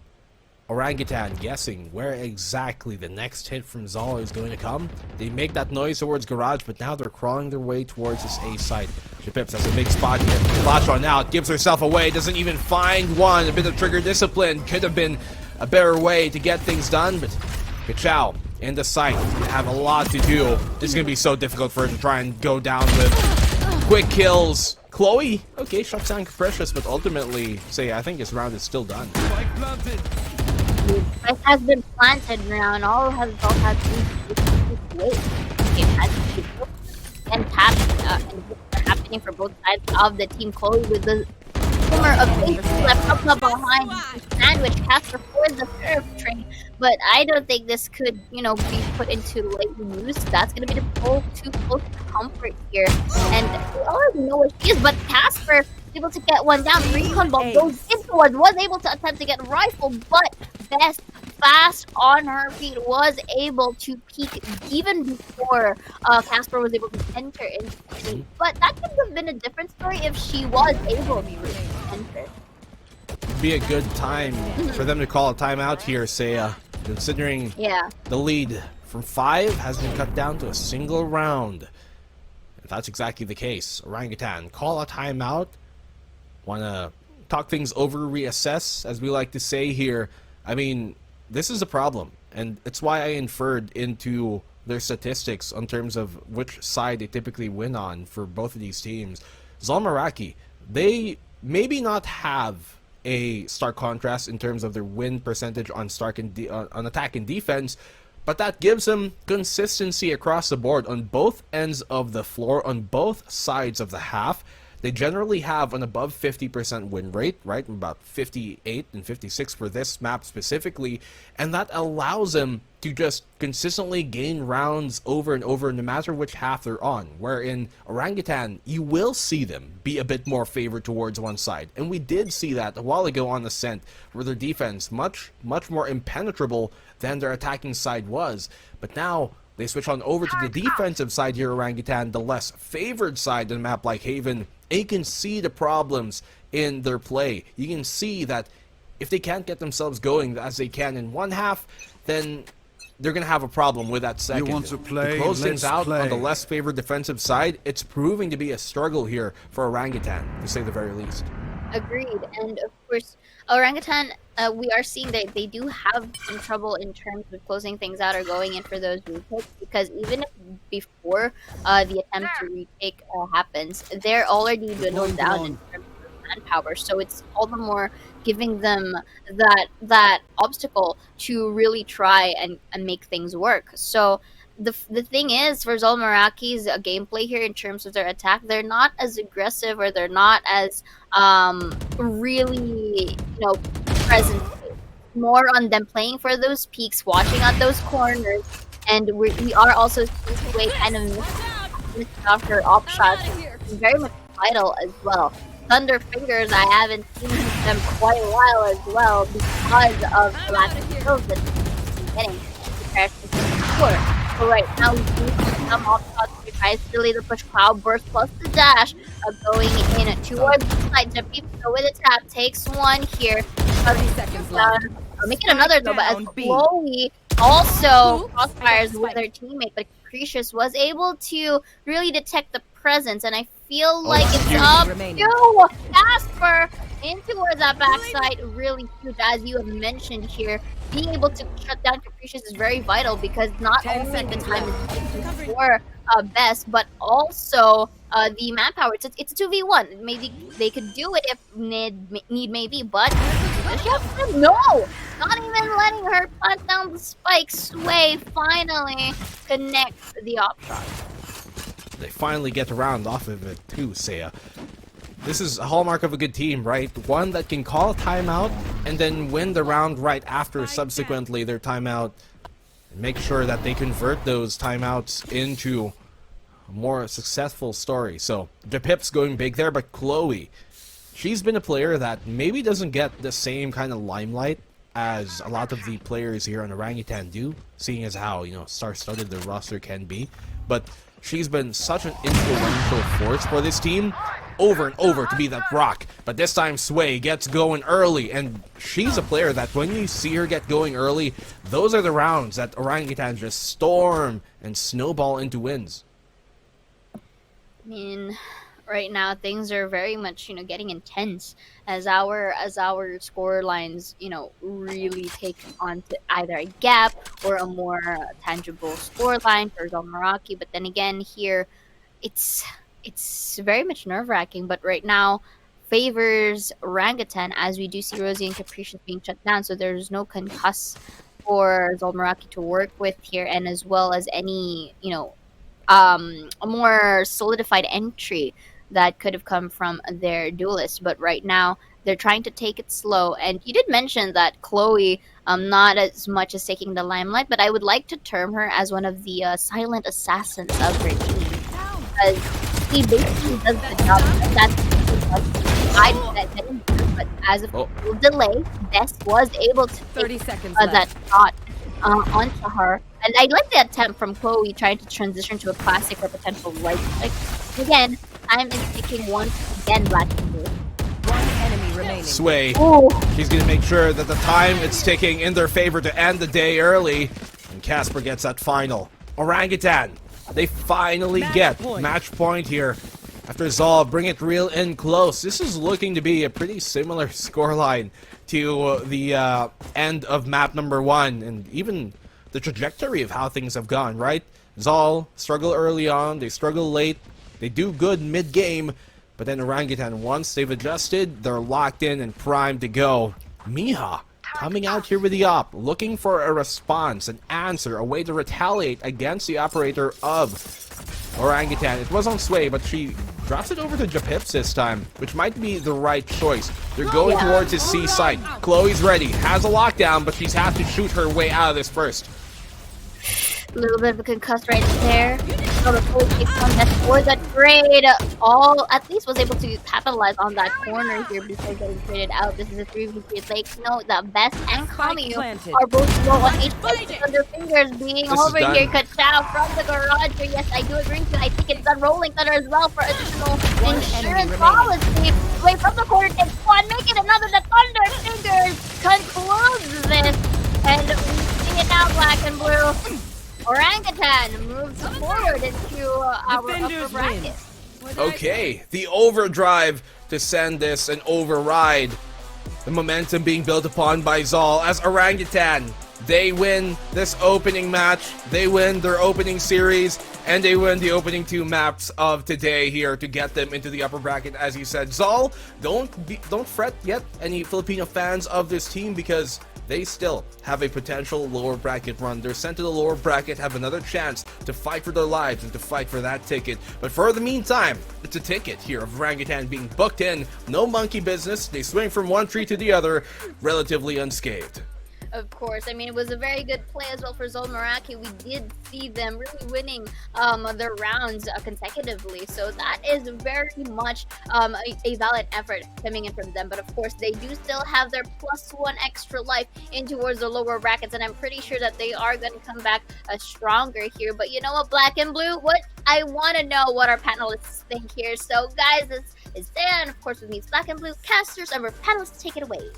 Speaker 3: Orangutan guessing where exactly the next hit from ZOL is going to come. They make that noise towards garage, but now they're crawling their way towards this A site. Japips has a big spot here. Flash on out, gives herself away, doesn't even find one. A bit of trigger discipline could have been a better way to get things done, but Kachao in the site have a lot to do. This is going to be so difficult for her to try and go down with quick kills. Chloe, okay, shuts down Capricious, but ultimately, I think this round is still done.
Speaker 4: It has been planted now, and all has to wait. And taps happening for both sides of the team. Chloe with the corner of base left up behind sandwich. Casper for the third train. lane. But I don't think this could, be put into late use. That's gonna be the pull too close to comfort here. And we already know what she is, but Casper is able to get one down. Recon ball goes into one, was able to attempt to get rifle, but Best fast on her feet was able to peek even before Casper was able to enter into the team. But that could have been a different story if she was able to enter.
Speaker 3: Be a good time for them to call a timeout here, Saya, considering the lead from 5 has been cut down to a single round. If that's exactly the case, Orangutan, call a timeout. Wanna talk things over, reassess, as we like to say here. I mean, this is a problem, and it's why I inferred into their statistics in terms of which side they typically win on for both of these teams. ZOL Meraki, they maybe not have a stark contrast in terms of their win percentage on on attack and defense, but that gives them consistency across the board on both ends of the floor, on both sides of the half. They generally have an above 50% win rate, right? About 58 and 56 for this map specifically, and that allows them to just consistently gain rounds over and over no matter which half they're on. Where in Orangutan, you will see them be a bit more favored towards one side, and we did see that a while ago on Ascent, where their defense much more impenetrable than their attacking side was. But now they switch on over to the defensive side here, Orangutan, the less favored side in a map like Haven, and you can see the problems in their play. You can see that if they can't get themselves going as they can in one half, then they're going to have a problem with that second.
Speaker 6: You want to play?
Speaker 3: To close things out
Speaker 6: Let's
Speaker 3: on the
Speaker 6: play.
Speaker 3: less favored defensive side, it's proving to be a struggle here for Orangutan, to say the very least.
Speaker 4: Agreed. And of course, Orangutan, we are seeing that they do have some trouble in terms of closing things out or going in for those retakes, because even if before the attempt to retake happens, they're already dwindled down in terms of manpower. So it's all the more giving them that obstacle to really try and make things work. So the thing is, for ZOL Meraki's gameplay here in terms of their attack, they're not as aggressive, or they're not as really present. More on them playing for those peaks, watching out those corners, and we are also seeing Sway kind of miss out her op shots. It's very much vital as well. Thunder Fingers, I haven't seen them quite a while as well because of the lack of kills that they're getting compared to before. So right now we do see some op shots. We try to delay the push, Cloud Burst plus the dash going in towards the side. Jumpy with a tap takes one here.
Speaker 5: 30 seconds left.
Speaker 4: Make it another though, but as
Speaker 5: Down B.
Speaker 4: Chloe also crossfires with her teammate, but Capricious was able to really detect the presence, and I feel like it's up
Speaker 5: remaining.
Speaker 4: to Casper in towards that backside. Really huge, as you have mentioned here. Being able to shut down Capricious is very vital, because not
Speaker 5: 10
Speaker 4: only the
Speaker 5: seconds
Speaker 4: time
Speaker 5: left.
Speaker 4: is for Best, but also the manpower. It's a 2v1. Maybe they could do it if need may be, but no! Not even letting her plant down the spike. Sway finally connects the op shot.
Speaker 3: They finally get around off of it too, Saya. This is a hallmark of a good team, right? One that can call a timeout and then win the round right after subsequently their timeout. And make sure that they convert those timeouts into a more successful story. So the Pip's going big there, but Chloe, she's been a player that maybe doesn't get the same kind of limelight as a lot of the players here on Orangutan do, seeing as how, star-studded their roster can be. But she's been such an influential force for this team over and over to be that rock. But this time Sway gets going early, and she's a player that when you see her get going early, those are the rounds that Orangutan just storm and snowball into wins.
Speaker 4: I mean, right now things are very much getting intense as our score lines really take on to either a gap or a more tangible score line for ZOL Meraki. But then again, here it's very much nerve-wracking, but right now favors Orangutan, as we do see Rosie and Capricious being shut down, so there's no concuss for ZOL Meraki to work with here, and as well as any a more solidified entry that could have come from their duelist. But right now They're trying to take it slow. And you did mention that Chloe, not as much as taking the limelight, but I would like to term her as one of the silent assassins of her team. Because he basically does the job. And that's but as a delay, Best was able to
Speaker 5: 30
Speaker 4: take
Speaker 5: seconds
Speaker 4: that shot onto her. And I like the attempt from Chloe trying to transition to a classic or potential right click. Again, time is ticking once again, Black and Blue.
Speaker 5: One enemy remaining.
Speaker 3: Sway.
Speaker 4: Ooh.
Speaker 3: She's going to make sure that the time is ticking in their favor to end the day early. And Casper gets that final. Orangutan, they finally get match point here. After ZOL bring it real in close. This is looking to be a pretty similar scoreline to the end of map number 1. And even the trajectory of how things have gone, right? ZOL struggle early on. They struggle late. They do good mid-game. But then Orangutan, once they've adjusted, they're locked in and primed to go. Miha coming out here with the op, looking for a response, an answer, a way to retaliate against the operator of Orangutan. It was on Sway, but she drops it over to Japips this time, which might be the right choice. They're going towards his C site. Chloe's ready, has a lockdown, but she's had to shoot her way out of this first.
Speaker 4: A little bit of a concuss right there. So the Chloe takes on that for the trade. All at least was able to capitalize on that corner here before getting traded out. This is a 3v3. Like, note that Best and Kami are both low on HP on their fingers being over here. Ka-chow from the garage here. Yes, I do agree with you. I think it's done. Rolling Thunder as well for additional insurance policy. Away from the corner, takes one, make it another. The Thunder Fingers concludes this. And we see it now, Black and Blue. Orangutan moves forward into our upper bracket.
Speaker 3: Okay, the overdrive to send this and override the momentum being built upon by ZOL as Orangutan. They win this opening match, they win their opening series, and they win the opening 2 maps of today here to get them into the upper bracket, as you said. ZOL, don't fret yet, any Filipino fans of this team, because they still have a potential lower bracket run. They're sent to the lower bracket, have another chance to fight for their lives and to fight for that ticket. But for the meantime, it's a ticket here of Orangutan being booked in. No monkey business. They swing from one tree to the other, relatively unscathed.
Speaker 4: Of course, I mean, it was a very good play as well for ZOL Meraki. We did see them really winning their rounds consecutively, so that is very much a valid effort coming in from them. But of course, they do still have their +1 extra life in towards the lower brackets, and I'm pretty sure that they are going to come back stronger here. But you know what, Black and Blue, what I want to know what our panelists think here. So guys, this is Dan, of course, with me, Black and Blue casters, and our panelists, take it away.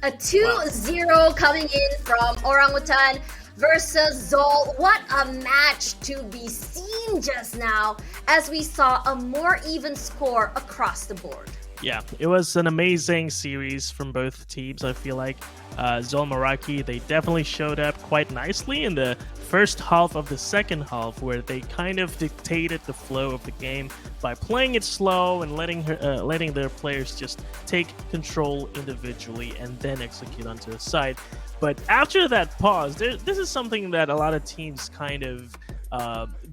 Speaker 1: A 2-0 coming in from Orangutan versus ZOL. What a match to be seen just now, as we saw a more even score across the board.
Speaker 2: Yeah, it was an amazing series from both teams. I feel like ZOL Meraki, they definitely showed up quite nicely in the first half of the second half, where they kind of dictated the flow of the game by playing it slow and letting their players just take control individually and then execute onto the side. But after that pause, this is something that a lot of teams kind of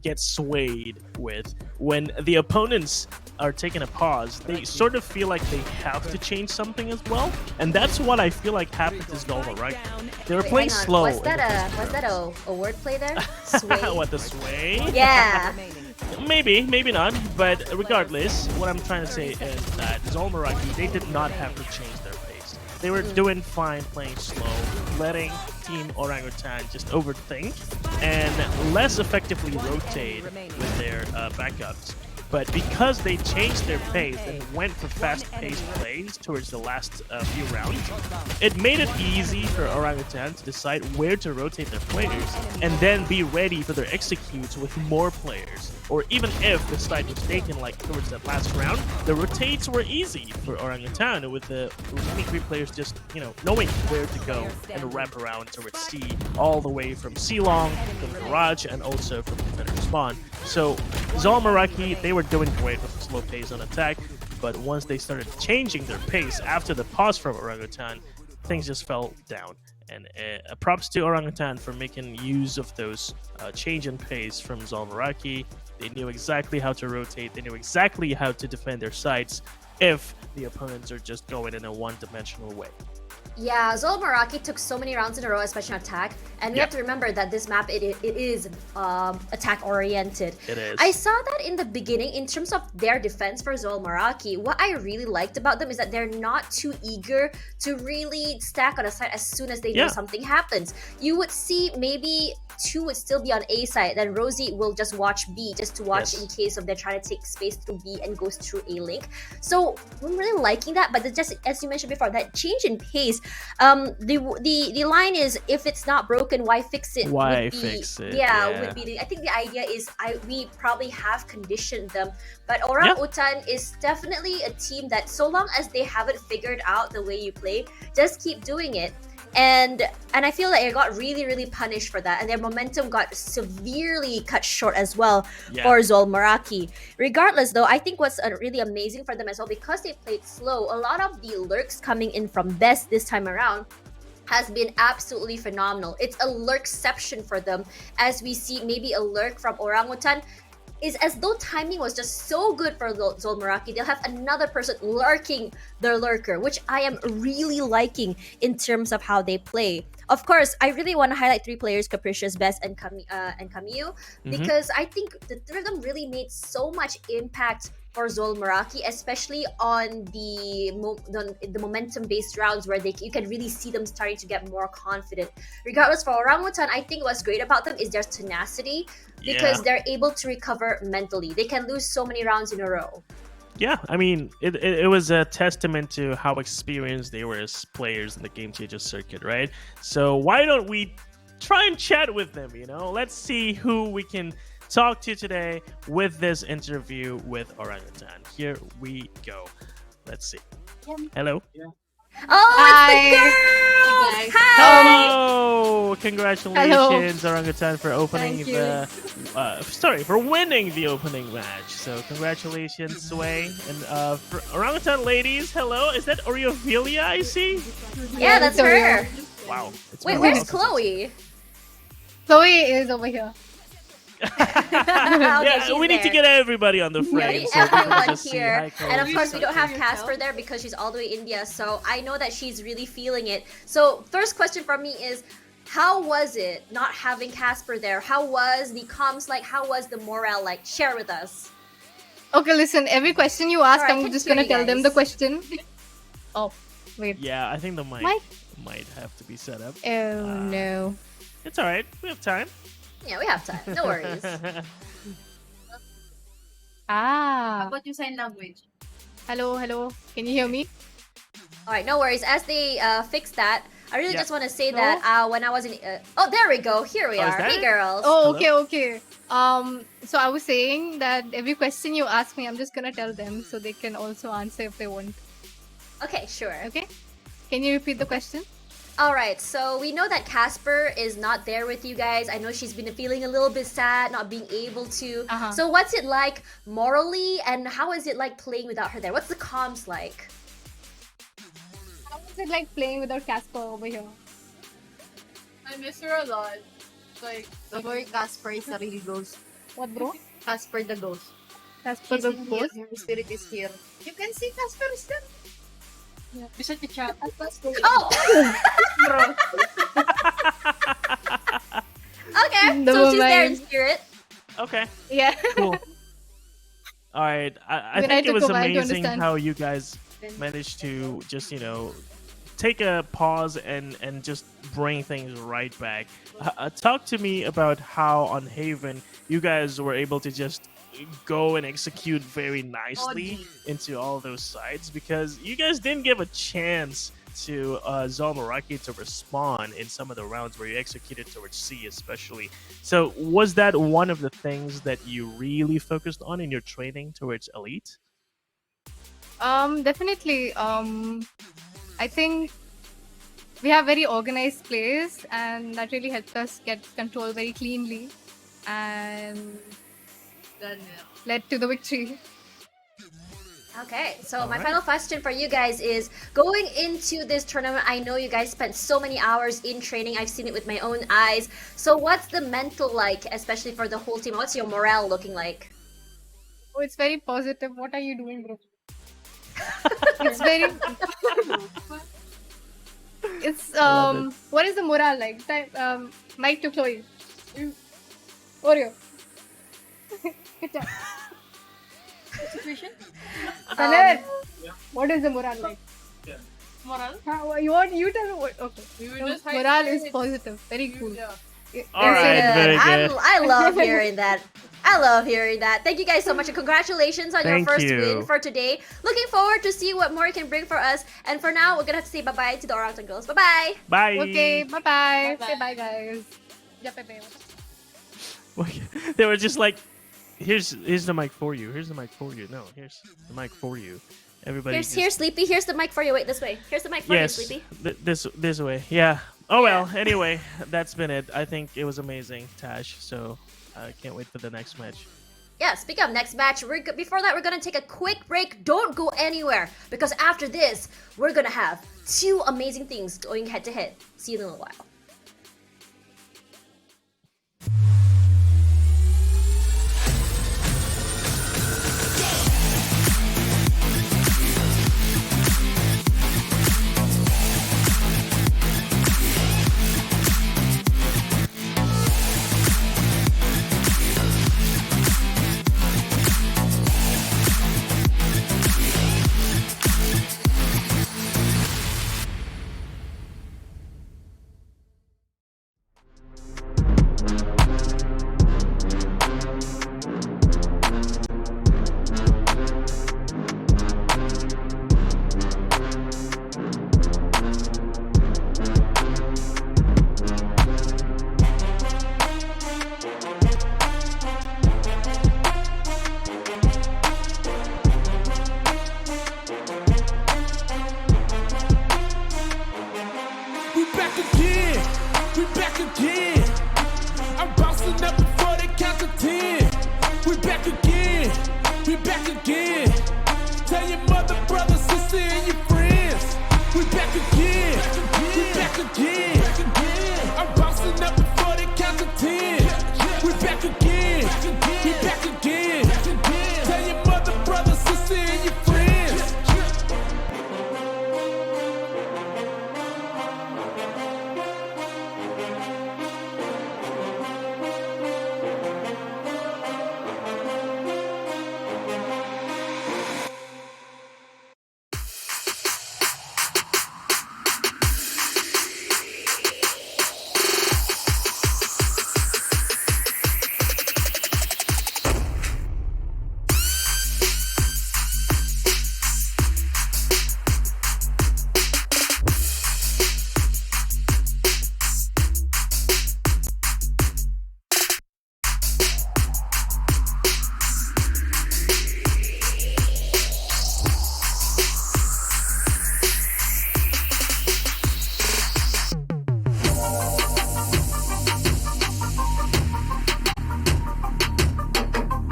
Speaker 2: get swayed with. When the opponents are taking a pause, they sort of feel like they have to change something as well, and that's what I feel like happened to ZOL, right? They were playing slow.
Speaker 1: Was that a wordplay there? Sway?
Speaker 2: What, the sway?
Speaker 1: Yeah.
Speaker 2: Maybe not, but regardless, what I'm trying to say is that ZOL Meraki, they did not have to change their pace. They were doing fine playing slow, letting Team Orangutan just overthink and less effectively rotate with their backups. But because they changed their pace and went for fast-paced plays towards the last few rounds, it made it easy for Orangutan to decide where to rotate their players and then be ready for their executes with more players. Or even if the side was taken like towards that last round, the rotates were easy for Orangutan, with the remaining 3 players just, knowing where to go and wrap around towards C, all the way from C long, from garage, and also from defender spawn. So ZOL Meraki, they were doing great with the slow pace on attack, but once they started changing their pace after the pause from Orangutan, things just fell down. And props to Orangutan for making use of those change in pace from ZOL Meraki. They knew exactly how to rotate. They knew exactly how to defend their sites if the opponents are just going in a one-dimensional way.
Speaker 1: Yeah, ZOL Meraki took so many rounds in a row, especially on attack, and we have to remember that this map it is attack oriented.
Speaker 2: It is.
Speaker 1: I saw that in the beginning in terms of their defense for ZOL Meraki. What I really liked about them is that they're not too eager to really stack on a side as soon as they know something happens. You would see maybe 2 would still be on A side, then Rosie will just watch B just to watch in case of they're trying to take space through B and goes through A link. So I'm really liking that, but just as you mentioned before, that change in pace. The line is, if it's not broken, why fix it?
Speaker 2: Why fix it?
Speaker 1: Yeah, would be. I think the idea is we probably have conditioned them, but Orangutan is definitely a team that so long as they haven't figured out the way you play, just keep doing it. And I feel like it got really punished for that, and their momentum got severely cut short as well for ZOL Meraki. Regardless though, I think what's really amazing for them as well, because they played slow, a lot of the lurks coming in from Best this time around has been absolutely phenomenal. It's a lurkception for them, as we see maybe a lurk from Orangutan is as though timing was just so good for ZOL Meraki. They'll have another person lurking their lurker, which I am really liking in terms of how they play. Of course, I really want to highlight 3 players, Capricious, Best, and Camille, because I think the 3 of them really made so much impact for ZOL Meraki, especially on the momentum-based rounds where you can really see them starting to get more confident. Regardless, for Orangutan, I think what's great about them is their tenacity, because they're able to recover mentally. They can lose so many rounds in a row.
Speaker 2: Yeah, I mean, it was a testament to how experienced they were as players in the Game Changer circuit, right? So why don't we try and chat with them, you know? Let's see who we can talk to today with this interview with Orangutan. Here we go. Let's see. Hello.
Speaker 1: Oh, it's the girls! Hi!
Speaker 2: Hello! Congratulations, Orangutan, for opening for winning the opening match. So congratulations, Sway. And for Orangutan ladies, hello. Is that Oriophilia I see?
Speaker 1: Yeah, that's her.
Speaker 2: Wow.
Speaker 1: Wait, where's Chloe?
Speaker 7: Chloe is over here.
Speaker 2: Yeah, we need to get everybody on the frame. So
Speaker 1: everyone here. And of course, we don't have Casper there because she's all the way in India. So I know that she's really feeling it. So first question for me is, how was it not having Casper there? How was the comms like? How was the morale like? Share with us.
Speaker 7: Okay, listen, every question you ask,
Speaker 1: Alright,
Speaker 7: I'm just gonna tell them the question. Oh, wait.
Speaker 2: Yeah, I think the mic might have to be set up.
Speaker 7: Oh, no.
Speaker 2: It's alright. We have time.
Speaker 1: Yeah, we have time. No worries.
Speaker 7: How
Speaker 5: about you sign language?
Speaker 7: Hello. Can you hear me?
Speaker 1: Alright, no worries. As they fix that, I really just want to say that when I was in... oh, there we go. Here we are. Hey, girls.
Speaker 7: Oh, okay. So I was saying that every question you ask me, I'm just gonna tell them so they can also answer if they want.
Speaker 1: Okay, sure.
Speaker 7: Okay? Can you repeat the question?
Speaker 1: Alright, so we know that Casper is not there with you guys. I know she's been feeling a little bit sad, not being able to. So what's it like morally, and how is it like playing without her there? What's the comms like?
Speaker 7: How is it like playing without Casper over here?
Speaker 5: I miss her a lot. Like, the boy Casper is a really ghost.
Speaker 7: What, bro?
Speaker 5: Casper the ghost.
Speaker 7: Casper the ghost?
Speaker 5: Her spirit is here. You can see Casper is there. Yeah. Bisa chat.
Speaker 1: Oh! Okay, so she's there in spirit.
Speaker 2: Okay.
Speaker 7: Yeah.
Speaker 2: Cool. All right. I think it was amazing how you guys managed to just, take a pause and just bring things right back. Talk to me about how on Haven you guys were able to just go and execute very nicely into all those sides, because you guys didn't give a chance to ZOL Meraki to respond in some of the rounds where you executed towards C especially. So was that one of the things that you really focused on in your training towards Elite?
Speaker 7: Definitely. I think we have very organized plays, and that really helped us get control very cleanly and led to the victory.
Speaker 1: Okay, so my
Speaker 2: Alright.
Speaker 1: final question for you guys is going into this tournament. I know you guys spent so many hours in training. I've seen it with my own eyes. So, what's the mental like, especially for the whole team? What's your morale looking like?
Speaker 7: Oh, it's very positive. What are you doing, bro? It's very. It's
Speaker 2: love it.
Speaker 7: What is the morale like? Mike to Chloe. Oreo. Good job.
Speaker 5: Situation?
Speaker 7: Taner, what is the morale like?
Speaker 5: Moral?
Speaker 7: You tell me what. Okay.
Speaker 5: We were
Speaker 7: So
Speaker 5: just
Speaker 7: morale is
Speaker 5: hyped.
Speaker 7: positive. Very cool.
Speaker 5: Yeah.
Speaker 2: All right, very good.
Speaker 1: I love hearing that. I love hearing that. Thank you guys so much, and congratulations on your
Speaker 2: Thank
Speaker 1: first
Speaker 2: you.
Speaker 1: win for today. Looking forward to see what more you can bring for us. And for now, we're gonna have to say bye-bye to the Orangutan girls. Bye-bye.
Speaker 2: Bye.
Speaker 7: Okay, bye bye.
Speaker 5: Bye-bye.
Speaker 7: Say bye, guys. Yeah, bye.
Speaker 2: They were just like, here's the mic for you. Here's the mic for you. No, here's the mic for you. Everybody.
Speaker 1: Here's Sleepy. Here's the mic for you. Wait, this way. Here's the mic for
Speaker 2: yes,
Speaker 1: you, Sleepy.
Speaker 2: this way. Yeah. Oh well. Anyway, that's been it. I think it was amazing, Tash. So I can't wait for the next match.
Speaker 1: Yeah, speaking of next match, before that, we're gonna take a quick break. Don't go anywhere, because after this, we're gonna have two amazing things going head to head. See you in a little while.
Speaker 8: We back again, we back again. I'm bouncing up before they count to 10. We back again, we back again. Tell your mother, brother, sister, and your friends. We back again, we back again.